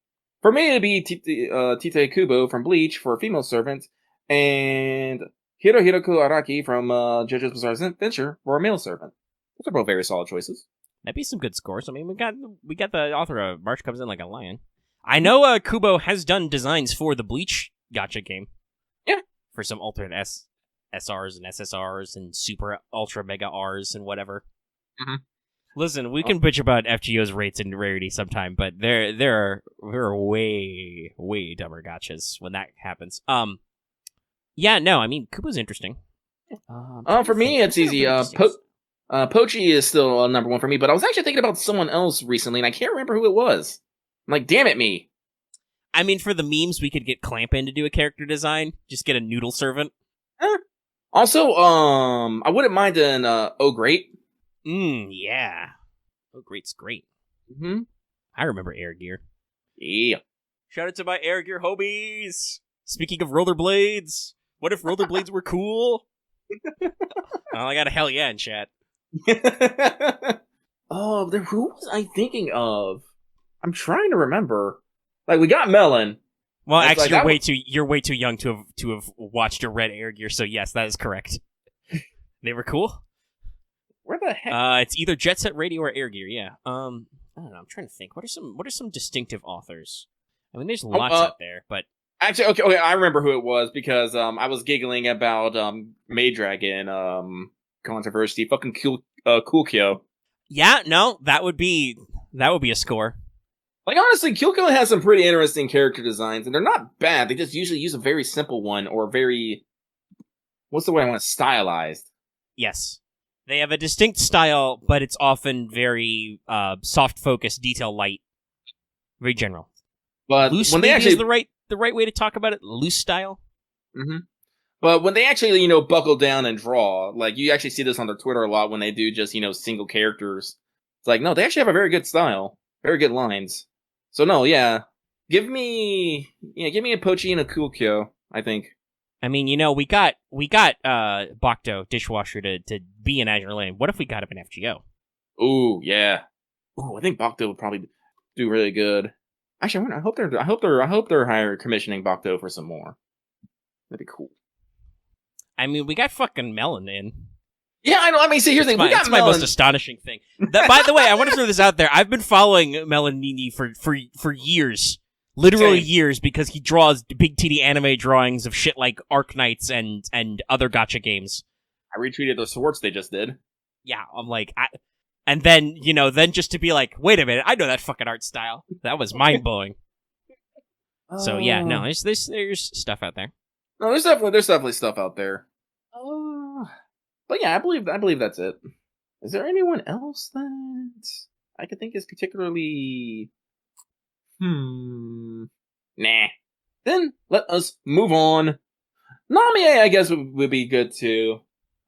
For me, it'd be Tite Kubo from Bleach for a female servant, and Hirohiko Araki from JoJo's Bizarre Adventure for a male servant. Those are both very solid choices. That'd be some good scores. I mean, we got the author of March Comes In Like a Lion. I know Kubo has done designs for the Bleach gacha game. Yeah. For some alternate SRs and SSRs and super ultra mega Rs and whatever. Mm-hmm. Listen, we can bitch about FGO's rates and rarity sometime, but there are way dumber gachas when that happens. Yeah, no, I mean Kubo's interesting. For me, it's easy. Pochi is still number one for me, but I was actually thinking about someone else recently, and I can't remember who it was. I'm like, damn it, me. I mean, for the memes, we could get Clampin to do a character design. Just get a noodle servant. Also, I wouldn't mind an Oh Great. Yeah. Oh Great's great. Mm-hmm. I remember Air Gear. Yeah. Shout out to my Air Gear homies. Speaking of rollerblades, what if rollerblades were cool? Well, I got a hell yeah in chat. Oh, who was I thinking of? I'm trying to remember. Like, we got Melon. Well, actually, you're way too young to have watched or read Air Gear, so yes, that is correct. They were cool. Where the heck? It's either Jet Set Radio or Air Gear. Yeah. I don't know. I'm trying to think. What are some distinctive authors? I mean, there's lots out there, but actually, okay, I remember who it was because I was giggling about Maydragon controversy. Fucking Coolkyo. Yeah, no, that would be a score. Like, honestly, Kyoko has some pretty interesting character designs, and they're not bad. They just usually use a very simple one, or very... What's the way I want it? Stylized. Yes. They have a distinct style, but it's often very soft-focused, detail-light. Very general. But loose when maybe they actually... is the right way to talk about it. Loose style. Mm-hmm. But when they actually, buckle down and draw, like, you actually see this on their Twitter a lot when they do just, single characters. It's like, no, they actually have a very good style. Very good lines. So no, yeah. Give me a Pochi and a Coolkyo, I think. I mean, we got Bakuto Dishwasher to be in Azure Lane. What if we got him in FGO? Ooh, yeah. Ooh, I think Bakuto would probably do really good. Actually, I hope they're commissioning Bakuto for some more. That'd be cool. I mean, we got fucking Melon in. Yeah, I know. I mean, see, here's the thing. That's my most astonishing thing. By the way, I want to throw this out there. I've been following Melanini for years. Literally years, because he draws big titty anime drawings of shit like Arknights and other gacha games. I retweeted the Swartz they just did. Yeah, I'm like... And then, then just to be like, wait a minute, I know that fucking art style. That was mind-blowing. So, yeah, no, there's stuff out there. No, there's definitely stuff out there. But yeah, I believe that's it. Is there anyone else that I could think is particularly... Nah. Then let us move on. Nami, I guess, would be good too.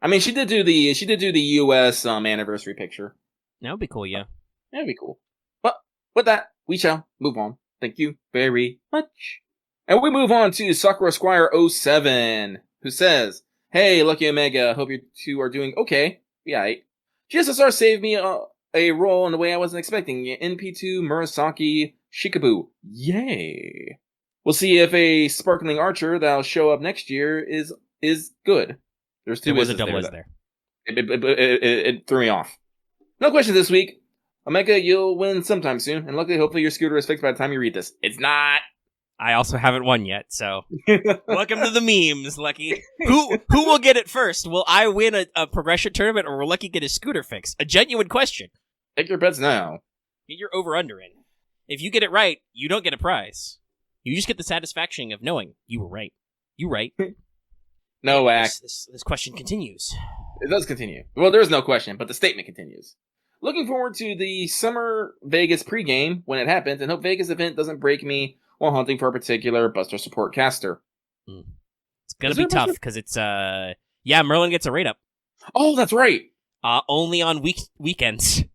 I mean, she did do the U.S. Anniversary picture. That would be cool, yeah. That'd be cool. But with that, we shall move on. Thank you very much. And we move on to Sakura Squire 07, who says, "Hey, Lucky Omega, hope you two are doing okay. Yeah, GSSR saved me a role in the way I wasn't expecting. NP2 Murasaki Shikabu. Yay. We'll see if a sparkling archer that'll show up next year is good." There's two. There was a double S there. It threw me off. No question this week. Omega, you'll win sometime soon, and luckily, hopefully your scooter is fixed by the time you read this. It's not. I also haven't won yet, so welcome to the memes, Lucky. Who will get it first? Will I win a progression tournament, or will Lucky get his scooter fixed? A genuine question. Take your bets now. Get your over-under in. If you get it right, you don't get a prize. You just get the satisfaction of knowing you were right. You right. No whack. This question continues. It does continue. Well, there is no question, but the statement continues. Looking forward to the Summer Vegas pregame when it happens, and hope Vegas event doesn't break me while hunting for a particular Buster support caster. It's gonna be tough, because it's, Merlin gets a rate up. Oh, that's right! Only on weekends.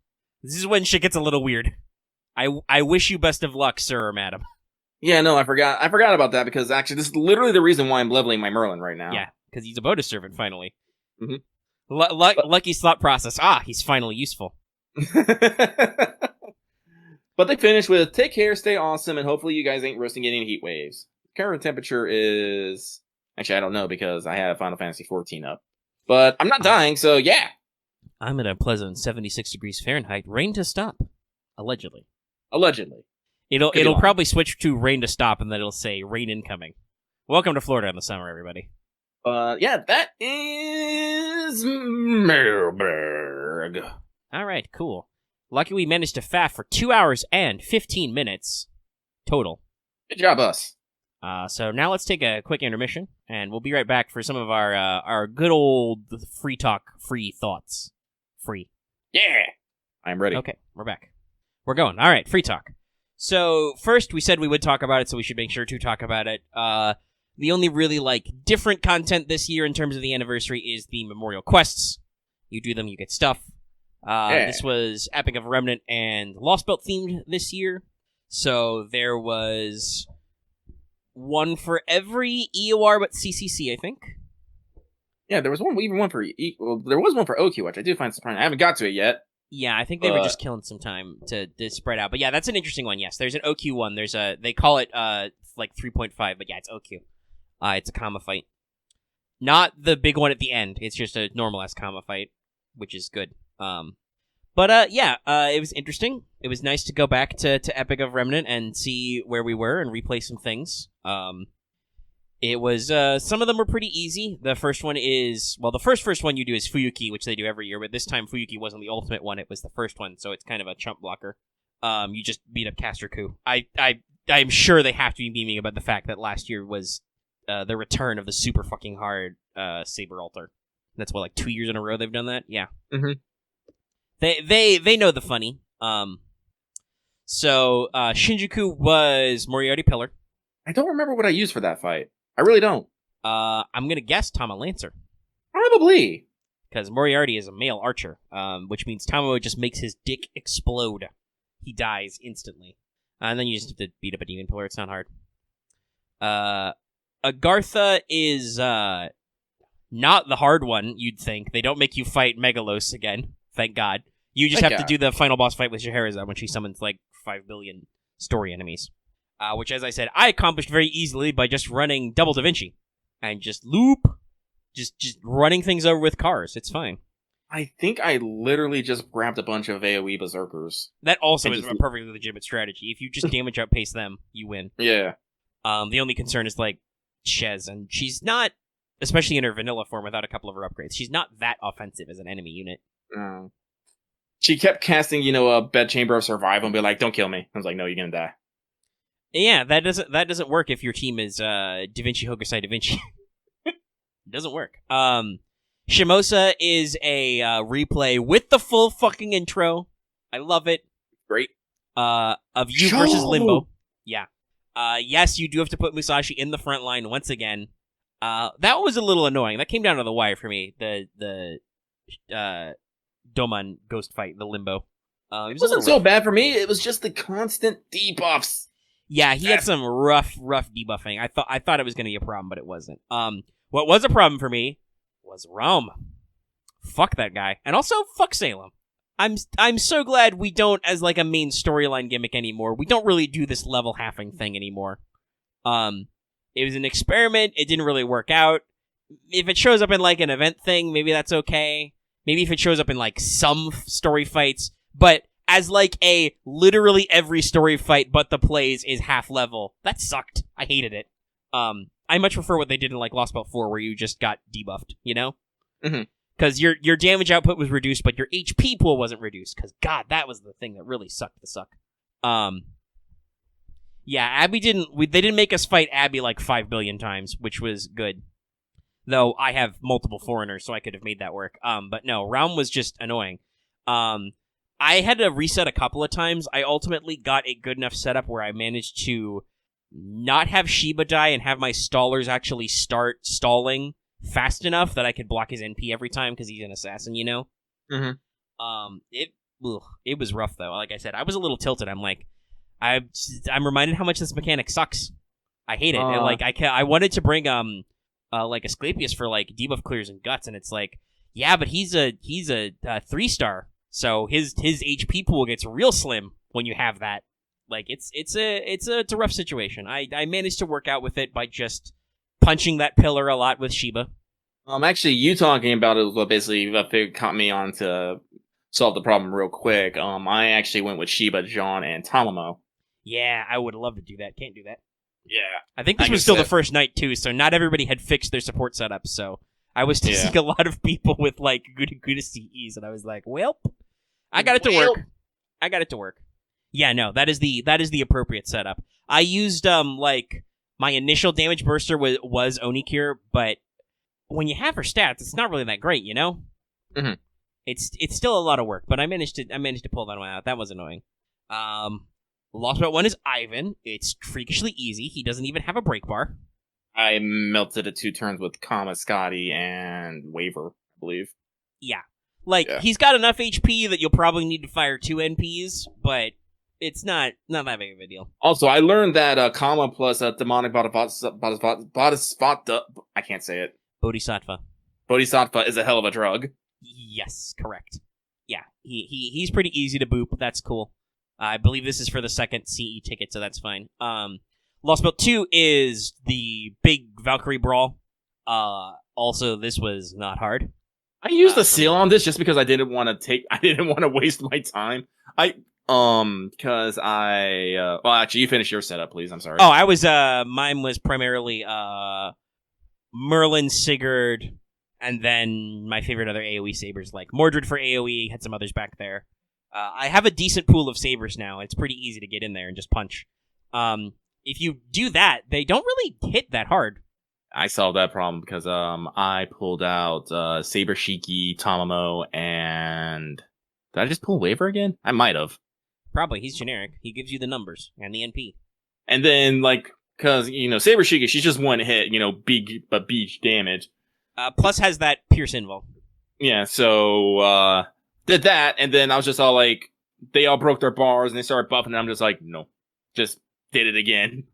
This is when shit gets a little weird. I wish you best of luck, sir or madam. Yeah, no, I forgot about that, because actually this is literally the reason why I'm leveling my Merlin right now. Yeah, because he's a bonus servant, finally. Mm-hmm. Lucky's thought process. He's finally useful. But they finish with, take care, stay awesome, and hopefully you guys ain't roasting any heat waves. Current temperature is... Actually, I don't know, because I have Final Fantasy 14 up. But I'm not dying, so yeah! I'm at a pleasant 76 degrees Fahrenheit. Rain to stop. Allegedly. It'll probably switch to rain to stop, and then it'll say rain incoming. Welcome to Florida in the summer, everybody. Yeah, that is mailbag. All right, cool. Lucky we managed to faff for 2 hours and 15 minutes total. Good job, us. So now let's take a quick intermission, and we'll be right back for some of our good old free talk, free thoughts. Free. Yeah! I'm ready. Okay, we're back. We're going. All right, free talk. So first, we said we would talk about it, so we should make sure to talk about it. The only really, different content this year in terms of the anniversary is the memorial quests. You do them, you get stuff. This was Epic of Remnant and Lost Belt themed this year. So there was one for every EOR but CCC, I think. Yeah, there was one for there was one for OQ, which I do find surprising. I haven't got to it yet. Yeah, I think they were just killing some time to spread out. But yeah, that's an interesting one. Yes, there's an OQ one. There's they call it 3.5, but yeah, it's OQ. It's a comma fight. Not the big one at the end. It's just a normal-ass comma fight, which is good. It was interesting. It was nice to go back to Epic of Remnant and see where we were and replay some things. It was, some of them were pretty easy. The first one is, the first one you do is Fuyuki, which they do every year, but this time Fuyuki wasn't the ultimate one, it was the first one, so it's kind of a chump blocker. You just beat up Caster Ku. I'm sure they have to be memeing about the fact that last year was the return of the super fucking hard Saber Altar. That's 2 years in a row they've done that? Yeah. Mm-hmm. They know the funny. So Shinjuku was Moriarty Pillar. I don't remember what I used for that fight. I really don't. I'm gonna guess Tama Lancer. Probably. Because Moriarty is a male archer, which means Tama just makes his dick explode. He dies instantly. And then you just have to beat up a demon pillar. It's not hard. Agartha is not the hard one, you'd think. They don't make you fight Megalos again. Thank God. You just have to do the final boss fight with Scheherazade when she summons 5 billion story enemies. Which, as I said, I accomplished very easily by just running double Da Vinci. And just loop Just running things over with cars. It's fine. I think I literally just grabbed a bunch of AoE berserkers. That also And is a just- perfectly legitimate strategy. If you just damage outpace them, you win. Yeah. The only concern is, like, Shez, and she's not, especially in her vanilla form without a couple of her upgrades, she's not that offensive as an enemy unit. She kept casting, a Bed Chamber of Survival and be like, don't kill me. I was like, no, you're gonna die. Yeah, that doesn't work if your team is Da Vinci Hokusai Da Vinci. It doesn't work. Shimosa is a replay with the full fucking intro. I love it. Great. Of you versus Limbo. Yeah. Yes, you do have to put Musashi in the front line once again. That was a little annoying. That came down to the wire for me. The Doman ghost fight, the Limbo. It wasn't so bad for me. It was just the constant debuffs. Yeah, he had some rough debuffing. I thought it was going to be a problem, but it wasn't. What was a problem for me was Rum. Fuck that guy, and also fuck Salem. I'm so glad we don't, as like a main storyline gimmick anymore. We don't really do this level halving thing anymore. It was an experiment. It didn't really work out. If it shows up in like an event thing, maybe that's okay. Maybe if it shows up in like some story fights, but as like a literally every story fight but the plays is half level, that sucked. I hated it. I much prefer what they did in like Lost Belt 4 where you just got debuffed, you know? Mm-hmm. Because your damage output was reduced, but your HP pool wasn't reduced. Because God, that was the thing that really sucked to suck. Yeah, Abby they didn't make us fight Abby like 5 billion times, which was good. Though I have multiple foreigners, so I could have made that work. But no, Raum was just annoying. I had to reset a couple of times. I ultimately got a good enough setup where I managed to not have Shiba die and have my stallers actually start stalling fast enough that I could block his NP every time because he's an assassin, you know? Mm-hmm. It was rough, though. Like I said, I was a little tilted. I'm like, I'm reminded how much this mechanic sucks. I hate it. And, like, I wanted to bring, like, Asclepius for, like, debuff clears and guts, and it's like, yeah, but he's a 3-star. So his HP pool gets real slim when you have that. Like it's a rough situation. I managed to work out with it by just punching that pillar a lot with Shiba. Actually, you talking about it was what basically caught me on to solve the problem real quick. I actually went with Shiba, John, and Tamamo. Yeah, I would love to do that. Can't do that. Yeah, I think this was still the first night too, so not everybody had fixed their support setups. So I was seeing a lot of people with like good CEs, and I was like, well, I got it to work. I got it to work. Yeah, no, that is the appropriate setup. I used like my initial damage burster was Onikir, but when you have her stats, it's not really that great, you know. Mm-hmm. It's still a lot of work, but I managed to pull that one out. That was annoying. Lost Belt 1 is Ivan. It's freakishly easy. He doesn't even have a break bar. I melted it 2 turns with Kama, Scotty, and Waver, I believe. Yeah. Like, he's got enough HP that you'll probably need to fire 2 NPs, but it's not that big of a deal. Also, I learned that Kama plus demonic Bodhisattva, I can't say it. Bodhisattva. Bodhisattva is a hell of a drug. Yes, correct. Yeah, he's pretty easy to boop. That's cool. I believe this is for the second CE ticket, so that's fine. Lost Belt 2 is the big Valkyrie brawl. Also, this was not hard. I used the seal on this just because I didn't want to waste my time. Because well, actually, you finish your setup, please. I'm sorry. Oh, I was, mine was primarily, Merlin, Sigurd, and then my favorite other AoE sabers, like Mordred for AoE, had some others back there. I have a decent pool of sabers now. It's pretty easy to get in there and just punch. If you do that, they don't really hit that hard. I solved that problem because I pulled out Saber Shiki, Tamamo, and did I just pull Waver again? I might have. Probably. He's generic. He gives you the numbers and the NP. And then, like, because, Saber Shiki, she's just one hit, beach damage. Plus has that Pierce Invul. Yeah, so, did that, and then I was just all like, they all broke their bars, and they started buffing, and I'm just like, no. Just did it again.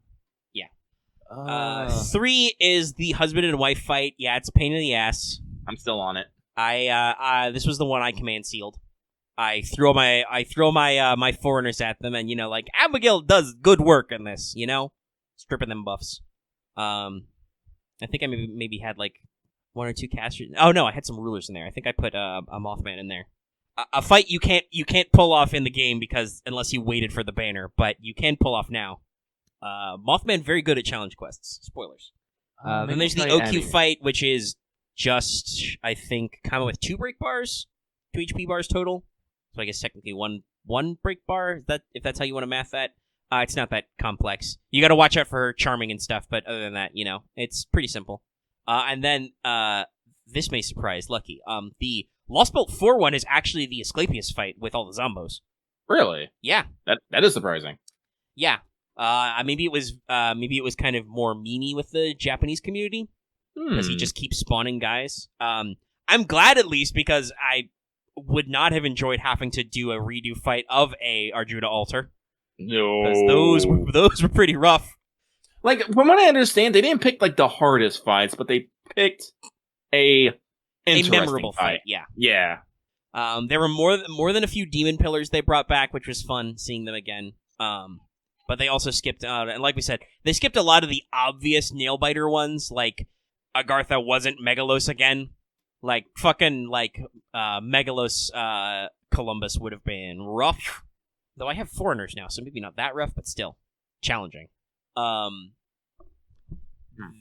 3 is the husband and wife fight. Yeah, it's a pain in the ass. I'm still on it. This was the one I command sealed. I throw my foreigners at them, and like Abigail does good work in this. Stripping them buffs. I think I maybe had like 1 or 2 casters. Oh no, I had some rulers in there. I think I put a Mothman in there. A fight you can't pull off in the game because unless you waited for the banner, but you can pull off now. Mothman very good at challenge quests. Spoilers. Then there's the OQ fight, which is just I think kind of with 2 break bars, 2 HP bars total. So I guess technically one break bar. If that's how you want to math that. It's not that complex. You got to watch out for her charming and stuff, but other than that, it's pretty simple. And then this may surprise Lucky. The Lost Belt 4 one is actually the Asclepius fight with all the zombos. Really? Yeah. That is surprising. Yeah. Maybe it was kind of more memey with the Japanese community because he just keeps spawning guys. I'm glad at least because I would not have enjoyed having to do a redo fight of a Arjuna altar. No, because those were pretty rough. Like from what I understand, they didn't pick like the hardest fights, but they picked a memorable fight. Yeah. There were more than a few demon pillars they brought back, which was fun seeing them again. But they also skipped out, and like we said, they skipped a lot of the obvious nail biter ones, like Agartha wasn't Megalos again. Like fucking Megalos Columbus would have been rough. Though I have foreigners now, so maybe not that rough, but still challenging.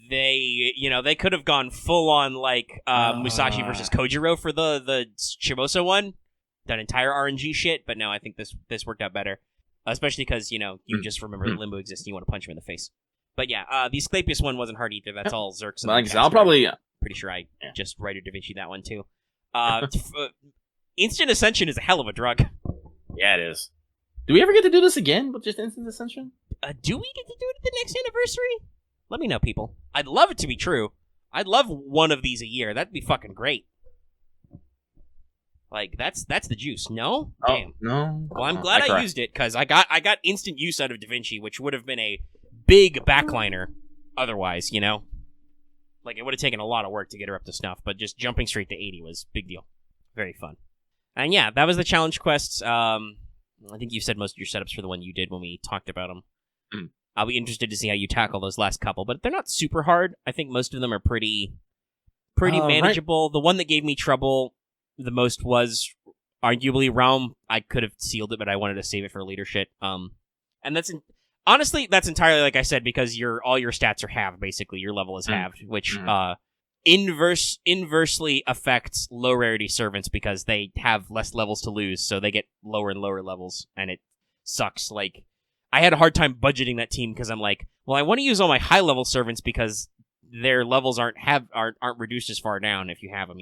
They could have gone full on Musashi versus Kojiro for the Shimosa one, that entire RNG shit. But no, I think this worked out better, especially because you just remember that Limbo exists and you want to punch him in the face. But yeah, the Asclepius one wasn't hard either. That's all Zerks. I'll probably pretty sure I just Writer Da Vinci that one too. Instant Ascension is a hell of a drug. Yeah, it is. Do we ever get to do this again with just Instant Ascension? Do we get to do it at the next anniversary? Let me know, people. I'd love it to be true. I'd love one of these a year. That'd be fucking great. Like, that's the juice. No? Oh, damn. No. Well, I'm glad I used it, because I got instant use out of Da Vinci, which would have been a big backliner otherwise, Like, it would have taken a lot of work to get her up to snuff, but just jumping straight to 80 was big deal. Very fun. And yeah, that was the challenge quests. I think you said most of your setups for the one you did when we talked about them. I'll be interested to see how you tackle those last couple, but they're not super hard. I think most of them are pretty manageable. Right. The one that gave me trouble the most was arguably Realm. I could have sealed it, but I wanted to save it for later shit. And honestly, that's entirely like I said, because all your stats are halved, basically. Your level is halved, which inversely affects low-rarity servants because they have less levels to lose, so they get lower and lower levels, and it sucks. Like, I had a hard time budgeting that team because I'm like, well, I want to use all my high-level servants because their levels aren't reduced as far down if you have them,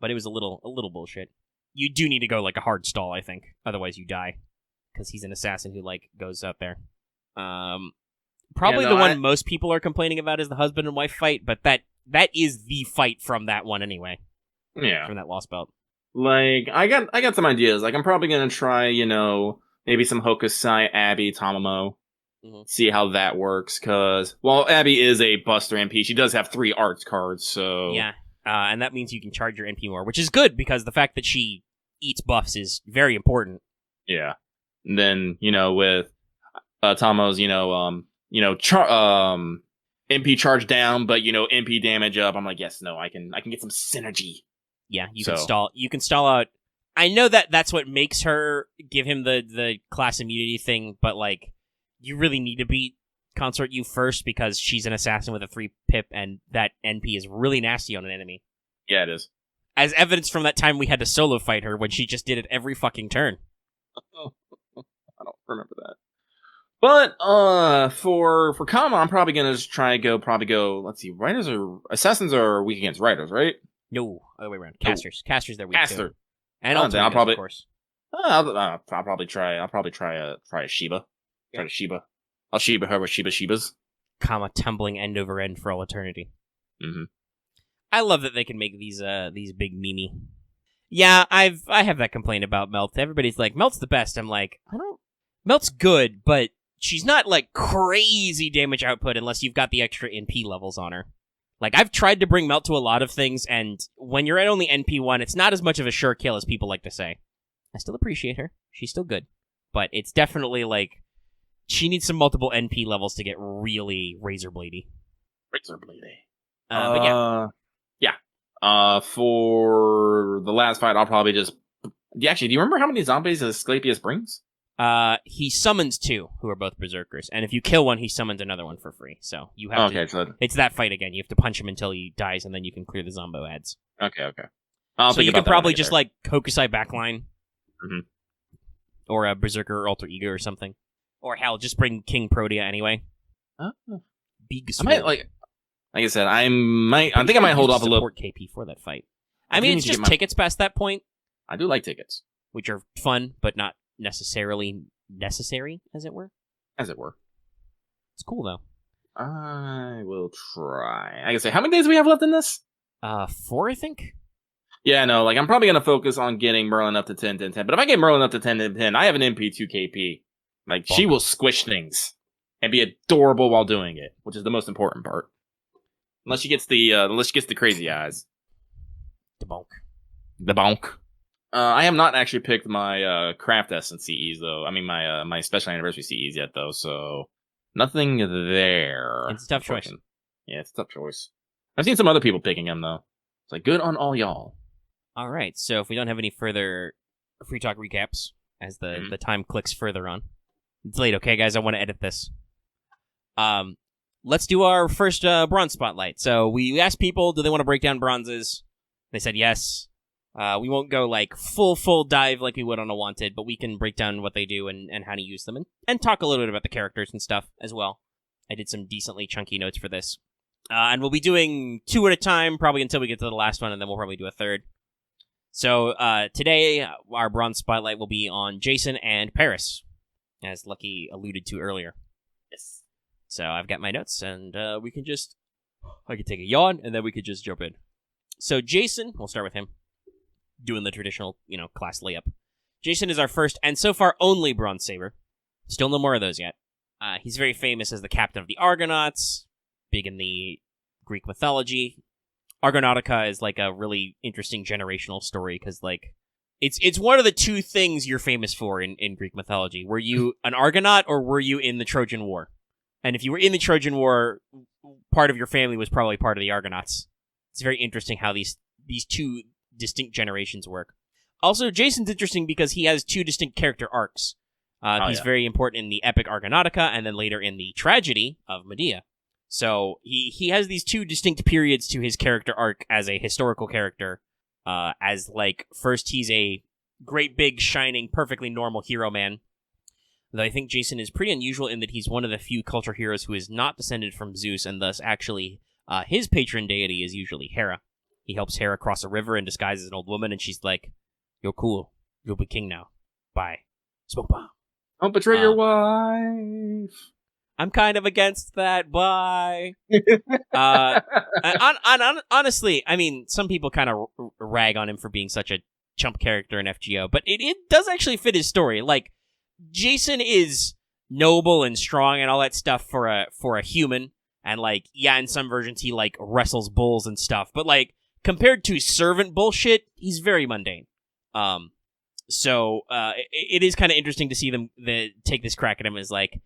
But it was a little bullshit. You do need to go like a hard stall, I think. Otherwise, you die because he's an assassin who goes out there. Probably the one most people are complaining about is the husband and wife fight, but that is the fight from that one anyway. Yeah, from that Lost Belt. Like I got some ideas. Like I'm probably gonna try, maybe some Hokusai, Abby, Tamamo. See how that works. Cause Abby is a Buster MP. She does have 3 arts cards, so yeah. And that means you can charge your NP more, which is good because the fact that she eats buffs is very important. Yeah. And then with Tamo's, MP charge down, but MP damage up. I'm like, yes, no, I can get some synergy. Yeah, you can stall out. I know that's what makes her give him the class immunity thing, but you really need to beat Consort U first because she's an assassin with a 3 pip, and that NP is really nasty on an enemy. Yeah, it is. As evidence from that time we had to solo fight her when she just did it every fucking turn. I don't remember that. But for Kama, I'm probably gonna just go. Let's see, assassins are weak against riders, right? No, other way around. Casters, they're weak too. And I'll probably, of course. I'll probably try a Shiba. Yeah. Try to Shiba. I'll Shiba her with Shibas. Kama tumbling end over end for all eternity. Mm-hmm. I love that they can make these big meme. Yeah, I have that complaint about Melt. Everybody's like, Melt's the best. I'm like, Melt's good, but she's not crazy damage output unless you've got the extra NP levels on her. I've tried to bring Melt to a lot of things, and when you're at only NP1, it's not as much of a sure kill as people like to say. I still appreciate her. She's still good. But it's definitely she needs some multiple NP levels to get really razor bladey. But yeah. For the last fight, I'll probably just... Actually, do you remember how many zombies Asclepius brings? He summons 2, who are both berserkers, and if you kill one, he summons another one for free. So you have to... So... It's that fight again. You have to punch him until he dies, and then you can clear the zombo ads. Okay. So you could probably just, like, Hokusai backline. Mm-hmm. Or a berserker alter ego or something. Or hell, just bring King Protea anyway. Big I might, like I said, I think I might hold off a little. Support KP for that fight. I mean, it's just tickets past that point. I do like tickets, which are fun, but not necessarily necessary, as it were. As it were. It's cool though. I will try. I can say, how many days do we have left in this? 4, I think. Yeah, no, like I'm probably gonna focus on getting Merlin up to 10, 10, 10. But if I get Merlin up to 10, 10, 10, I have an MP2 KP. Like she will squish things and be adorable while doing it, which is the most important part. Unless she gets the crazy eyes. The bonk. I have not actually picked my craft essence CEs though. I mean my special anniversary CEs yet though, so nothing there. It's a tough choice. Yeah, it's a tough choice. I've seen some other people picking them though. It's like good on all y'all. All right, so if we don't have any further Free Talk recaps as the time clicks further on. It's late, okay, guys? I want to edit this. Let's do our first bronze spotlight. So we asked people, do they want to break down bronzes? They said yes. We won't go like full dive like we would on a Wanted, but we can break down what they do and how to use them and talk a little bit about the characters and stuff as well. I did some decently chunky notes for this. And we'll be doing 2 at a time, probably until we get to the last one, and then we'll probably do a third. So today, our bronze spotlight will be on Jason and Paris, as Lucky alluded to earlier. Yes. So I've got my notes, and I could take a yawn, and then we could just jump in. So Jason, we'll start with him, doing the traditional, class layup. Jason is our first, and so far only bronze saber. Still no more of those yet. He's very famous as the captain of the Argonauts, big in the Greek mythology. Argonautica is like a really interesting generational story because like it's one of the 2 things you're famous for in Greek mythology. Were you an Argonaut or were you in the Trojan War? And if you were in the Trojan War, part of your family was probably part of the Argonauts. It's very interesting how these 2 distinct generations work. Also, Jason's interesting because he has 2 distinct character arcs. He's very important in the epic Argonautica and then later in the tragedy of Medea. So he has these 2 distinct periods to his character arc as a historical character. As like first he's a great big shining perfectly normal hero man. Though I think Jason is pretty unusual in that he's one of the few culture heroes who is not descended from Zeus, and thus actually his patron deity is usually Hera. He helps Hera cross a river and disguises an old woman, and she's like, "You're cool. You'll be king now. Bye. Smoke bomb. Don't betray your wife." I'm kind of against that. Bye. Honestly, I mean, some people kind of rag on him for being such a chump character in FGO, but it does actually fit his story. Like, Jason is noble and strong and all that stuff for a human, and like, yeah, in some versions he like wrestles bulls and stuff, but like compared to servant bullshit, he's very mundane. So it is kind of interesting to see them take this crack at him as like,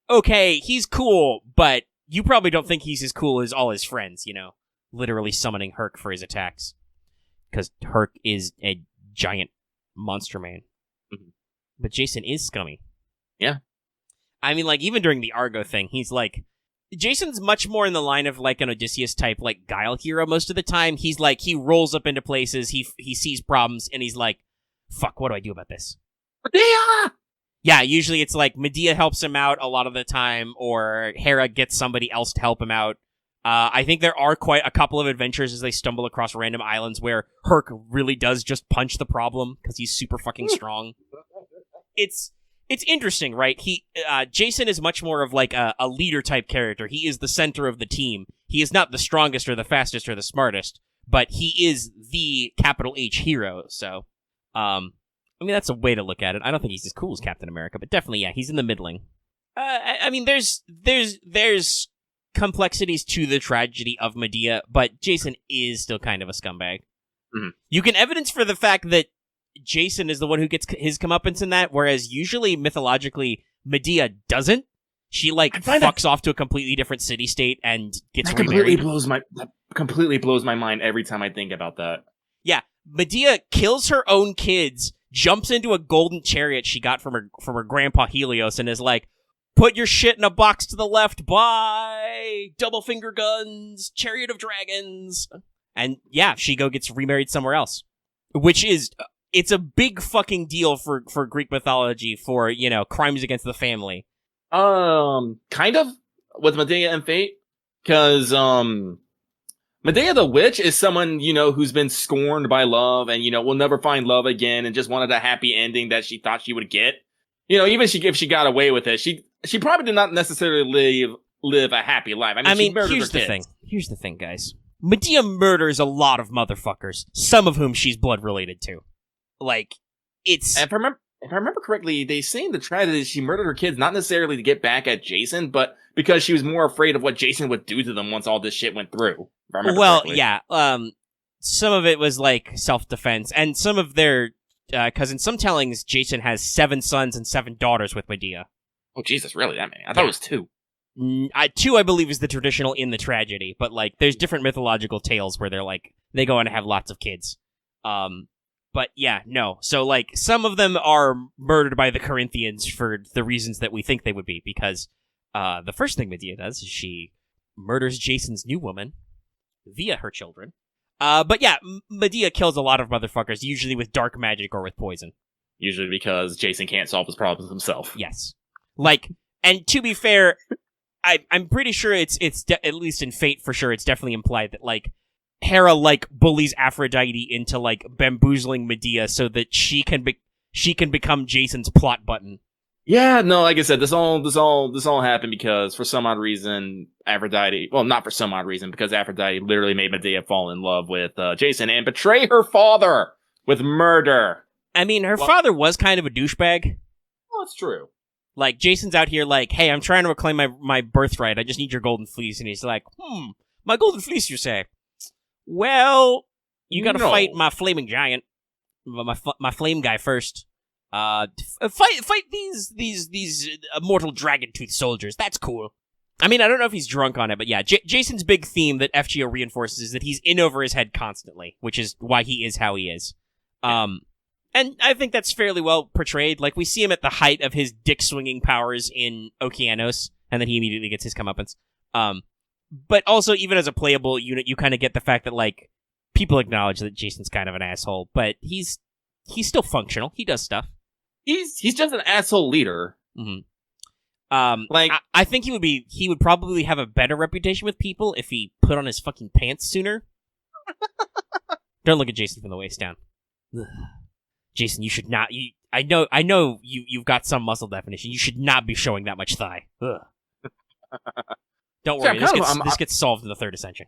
okay, he's cool, but you probably don't think he's as cool as all his friends, literally summoning Herc for his attacks. Because Herc is a giant monster man. Mm-hmm. But Jason is scummy. Yeah. I mean, like, even during the Argo thing, he's like... Jason's much more in the line of, like, an Odysseus type, like, guile hero most of the time. He's like, he rolls up into places, he sees problems, and he's like, fuck, what do I do about this? Medea! Yeah, usually it's like Medea helps him out a lot of the time, or Hera gets somebody else to help him out. I think there are quite a couple of adventures as they stumble across random islands where Herc really does just punch the problem because he's super fucking strong. It's interesting, right? Jason is much more of like a leader type character. He is the center of the team. He is not the strongest or the fastest or the smartest, but he is the capital H hero. So, I mean, that's a way to look at it. I don't think he's as cool as Captain America, but definitely, yeah, he's in the middling. I mean, there's complexities to the tragedy of Medea, but Jason is still kind of a scumbag. Mm-hmm. You can evidence for the fact that Jason is the one who gets his comeuppance in that, whereas usually, mythologically, Medea doesn't. She like fucks off to a completely different city-state and gets remarried. That completely blows my mind every time I think about that. Yeah, Medea kills her own kids, jumps into a golden chariot she got from her grandpa Helios, and is like, "Put your shit in a box to the left. Bye. Double finger guns. Chariot of dragons." And yeah, she gets remarried somewhere else, which is it's a big fucking deal for Greek mythology for crimes against the family. Kind of with Medea and Fate, because Medea the witch is someone who's been scorned by love and will never find love again and just wanted a happy ending that she thought she would get. Even if she got away with it, she probably did not necessarily live a happy life. I mean, here's the thing. Here's the thing, guys. Medea murders a lot of motherfuckers, some of whom she's blood related to. Like, it's... If I remember correctly, they say in the tragedy she murdered her kids not necessarily to get back at Jason, but because she was more afraid of what Jason would do to them once all this shit went through. If I remember correctly. Yeah. Some of it was like self-defense, and some of their... Because in some tellings, Jason has 7 sons and 7 daughters with Medea. Oh, Jesus, really? That many? I thought it was 2. 2, I believe, is the traditional in the tragedy, but like, there's different mythological tales where they go on to have lots of kids. But yeah, no. So like, some of them are murdered by the Corinthians for the reasons that we think they would be, because the first thing Medea does is she murders Jason's new woman via her children. But yeah, Medea kills a lot of motherfuckers, usually with dark magic or with poison. Usually because Jason can't solve his problems himself. Yes. Like, and to be fair, I'm pretty sure it's at least in Fate for sure, it's definitely implied that like Hera like bullies Aphrodite into like bamboozling Medea so that she can become Jason's plot button. Yeah, no, like I said, this all happened because for some odd reason Aphrodite, well, not for some odd reason, because Aphrodite literally made Medea fall in love with Jason and betray her father with murder. I mean, her father was kind of a douchebag. Well, it's true. Like, Jason's out here like, "Hey, I'm trying to reclaim my birthright. I just need your golden fleece." And he's like, "My golden fleece, you say? Well, you gotta fight my flaming giant, my flame guy first. Fight these immortal dragon tooth soldiers. That's cool." I mean, I don't know if he's drunk on it, but yeah, Jason's big theme that FGO reinforces is that he's in over his head constantly, which is why he is how he is. And I think that's fairly well portrayed. Like, we see him at the height of his dick-swinging powers in Okeanos, and then he immediately gets his comeuppance. But also, even as a playable unit, you kind of get the fact that, like, people acknowledge that Jason's kind of an asshole, but he's still functional. He does stuff. He's just an asshole leader. Mm-hmm. I think he would probably have a better reputation with people if he put on his fucking pants sooner. Don't look at Jason from the waist down. Ugh. Jason, you should not. I know you've got some muscle definition. You should not be showing that much thigh. Ugh. Don't worry, this gets solved in the 3rd ascension.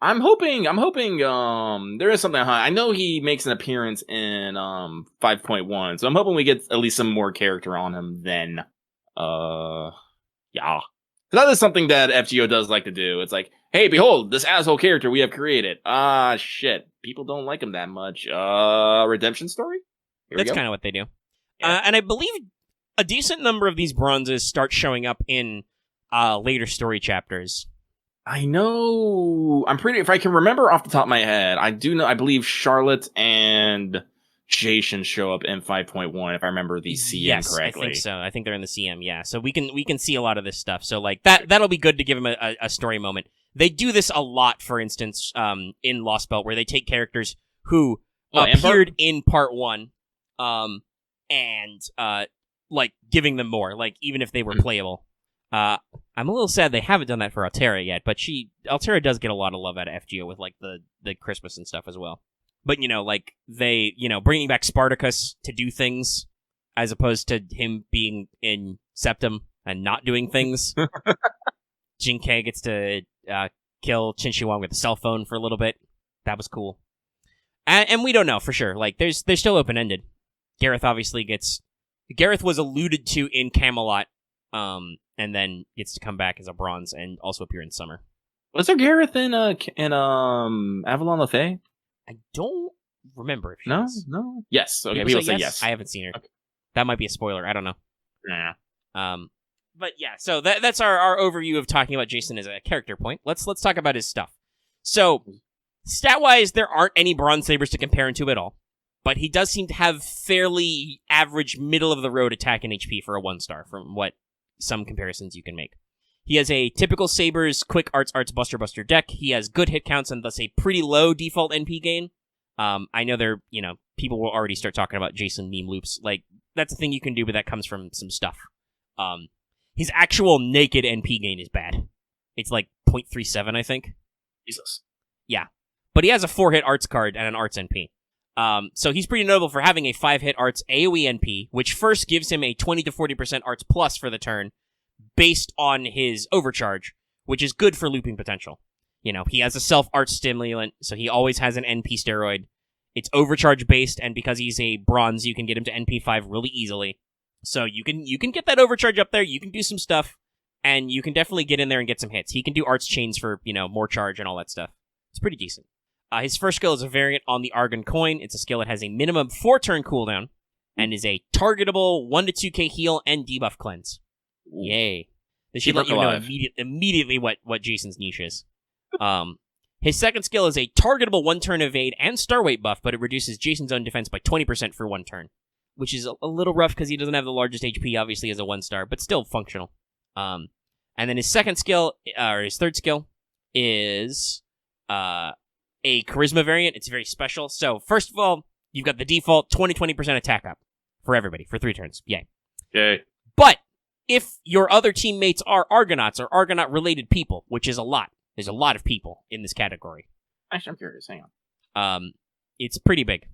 I'm hoping there is something high. I know he makes an appearance in 5.1, so I'm hoping we get at least some more character on him then. Yeah. That is something that FGO does like to do. It's like, hey, behold, this asshole character we have created. Shit. People don't like him that much. Redemption story? That's kind of what they do. Yeah. And I believe a decent number of these bronzes start showing up in later story chapters. I know. If I can remember off the top of my head, I believe Charlotte and Jason show up in 5.1, if I remember the CM correctly. I think so. I think they're in the CM, yeah. So we can see a lot of this stuff. So like that'll be good to give him a story moment. They do this a lot, for instance, in Lost Belt, where they take characters who appeared in part 1, and like giving them more, like even if they were playable. I'm a little sad they haven't done that for Altera yet, but Altera does get a lot of love out of FGO with like the Christmas and stuff as well. But like they, bringing back Spartacus to do things as opposed to him being in Septum and not doing things. Jinkei gets to kill Qin Shi Huang with a cell phone for a little bit. That was cool. And we don't know for sure. Like they're still open ended. Gareth was alluded to in Camelot. And then gets to come back as a bronze and also appear in Summer. Was there Gareth in Avalon LaFay? I don't remember if she is. No? Yes. Okay, people say yes. I haven't seen her. Okay. That might be a spoiler. I don't know. Nah. But yeah, so that's our overview of talking about Jason as a character point. Let's talk about his stuff. So, stat-wise, there aren't any bronze sabers to compare him to at all. But he does seem to have fairly average, middle-of-the-road attack and HP for a 1-star, from what some comparisons you can make. He has a typical Saber's quick arts, buster deck. He has good hit counts and thus a pretty low default NP gain. I know people will already start talking about Jason meme loops. Like, that's a thing you can do, but that comes from some stuff. His actual naked NP gain is bad. It's like 0.37, I think. Jesus. Yeah. But he has a 4-hit arts card and an arts NP. So he's pretty notable for having a 5-hit arts AoE NP, which first gives him a 20 to 40% arts plus for the turn, based on his overcharge, which is good for looping potential. He has a self-arts stimulant, so he always has an NP steroid. It's overcharge based, and because he's a bronze, you can get him to NP5 really easily. So you can get that overcharge up there, you can do some stuff, and you can definitely get in there and get some hits. He can do arts chains for, more charge and all that stuff. It's pretty decent. His first skill is a variant on the Argon Coin. It's a skill that has a minimum 4-turn cooldown, and is a targetable 1 to 2k heal and debuff cleanse. Ooh. Yay. This should let you know immediately what Jason's niche is. His second skill is a targetable 1-turn evade and star weight buff, but it reduces Jason's own defense by 20% for 1 turn. Which is a little rough because he doesn't have the largest HP, obviously, as a 1-star, but still functional. And then his third skill, is a charisma variant. It's very special. So, first of all, you've got the default 20% attack up for everybody for 3 turns. Yay. Yay. But if your other teammates are Argonauts or Argonaut-related people, which is a lot, there's a lot of people in this category. Actually, I'm curious. Hang on. It's pretty big.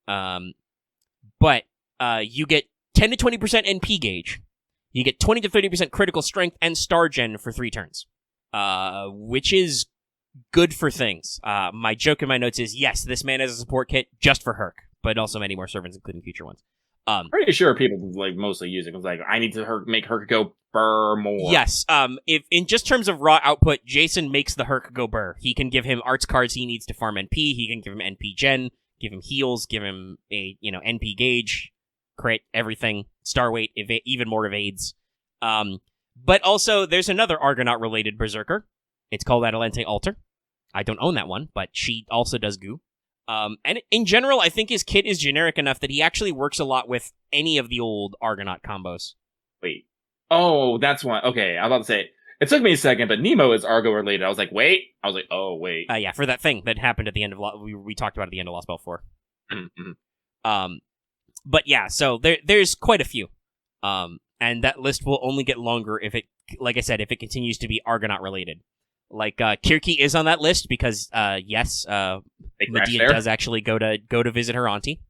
But you get 10 to 20% NP gauge. You get 20 to 30% critical strength and star gen for 3 turns. Which is good for things. My joke in my notes is, yes, this man has a support kit just for Herc, but also many more servants, including future ones. Pretty sure people mostly use it. It's like, I need to make Herc go burr more. Yes. If in just terms of raw output, Jason makes the Herc go burr. He can give him arts cards he needs to farm NP. He can give him NP gen, give him heals, give him a NP gauge, crit, everything, star weight, even more evades. But also, there's another Argonaut-related Berserker. It's called Atalante Alter. I don't own that one, but she also does goo. And in general, I think his kit is generic enough that he actually works a lot with any of the old Argonaut combos. Wait. Oh, that's one. Okay, I was about to say, it took me a second, but Nemo is Argo-related. I was like, wait. I was like, oh, wait. Yeah, for that thing that happened at the end of... we talked about at the end of Lost Belt 4. Mm-hmm. But yeah, so there's quite a few. And that list will only get longer if it, like I said, if it continues to be Argonaut-related. Like, Kirky is on that list because, yes, Medea does actually go to visit her auntie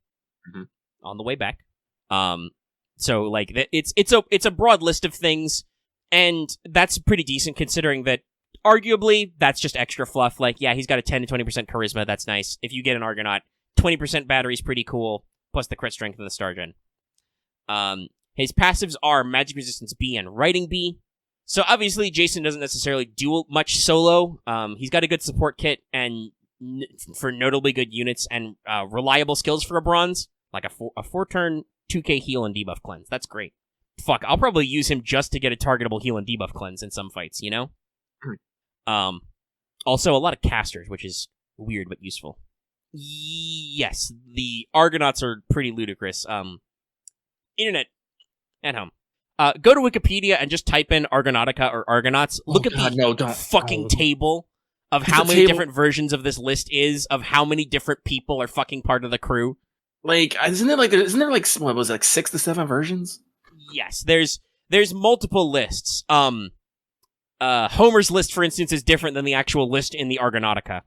on the way back. So, like, it's a broad list of things, and that's pretty decent considering that, arguably, that's just extra fluff. Like, yeah, he's got a 10 to 20% charisma, that's nice. If you get an Argonaut, 20% battery's pretty cool, plus the crit strength and the star gen. His passives are Magic Resistance B and Writing B. So obviously, Jason doesn't necessarily do much solo. He's got a good support kit and for notably good units and reliable skills for a bronze, like a 4-turn 2k heal and debuff cleanse. That's great. Fuck, I'll probably use him just to get a targetable heal and debuff cleanse in some fights, Also, a lot of casters, which is weird but useful. Yes, the Argonauts are pretty ludicrous. Internet at home. Go to Wikipedia and just type in Argonautica or Argonauts. Look at the fucking table of how many different versions of this list is, of how many different people are fucking part of the crew. Like, isn't there what was it, like 6 to 7 versions? Yes, there's multiple lists. Homer's list, for instance, is different than the actual list in the Argonautica.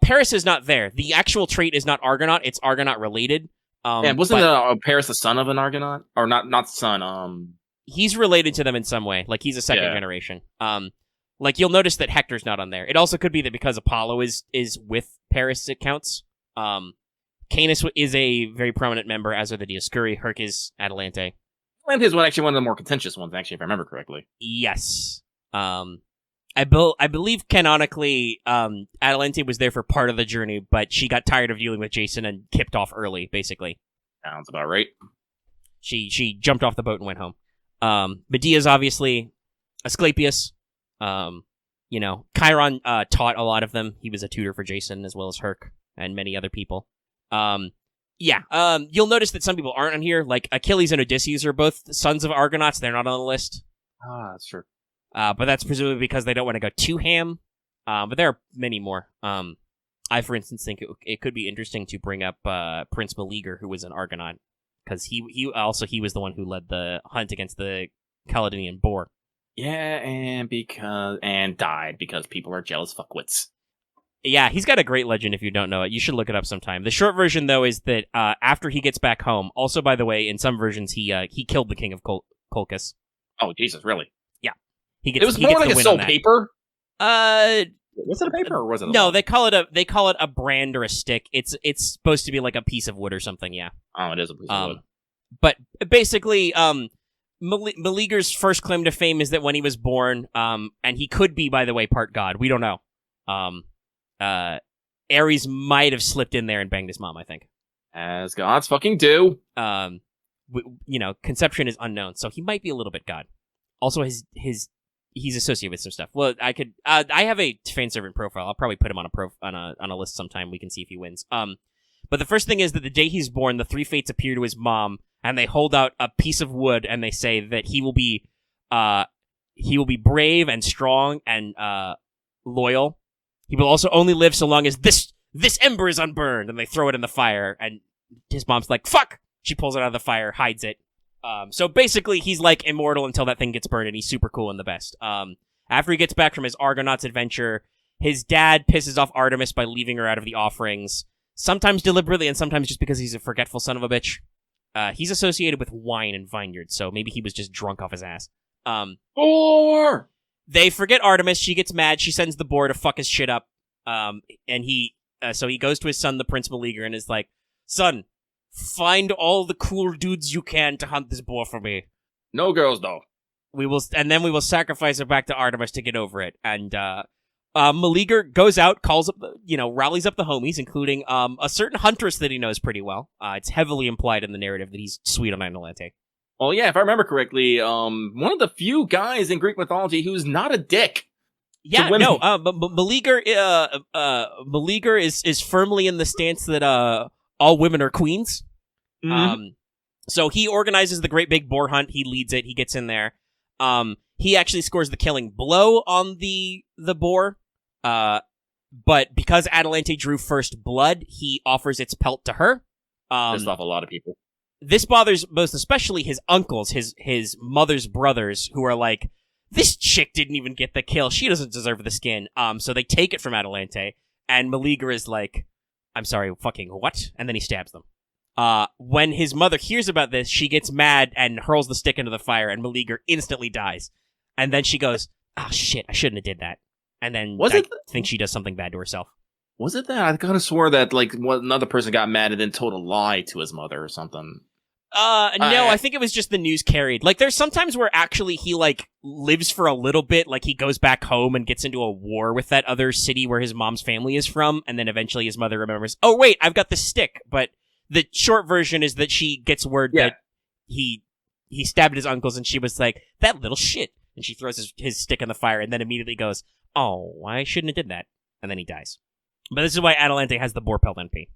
Paris is not there. The actual trait is not Argonaut, it's Argonaut related. Wasn't Paris the son of an Argonaut? Or not son, He's related to them in some way. Like, he's a second generation. Like, you'll notice that Hector's not on there. It also could be that because Apollo is with Paris, it counts. Canis is a very prominent member, as are the Dioscuri. Herc is Atalante. Atalante is one of the more contentious ones, actually, if I remember correctly. Yes. I believe canonically, Atalante was there for part of the journey, but she got tired of dealing with Jason and kipped off early, basically. Sounds about right. She jumped off the boat and went home. Medea's obviously Asclepius. Chiron taught a lot of them. He was a tutor for Jason as well as Herc and many other people. You'll notice that some people aren't on here. Like Achilles and Odysseus are both sons of Argonauts. They're not on the list. Ah, that's true. But that's presumably because they don't want to go too ham. But there are many more. I, for instance, think it could be interesting to bring up Prince Meleager, who was an Argonaut, because he was the one who led the hunt against the Caledonian boar. Yeah, and died because people are jealous fuckwits. Yeah, he's got a great legend if you don't know it. You should look it up sometime. The short version, though, is that after he gets back home, also, by the way, in some versions, he killed the king of Colchis. Oh, Jesus, really? Yeah. It was more like a soul paper? Was it a paper or was it a No, log? they call it a brand or a stick. It's supposed to be like a piece of wood or something, yeah. Oh, it is a piece of wood. But basically, Meleager's first claim to fame is that when he was born, and he could be, by the way, part god. We don't know. Ares might have slipped in there and banged his mom, I think. As gods fucking do. Conception is unknown, so he might be a little bit god. Also, he's associated with some stuff. Well, I have a fan servant profile. I'll probably put him on a list sometime. We can see if he wins. But the first thing is that the day he's born, the three fates appear to his mom, and they hold out a piece of wood, and they say that he will be brave and strong and loyal. He will also only live so long as this ember is unburned, and they throw it in the fire. And his mom's like, "Fuck!" She pulls it out of the fire, hides it. So basically, he's like immortal until that thing gets burned, and he's super cool and the best. After he gets back from his Argonauts adventure, his dad pisses off Artemis by leaving her out of the offerings, sometimes deliberately and sometimes just because he's a forgetful son of a bitch. He's associated with wine and vineyards, so maybe he was just drunk off his ass. Or they forget Artemis. She gets mad. She sends the boar to fuck his shit up. And so he goes to his son, the Prince Meleager, and is like, "Son, find all the cool dudes you can to hunt this boar for me. No girls, though. We will sacrifice her back to Artemis to get over it." And Meleager goes out, calls up, rallies up the homies, including a certain huntress that he knows pretty well. It's heavily implied in the narrative that he's sweet on Atalante. Well, yeah, if I remember correctly, one of the few guys in Greek mythology who's not a dick. Yeah, no, Meleager is firmly in the stance that all women are queens. Mm-hmm. So he organizes the great big boar hunt. He leads it. He gets in there. He actually scores the killing blow on the boar. But because Atalante drew first blood, he offers its pelt to her. Pissed off a lot of people. This bothers most especially his uncles, his mother's brothers, who are like, "This chick didn't even get the kill. She doesn't deserve the skin." So they take it from Atalante, and Meleager is like, "I'm sorry, fucking what?" And then he stabs them. When his mother hears about this, she gets mad and hurls the stick into the fire, and Meleager instantly dies. And then she goes, "Oh shit, I shouldn't have did that." And then I think she does something bad to herself. Was it that? I kind of swore that another person got mad and then told a lie to his mother or something. No, I think it was just the news carried. Like, there's sometimes where actually he, lives for a little bit, like he goes back home and gets into a war with that other city where his mom's family is from, and then eventually his mother remembers, "Oh, wait, I've got the stick." But the short version is that she gets word that he stabbed his uncles, and she was like, "That little shit." And she throws his stick in the fire, and then immediately goes, "Oh, I shouldn't have did that." And then he dies. But this is why Atalante has the boar pelt NP.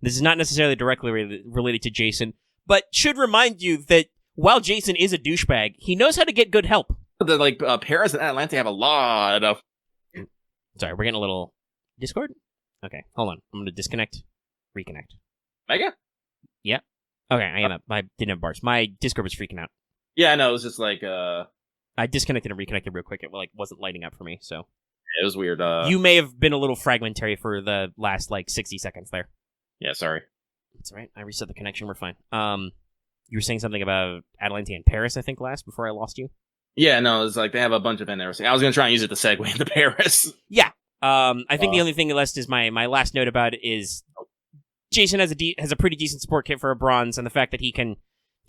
This is not necessarily directly related to Jason, but should remind you that while Jason is a douchebag, he knows how to get good help. Paris and Atalante have a lot of... Sorry, we're getting a little... Discord? Okay, hold on. I'm going to disconnect. Reconnect. Mega? Yeah. Okay, I am up. I didn't have bars. My Discord was freaking out. Yeah, no, it was just I disconnected and reconnected real quick. It wasn't lighting up for me, so... It was weird. You may have been a little fragmentary for the last, 60 seconds there. Yeah, sorry. That's all right. I reset the connection. We're fine. You were saying something about Atalante and Paris, I think, last, before I lost you? Yeah, no, it's they have a bunch of in there. I was going to try and use it to segue into Paris. Yeah. I think the only thing left is my last note about it is Jason has a pretty decent support kit for a bronze, and the fact that he can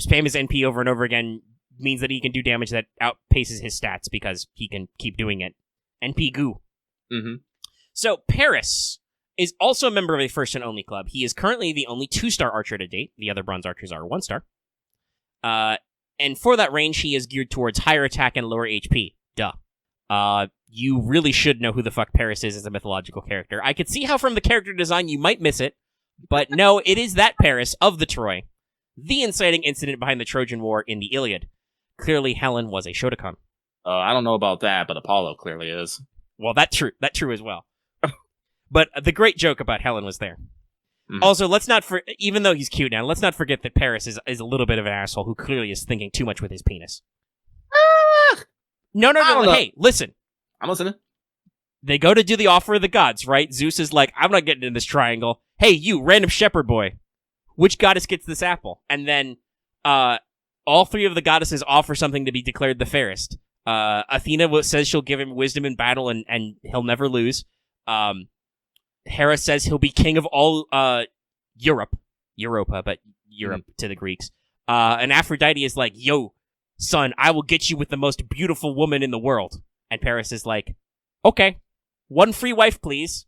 spam his NP over and over again means that he can do damage that outpaces his stats because he can keep doing it. NP goo. Mm-hmm. So Paris is also a member of a first and only club. He is currently the only 2-star archer to date. The other bronze archers are 1-star. And for that range, he is geared towards higher attack and lower HP. Duh. You really should know who the fuck Paris is as a mythological character. I could see how from the character design you might miss it, but no, it is that Paris of the Troy, the inciting incident behind the Trojan War in the Iliad. Clearly, Helen was a Shotokan. I don't know about that, but Apollo clearly is. Well, that true as well. But the great joke about Helen was there. Mhm. Also, let's not even though he's cute now, let's not forget that Paris is a little bit of an asshole who clearly is thinking too much with his penis. No. Hey, listen. I'm listening. They go to do the offer of the gods, right? Zeus is like, I'm not getting in this triangle. Hey, you, random shepherd boy. Which goddess gets this apple? And then all three of the goddesses offer something to be declared the fairest. Athena says she'll give him wisdom in battle and he'll never lose. Hera says he'll be king of all Europa, but Europe to the Greeks. And Aphrodite is like, yo, son, I will get you with the most beautiful woman in the world. And Paris is like, okay, one free wife, please.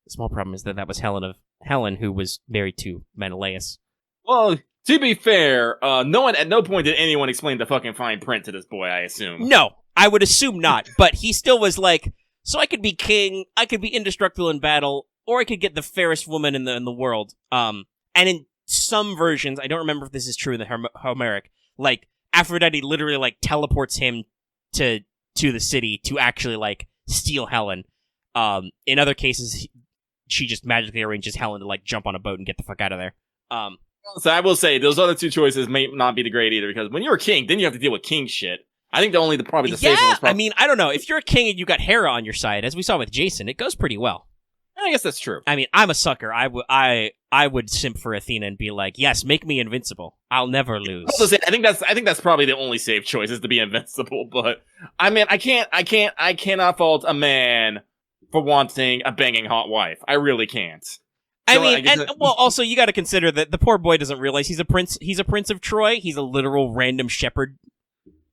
The small problem is that was Helen, who was married to Menelaus. Well, to be fair, at no point did anyone explain the fucking fine print to this boy, I assume. No, I would assume not, but he still was like, so I could be king, I could be indestructible in battle, or I could get the fairest woman in the world. And in some versions, I don't remember if this is true in the Homeric, like, Aphrodite literally, like, teleports him to the city to actually, like, steal Helen. In other cases, she just magically arranges Helen to, like, jump on a boat and get the fuck out of there. So I will say, those other two choices may not be the great either, because when you're a king, then you have to deal with king shit. I think probably the safe one was I mean, I don't know. If you're a king and you got Hera on your side, as we saw with Jason, it goes pretty well. I guess that's true. I mean, I'm a sucker. I would simp for Athena and be like, yes, make me invincible. I'll never lose. I think that's probably the only safe choice is to be invincible. But I mean, I cannot fault a man for wanting a banging hot wife. I really can't. I mean, also you got to consider that the poor boy doesn't realize he's a prince. He's a prince of Troy. He's a literal random shepherd.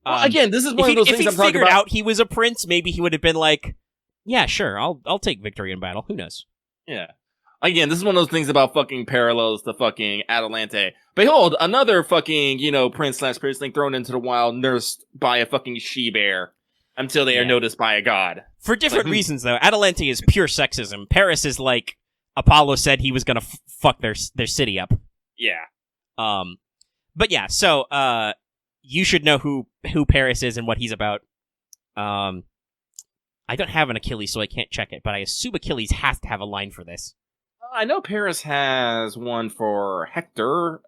Well, again, this is one of those things I'm talking about. If he figured out he was a prince, maybe he would have been like, yeah, sure, I'll take victory in battle. Who knows? Yeah. Again, this is one of those things about fucking parallels to fucking Atalante. Behold, another fucking, prince/priest thing thrown into the wild, nursed by a fucking she-bear until they are noticed by a god. For different reasons, though. Atalante is pure sexism. Paris is like, Apollo said he was gonna fuck their city up. Yeah. But yeah, so, you should know who Paris is and what he's about. I don't have an Achilles, so I can't check it, but I assume Achilles has to have a line for this. I know Paris has one for Hector,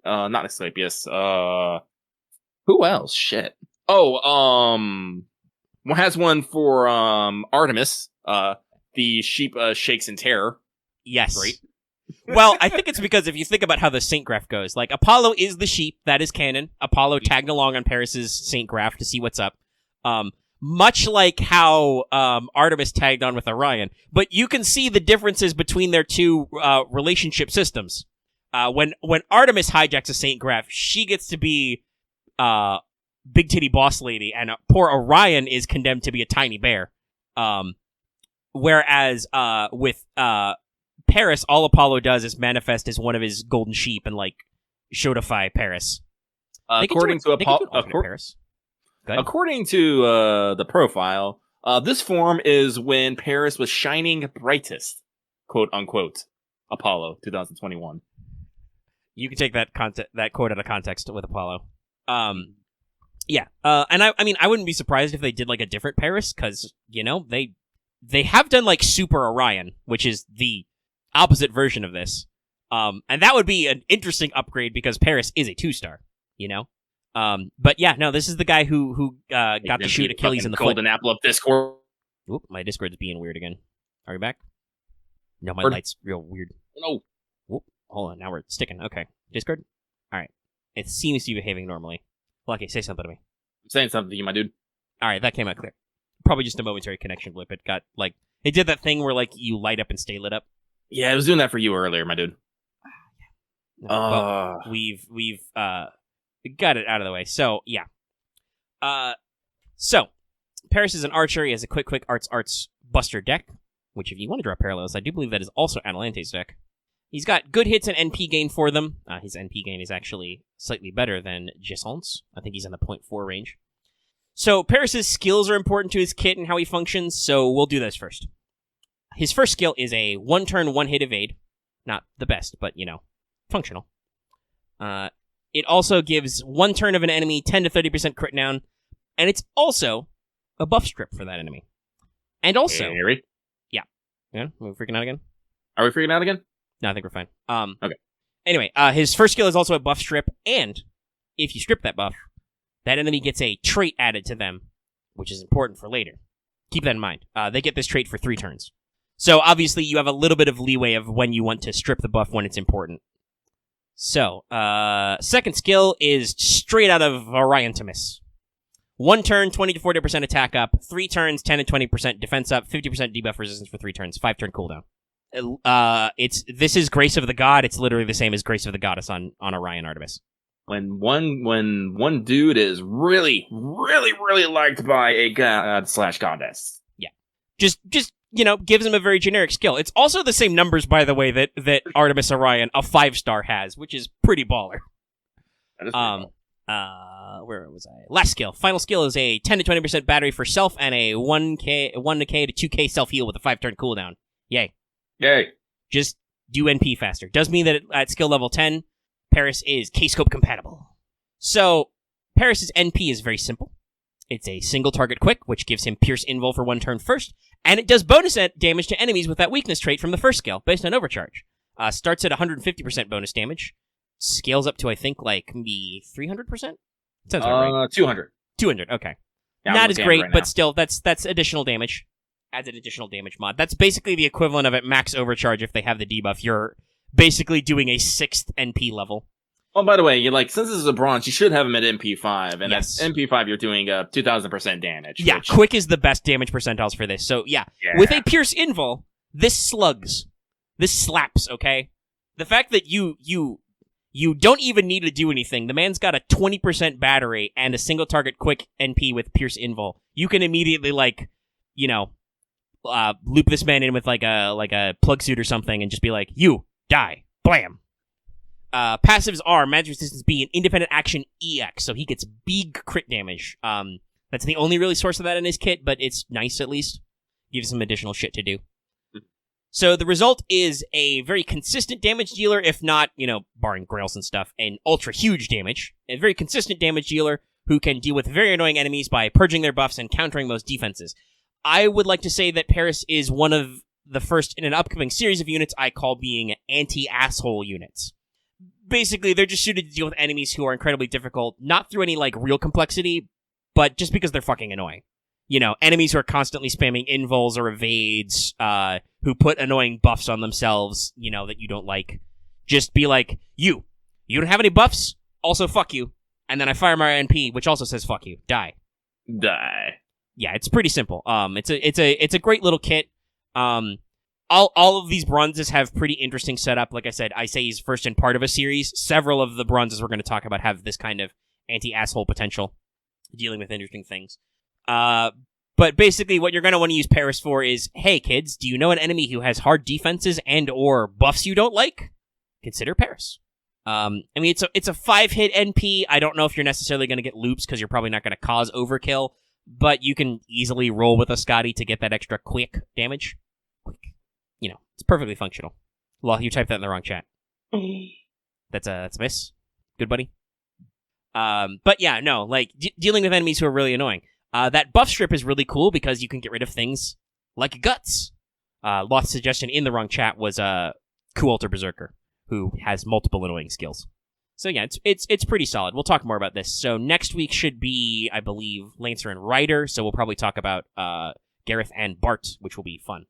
not Asclepius, who else? Shit. One has one for, Artemis, the sheep, shakes in terror. Yes. Great. Well, I think it's because if you think about how the Saint Graph goes, like, Apollo is the sheep, that is canon. Apollo tagged along on Paris's Saint Graph to see what's up. Much like how Artemis tagged on with Orion. But you can see the differences between their two relationship systems. When Artemis hijacks a Saint Graph, she gets to be big titty boss lady, and poor Orion is condemned to be a tiny bear. Whereas with Paris, all Apollo does is manifest as one of his golden sheep and, like, shotify Paris. According to Paris. According to the profile, this form is when Paris was shining brightest, quote unquote. Apollo 2021. You can take that quote out of context with Apollo. Yeah. And I mean, I wouldn't be surprised if they did like a different Paris, because they have done like Super Orion, which is the opposite version of this. And that would be an interesting upgrade because Paris is a 2-star. But yeah, no, this is the guy who got to shoot Achilles in the foot. Golden apple of Discord. Oop, my Discord's being weird again. Are we back? No, my light's real weird. No. Whoop, hold on, now we're sticking. Okay, Discord? Alright. It seems to be behaving normally. Lucky, say something to me. I'm saying something to you, my dude. Alright, that came out clear. Probably just a momentary connection blip. It got, like, it did that thing where, like, you light up and stay lit up. Yeah, I was doing that for you earlier, my dude. Well, we've got it out of the way. So, yeah. So, Paris is an archer. He has a quick arts buster deck, which if you want to draw parallels, I do believe that is also Atalante's deck. He's got good hits and NP gain for them. His NP gain is actually slightly better than Gison's. I think he's in the 0.4 range. So Paris's skills are important to his kit and how he functions, so we'll do this first. His first skill is a 1-turn, 1-hit evade. Not the best, but, functional. It also gives 1 turn of an enemy 10 to 30% crit down, and it's also a buff strip for that enemy. And also... Hey, Harry? Yeah, are we freaking out again? Are we freaking out again? No, I think we're fine. Okay. Anyway, his first skill is also a buff strip, and if you strip that buff, that enemy gets a trait added to them, which is important for later. Keep that in mind. They get this trait for 3 turns. So, obviously, you have a little bit of leeway of when you want to strip the buff when it's important. So, second skill is straight out of Orientimus. 1 turn, 20 to 40% attack up. 3 turns, 10 to 20% defense up. 50% debuff resistance for 3 turns. 5-turn cooldown. This is Grace of the God. It's literally the same as Grace of the Goddess on Orion Artemis. When one dude is really, really, really liked by a god/goddess. Yeah. Just gives him a very generic skill. It's also the same numbers, by the way, that Artemis Orion, a 5-star, has, which is pretty baller. That is pretty cool. Where was I? Last skill. Final skill is a 10 to 20% battery for self and a 1k to 2k self-heal with a 5-turn cooldown. Yay. Yay. Just do NP faster. Does mean that at skill level 10, Paris is K-scope compatible. So, Paris's NP is very simple. It's a single target quick, which gives him Pierce Invul for 1 turn first, and it does bonus damage to enemies with that weakness trait from the first skill, based on overcharge. Starts at 150% bonus damage, scales up to, I think, maybe 300%? Sounds right. 200. 200, okay. Yeah, Not as great, right but now. still, that's additional damage. Adds an additional damage mod. That's basically the equivalent of at max overcharge if they have the debuff. You're basically doing a 6th NP level. Oh, by the way, since this is a bronze, you should have him at MP5, and Yes. at MP5 you're doing 2,000% damage. Yeah, which... quick is the best damage percentiles for this. So, yeah. With a Pierce Invul, this slugs. This slaps, okay? The fact that you don't even need to do anything. The man's got a 20% battery and a single target quick NP with Pierce Invul. You can immediately, loop this man in with a plug suit or something and just be like, you, die. Blam. Passives are magic resistance B and independent action EX, so he gets big crit damage. That's the only really source of that in his kit, but it's nice at least. Gives him additional shit to do. So the result is a very consistent damage dealer, if not, barring grails and stuff, an ultra huge damage. A very consistent damage dealer who can deal with very annoying enemies by purging their buffs and countering most defenses. I would like to say that Paris is one of the first in an upcoming series of units I call being anti-asshole units. Basically, they're just suited to deal with enemies who are incredibly difficult, not through any, real complexity, but just because they're fucking annoying. Enemies who are constantly spamming invuls or evades, who put annoying buffs on themselves, that you don't like. Just be like, you don't have any buffs? Also, fuck you. And then I fire my NP, which also says fuck you. Die. Yeah, it's pretty simple. It's a great little kit. All of these bronzes have pretty interesting setup. Like I said, I say he's first in part of a series. Several of the bronzes we're going to talk about have this kind of anti-asshole potential, dealing with interesting things. But basically what you're going to want to use Paris for is, hey kids, do you know an enemy who has hard defenses and or buffs you don't like? Consider Paris. It's a 5-hit NP. I don't know if you're necessarily going to get loops because you're probably not going to cause overkill, but you can easily roll with a Scotty to get that extra quick damage. Quick. It's perfectly functional. Well, you typed that in the wrong chat. That's a miss. Good buddy. But yeah, no, dealing with enemies who are really annoying. That buff strip is really cool because you can get rid of things like guts. Loth's suggestion in the wrong chat was Kualter Berserker, who has multiple annoying skills. So yeah, it's pretty solid. We'll talk more about this. So next week should be, I believe, Lancer and Ryder. So we'll probably talk about Gareth and Bart, which will be fun.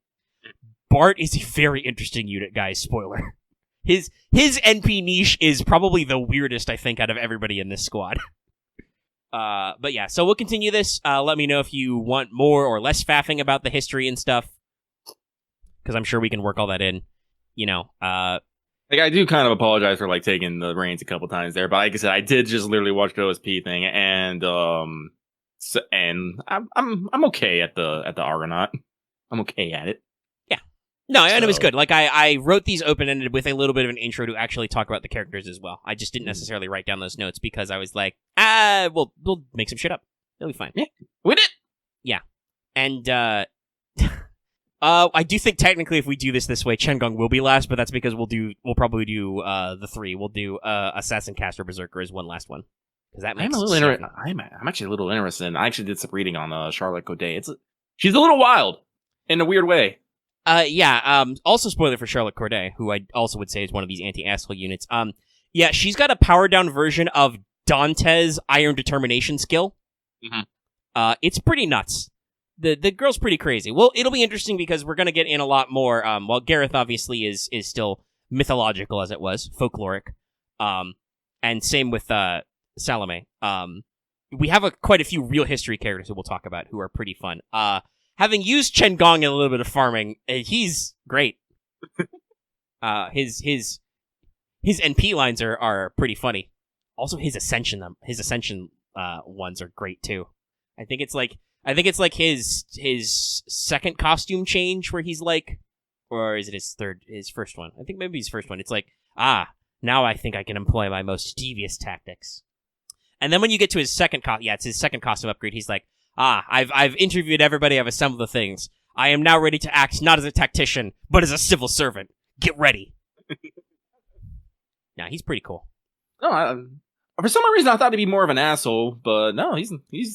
Bart is a very interesting unit, guys. Spoiler. His NP niche is probably the weirdest, I think, out of everybody in this squad. But yeah, so we'll continue this. Let me know if you want more or less faffing about the history and stuff, because I'm sure we can work all that in. I do kind of apologize for taking the reins a couple times there, but like I said, I did just literally watch the OSP thing, and I'm okay at the Argonaut. I'm okay at it. No, and it was good. Like, I wrote these open-ended with a little bit of an intro to actually talk about the characters as well. I just didn't necessarily write down those notes because I was like, we'll make some shit up. It'll be fine. Yeah, we did. Yeah. And, I do think technically if we do this way, Chengong will be last, but that's because we'll probably do, the three. We'll do, Assassin, Caster, Berserker as one last one. Because that makes I'm actually a little interested. I actually did some reading on Charlotte Corday. She's a little wild in a weird way. Also spoiler for Charlotte Corday, who I also would say is one of these anti-asshole units. Yeah, she's got a powered down version of Dante's Iron Determination skill. Mm-hmm. It's pretty nuts. The girl's pretty crazy. Well, it'll be interesting because we're gonna get in a lot more. While Gareth obviously is still mythological as it was, folkloric. And same with Salome. We have quite a few real history characters who we'll talk about who are pretty fun. Having used Chengong in a little bit of farming, he's great. His NP lines are pretty funny. Also, his ascension ones are great too. I think it's like his second costume change where he's like, or is it his first one? I think maybe his first one. It's like, now I think I can employ my most devious tactics. And then when you get to his second it's his second costume upgrade. He's like, I've interviewed everybody. I've assembled the things. I am now ready to act not as a tactician, but as a civil servant. Get ready. Yeah, he's pretty cool. No, for some reason I thought he'd be more of an asshole, but no, he's pretty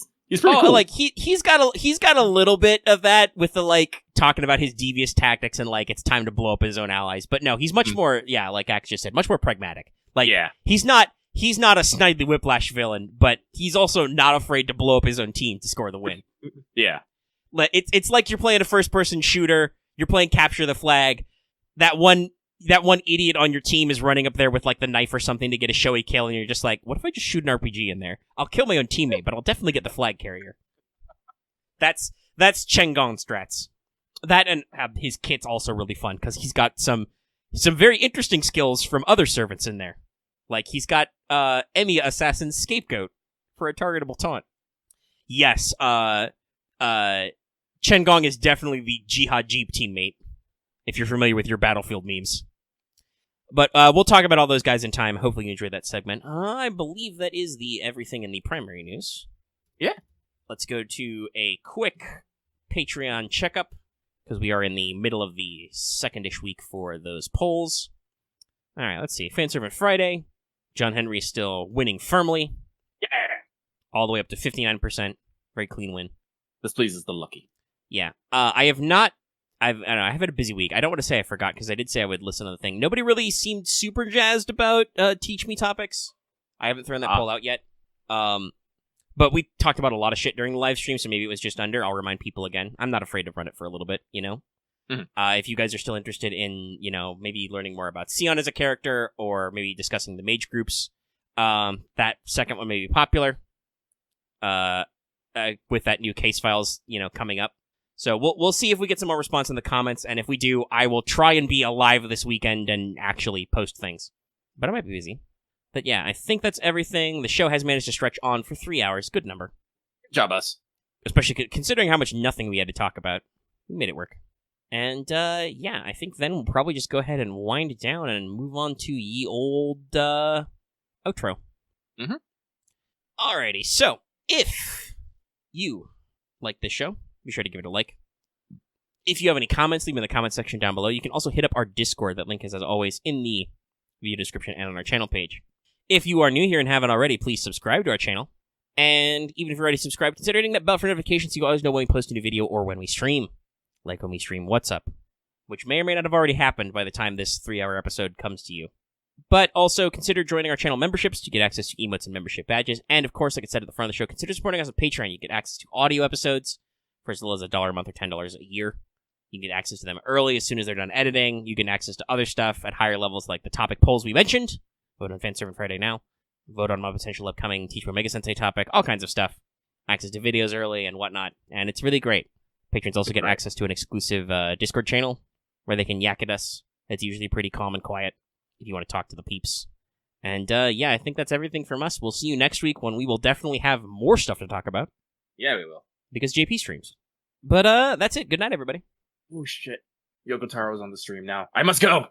cool. Like he's got a little bit of that with the like talking about his devious tactics and like it's time to blow up his own allies. But no, he's much more like Axe just said, much more pragmatic. Like he's not a Snidely Whiplash villain, but he's also not afraid to blow up his own team to score the win. Yeah. It's like you're playing a first-person shooter, you're playing Capture the Flag, that one idiot on your team is running up there with like the knife or something to get a showy kill, and you're just like, what if I just shoot an RPG in there? I'll kill my own teammate, but I'll definitely get the flag carrier. That's Chengong strats. That and his kit's also really fun, because he's got some very interesting skills from other servants in there. Like, he's got Emiya Assassin's Scapegoat for a targetable taunt. Yes, Chengong is definitely the Jihad Jeep teammate, if you're familiar with your Battlefield memes. But we'll talk about all those guys in time. Hopefully you enjoyed that segment. I believe that is everything in the primary news. Yeah. Let's go to a quick Patreon checkup, because we are in the middle of the second-ish week for those polls. All right, let's see. Fanservant Friday. John Henry is still winning firmly. Yeah. All the way up to 59%. Very clean win. This pleases the lucky. Yeah. I've had a busy week. I don't want to say I forgot, because I did say I would listen to the thing. Nobody really seemed super jazzed about Teach Me topics. I haven't thrown that poll out yet. But we talked about a lot of shit during the live stream, so maybe it was just under. I'll remind people again. I'm not afraid to run it for a little bit, you know? Mm-hmm. If you guys are still interested in, maybe learning more about Sion as a character, or maybe discussing the mage groups, that second one may be popular. With that new case files, coming up. So we'll see if we get some more response in the comments, and if we do, I will try and be alive this weekend and actually post things. But I might be busy. But yeah, I think that's everything. The show has managed to stretch on for 3 hours. Good number. Good job, us. Especially considering how much nothing we had to talk about. We made it work. And yeah, I think then we'll probably just go ahead and wind it down and move on to ye old outro. Mm-hmm. Alrighty, so if you like this show, be sure to give it a like. If you have any comments, leave them in the comment section down below. You can also hit up our Discord. That link is, as always, in the video description and on our channel page. If you are new here and haven't already, please subscribe to our channel. And even if you're already subscribed, consider hitting that bell for notifications so you always know when we post a new video or when we stream. Like when we stream What's Up, which may or may not have already happened by the time this 3-hour episode comes to you. But also consider joining our channel memberships to get access to emotes and membership badges. And of course, like I said at the front of the show, consider supporting us on Patreon. You get access to audio episodes for as little as $1 a month or $10 a year. You can get access to them early as soon as they're done editing. You get access to other stuff at higher levels like the topic polls we mentioned. Vote on Fanservant Friday now. Vote on my potential upcoming Teach Me Omega Sensei topic. All kinds of stuff. Access to videos early and whatnot. And it's really great. Patrons also get access to an exclusive Discord channel where they can yak at us. It's usually pretty calm and quiet if you want to talk to the peeps. And yeah, I think that's everything from us. We'll see you next week when we will definitely have more stuff to talk about. Yeah, we will. Because JP streams. But that's it. Good night, everybody. Oh, shit. Yoko Taro's on the stream now. I must go!